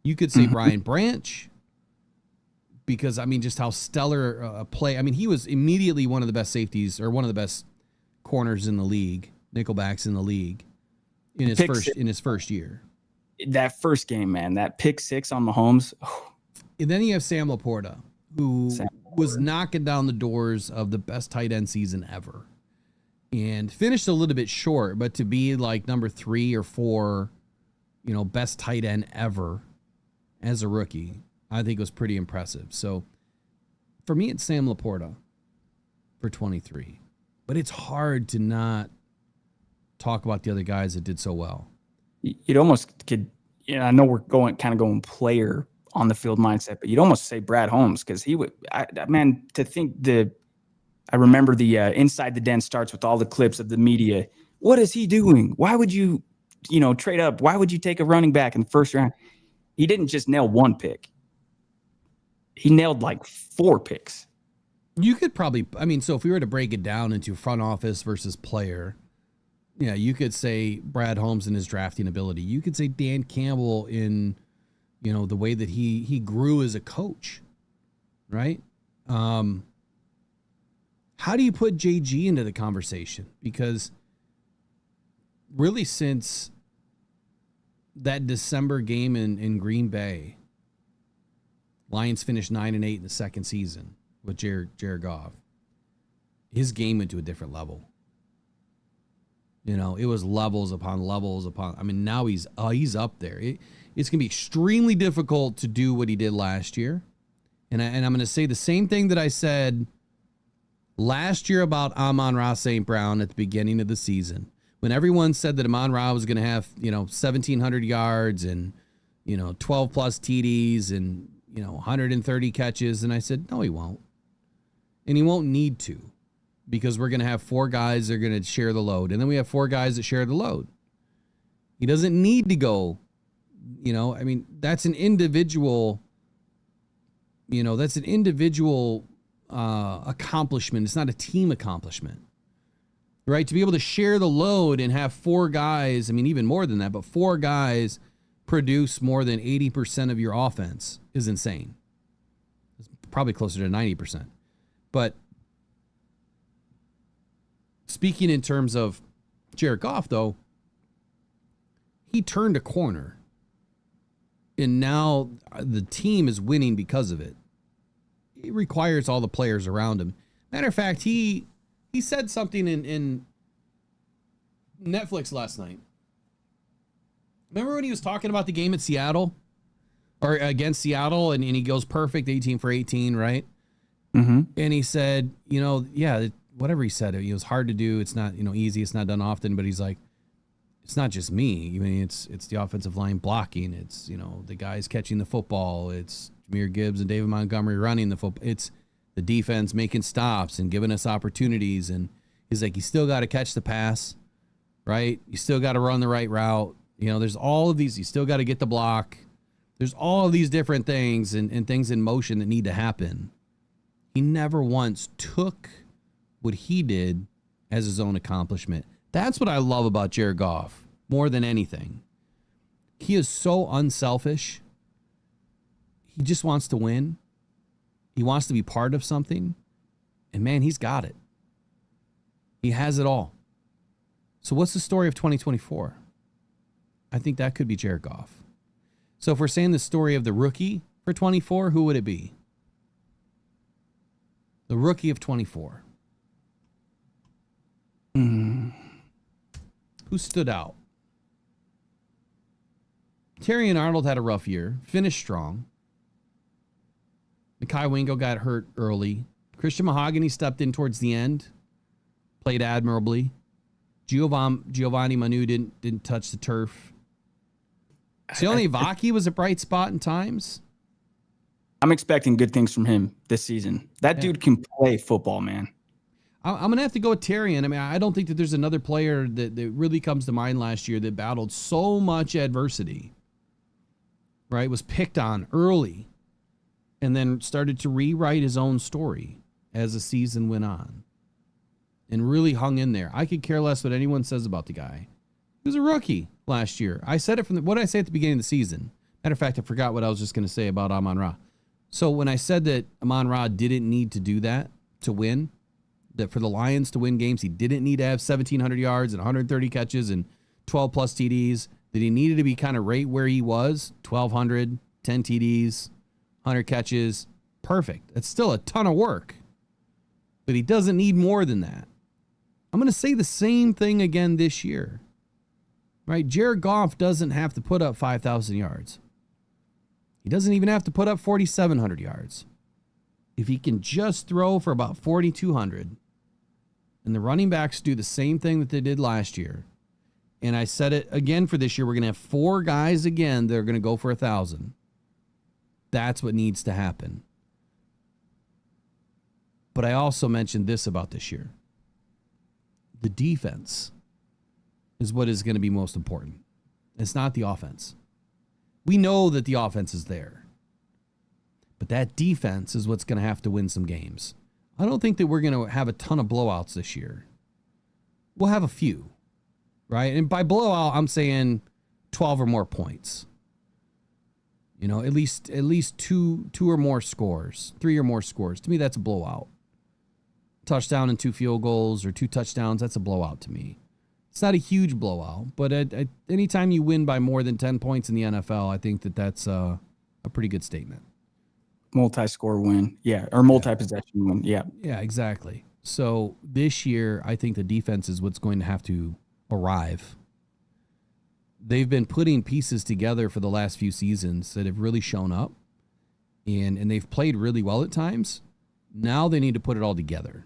Speaker 3: You could say Brian Branch, because, I mean, just how stellar a play. I mean, he was immediately one of the best safeties, or one of the best corners in the league, nickelbacks in the league, in his first year.
Speaker 5: That first game, man, that pick 6 on Mahomes.
Speaker 3: And then you have Sam Laporta, who was knocking down the doors of the best tight end season ever. And finished a little bit short, but to be like number 3 or 4, best tight end ever as a rookie, I think was pretty impressive. So for me, it's Sam Laporta for 23. But it's hard to not talk about the other guys that did so well.
Speaker 5: You'd almost could, I know we're going player on the field mindset, but you'd almost say Brad Holmes, because he would, man, to think I remember the Inside the Den starts with all the clips of the media. What is he doing? Why would you, trade up? Why would you take a running back in the first round? He didn't just nail 1 pick. He nailed like 4 picks.
Speaker 3: You could probably, so if we were to break it down into front office versus player, yeah, you could say Brad Holmes and his drafting ability. You could say Dan Campbell in, the way that he grew as a coach, right? How do you put JG into the conversation? Because really, since that December game in Green Bay, Lions finished 9-8 in the second season with Jared Goff. His game went to a different level. It was levels upon levels upon. Now he's up there. It's going to be extremely difficult to do what he did last year. And I'm going to say the same thing that I said last year about Amon-Ra St. Brown at the beginning of the season, when everyone said that Amon-Ra was going to have, 1,700 yards and, 12 plus TDs and, 130 catches. And I said, no, he won't. And he won't need to, because we're going to have 4 guys that are going to share the load. And then we have 4 guys that share the load. He doesn't need to go, that's an individual, accomplishment. It's not a team accomplishment, right? To be able to share the load and have 4 guys, even more than that, but 4 guys produce more than 80% of your offense is insane. It's probably closer to 90%. But speaking in terms of Jared Goff, though, he turned a corner, and now the team is winning because of it. It requires all the players around him. Matter of fact, he said something in Netflix last night. Remember when he was talking about the game at Seattle, or against Seattle, and he goes perfect, 18 for 18, right?
Speaker 5: Mm-hmm.
Speaker 3: And he said, whatever he said, it was hard to do. It's not, easy. It's not done often. But he's like, it's not just me. It's the offensive line blocking. It's, the guys catching the football. It's Jahmyr Gibbs and David Montgomery running the football. It's the defense making stops and giving us opportunities. And he's like, you still got to catch the pass, right? You still got to run the right route. There's all of these. You still got to get the block. There's all of these different things and things in motion that need to happen. He never once took what he did as his own accomplishment. That's what I love about Jared Goff more than anything. He is so unselfish. He just wants to win. He wants to be part of something. And man, he's got it. He has it all. So what's the story of 2024? I think that could be Jared Goff. So if we're saying the story of the rookie for 24, who would it be? The rookie of 24. Who stood out? Terrion Arnold had a rough year, finished strong. Mekhi Wingo got hurt early. Christian Mahogany stepped in towards the end, played admirably. Giovanni Manu didn't touch the turf. Sione Vaki was a bright spot in times.
Speaker 5: I'm expecting good things from him this season. That dude can play football, man.
Speaker 3: I'm going to have to go with Terrion. I don't think that there's another player that really comes to mind last year that battled so much adversity, right? Was picked on early and then started to rewrite his own story as the season went on. and really hung in there. I could care less what anyone says about the guy. He was a rookie last year. I said it what did I say at the beginning of the season? Matter of fact, I forgot what I was just going to say about Amon-Ra. So when I said that Amon-Ra didn't need to do that to win, that for the Lions to win games, he didn't need to have 1,700 yards and 130 catches and 12 plus TDs, that he needed to be kind of right where he was, 1,200, 10 TDs, 100 catches. Perfect. It's still a ton of work, but he doesn't need more than that. I'm going to say the same thing again this year, right? Jared Goff doesn't have to put up 5,000 yards. He doesn't even have to put up 4,700 yards. If he can just throw for about 4,200 and the running backs do the same thing that they did last year, and I said it again for this year, we're going to have 4 guys again that are going to go for 1,000. That's what needs to happen. But I also mentioned this about this year. The defense is what is going to be most important. It's not the offense. We know that the offense is there. But that defense is what's going to have to win some games. I don't think that we're going to have a ton of blowouts this year. We'll have a few, right? And by blowout, I'm saying 12 or more points. You know, at least two or more scores, 3 or more scores. To me, that's a blowout. Touchdown and 2 field goals or 2 touchdowns, that's a blowout to me. It's not a huge blowout, but at anytime you win by more than 10 points in the NFL, I think that that's a pretty good statement.
Speaker 5: Multi-score win. Yeah. Or multi-possession win. Yeah.
Speaker 3: Yeah, exactly. So this year, I think the defense is what's going to have to arrive. They've been putting pieces together for the last few seasons that have really shown up, and they've played really well at times. Now they need to put it all together.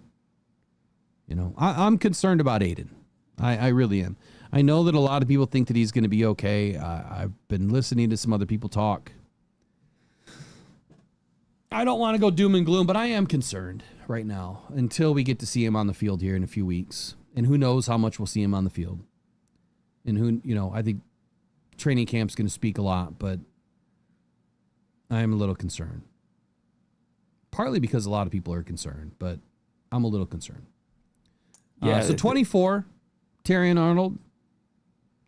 Speaker 3: You know, I'm concerned about Aidan. I really am. I know that a lot of people think that he's going to be okay. I've been listening to some other people talk. I don't want to go doom and gloom, but I am concerned right now until we get to see him on the field here in a few weeks. And who knows how much we'll see him on the field. And I think training camp's going to speak a lot, but I am a little concerned. Partly because a lot of people are concerned, but I'm a little concerned. Yeah. So 24, Terrion Arnold,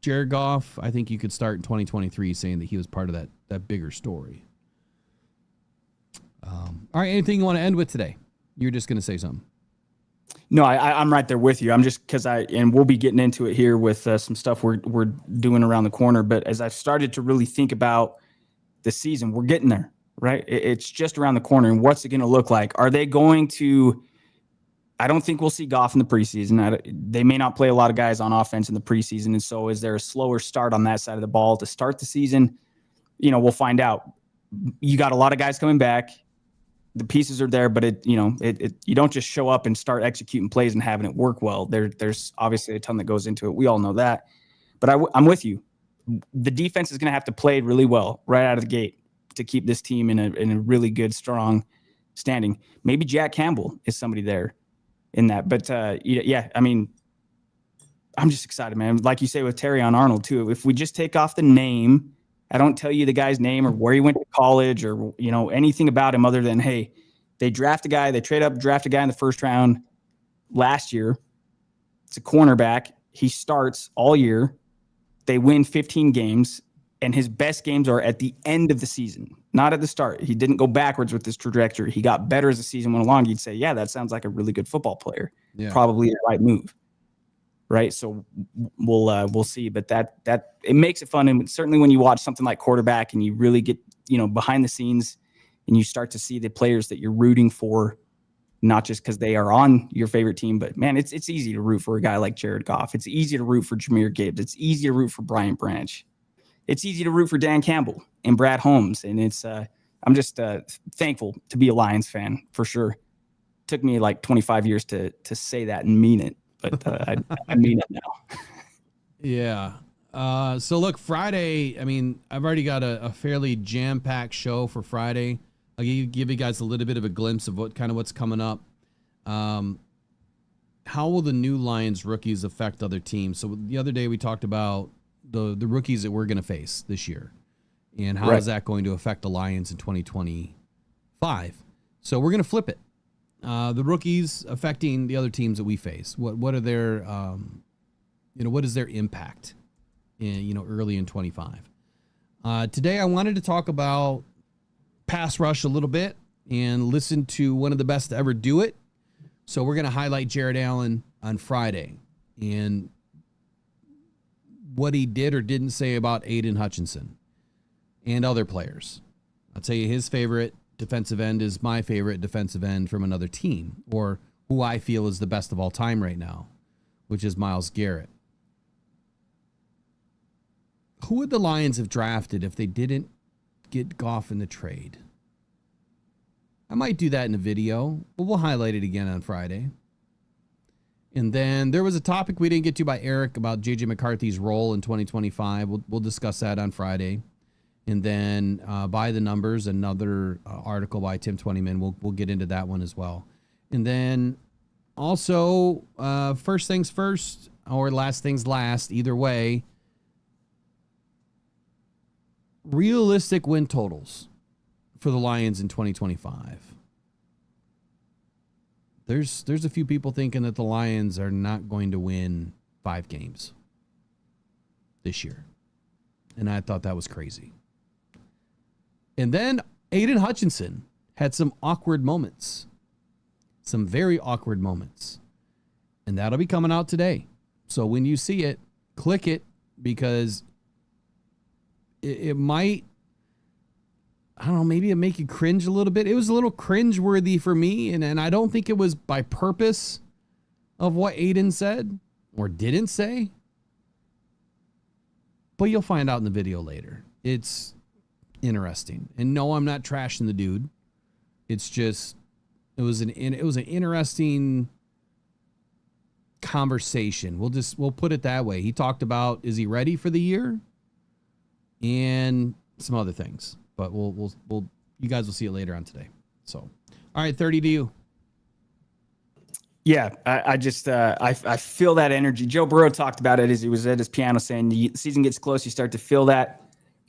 Speaker 3: Jared Goff. I think you could start in 2023 saying that he was part of that bigger story. All right. Anything you want to end with today? You're just going to say something.
Speaker 5: No, I'm right there with you. I'm just and we'll be getting into it here with some stuff we're doing around the corner. But as I've started to really think about the season, we're getting there, right? It's just around the corner. And what's it going to look like? Are they going to? I don't think we'll see Goff in the preseason. They may not play a lot of guys on offense in the preseason. And so is there a slower start on that side of the ball to start the season? We'll find out. You got a lot of guys coming back. The pieces are there, but you don't just show up and start executing plays and having it work well. There's obviously a ton that goes into it. We all know that, but I'm with you. The defense is going to have to play really well right out of the gate to keep this team in a really good, strong standing. Maybe Jack Campbell is somebody there in that, but yeah, I mean, I'm just excited, man. Like you say with Terrion Arnold too, if we just take off the name, I don't tell you the guy's name or where he went to college or, anything about him other than, hey, they draft a guy, they trade up, draft a guy in the first round last year. It's a cornerback. He starts all year. They win 15 games, and his best games are at the end of the season, not at the start. He didn't go backwards with this trajectory. He got better as the season went along. You'd say, yeah, that sounds like a really good football player. Yeah. Probably the right move. Right. So we'll see, but that it makes it fun. And certainly when you watch something like quarterback and you really get, behind the scenes and you start to see the players that you're rooting for, not just because they are on your favorite team, but man, it's easy to root for a guy like Jared Goff. It's easy to root for Jahmyr Gibbs. It's easy to root for Brian Branch. It's easy to root for Dan Campbell and Brad Holmes. And it's, I'm just thankful to be a Lions fan for sure. It took me like 25 years to say that and mean it. But I mean it now.
Speaker 3: Yeah. So look, Friday, I mean, I've already got a fairly jam-packed show for Friday. I'll give you guys a little bit of a glimpse of what's coming up. How will the new Lions rookies affect other teams? So the other day we talked about the rookies that we're going to face this year and how is that going to affect the Lions in 2025? So we're going to flip it. the rookies affecting the other teams that we face. What are their, what is their impact in, early in 25? Today I wanted to talk about pass rush a little bit and listen to one of the best to ever do it. So we're going to highlight Jared Allen on Friday and what he did or didn't say about Aidan Hutchinson and other players. I'll tell you his favorite defensive end is my favorite defensive end from another team, or who I feel is the best of all time right now, which is Myles Garrett. Who would the Lions have drafted if they didn't get Goff in the trade? I might do that in a video, but we'll highlight it again on Friday. And then there was a topic we didn't get to by Eric about J.J. McCarthy's role in 2025. We'll discuss that on Friday. And then by the numbers, another article by Tim Twentyman. We'll get into that one as well. And then also, first things first, or last things last, either way, realistic win totals for the Lions in 2025. There's a few people thinking that the Lions are not going to win 5 games this year. And I thought that was crazy. And then Aidan Hutchinson had some awkward moments. Some very awkward moments. And that'll be coming out today. So when you see it, click it, because it might, I don't know, maybe it make you cringe a little bit. It was a little cringe-worthy for me, and I don't think it was by purpose of what Aidan said or didn't say. But you'll find out in the video later. It's interesting. And no, I'm not trashing the dude. It's just, it was an interesting conversation. We'll put it that way. He talked about, is he ready for the year? And some other things. But we'll you guys will see it later on today. So, all right, 30 to you.
Speaker 5: Yeah, I just I feel that energy. Joe Burrow talked about it as he was at his piano, saying the season gets close, you start to feel that.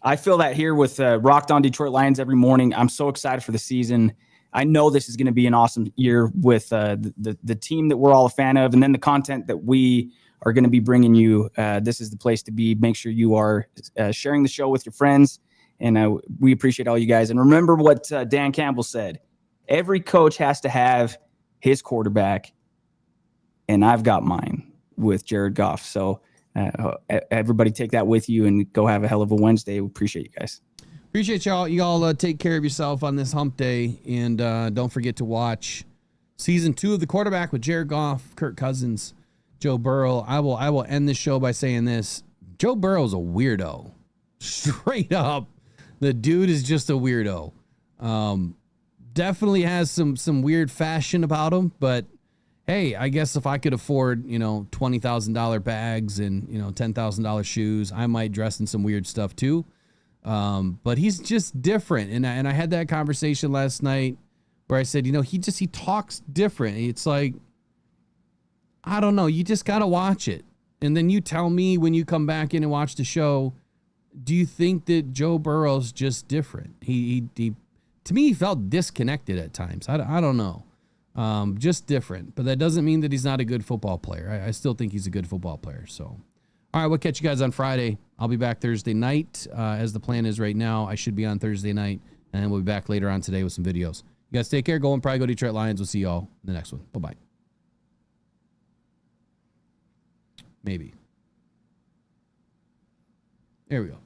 Speaker 5: I feel that here with Rocked On Detroit Lions every morning. I'm so excited for the season. I know this is going to be an awesome year with the team that we're all a fan of, and then the content that we are going to be bringing you. This is the place to be. Make sure you are sharing the show with your friends. And we appreciate all you guys. And remember what Dan Campbell said. Every coach has to have his quarterback, and I've got mine with Jared Goff. So everybody take that with you and go have a hell of a Wednesday. We appreciate you guys.
Speaker 3: Appreciate y'all. You all take care of yourself on this hump day. And don't forget to watch season 2 of The Quarterback with Jared Goff, Kirk Cousins, Joe Burrow. I will end this show by saying this. Joe Burrow's a weirdo. Straight up. The dude is just a weirdo. Definitely has some weird fashion about him, but hey, I guess if I could afford, $20,000 bags and, $10,000 shoes, I might dress in some weird stuff too. But he's just different. And I had that conversation last night where I said, he talks different. It's like, I don't know. You just got to watch it. And then you tell me when you come back in and watch the show, do you think that Joe Burrow's just different? He to me, he felt disconnected at times. I don't know. Just different. But that doesn't mean that he's not a good football player. I still think he's a good football player. So, all right, we'll catch you guys on Friday. I'll be back Thursday night, as the plan is right now. I should be on Thursday night, and then we'll be back later on today with some videos. You guys take care. Go and probably go Detroit Lions. We'll see y'all in the next one. Bye-bye. Maybe. There we go.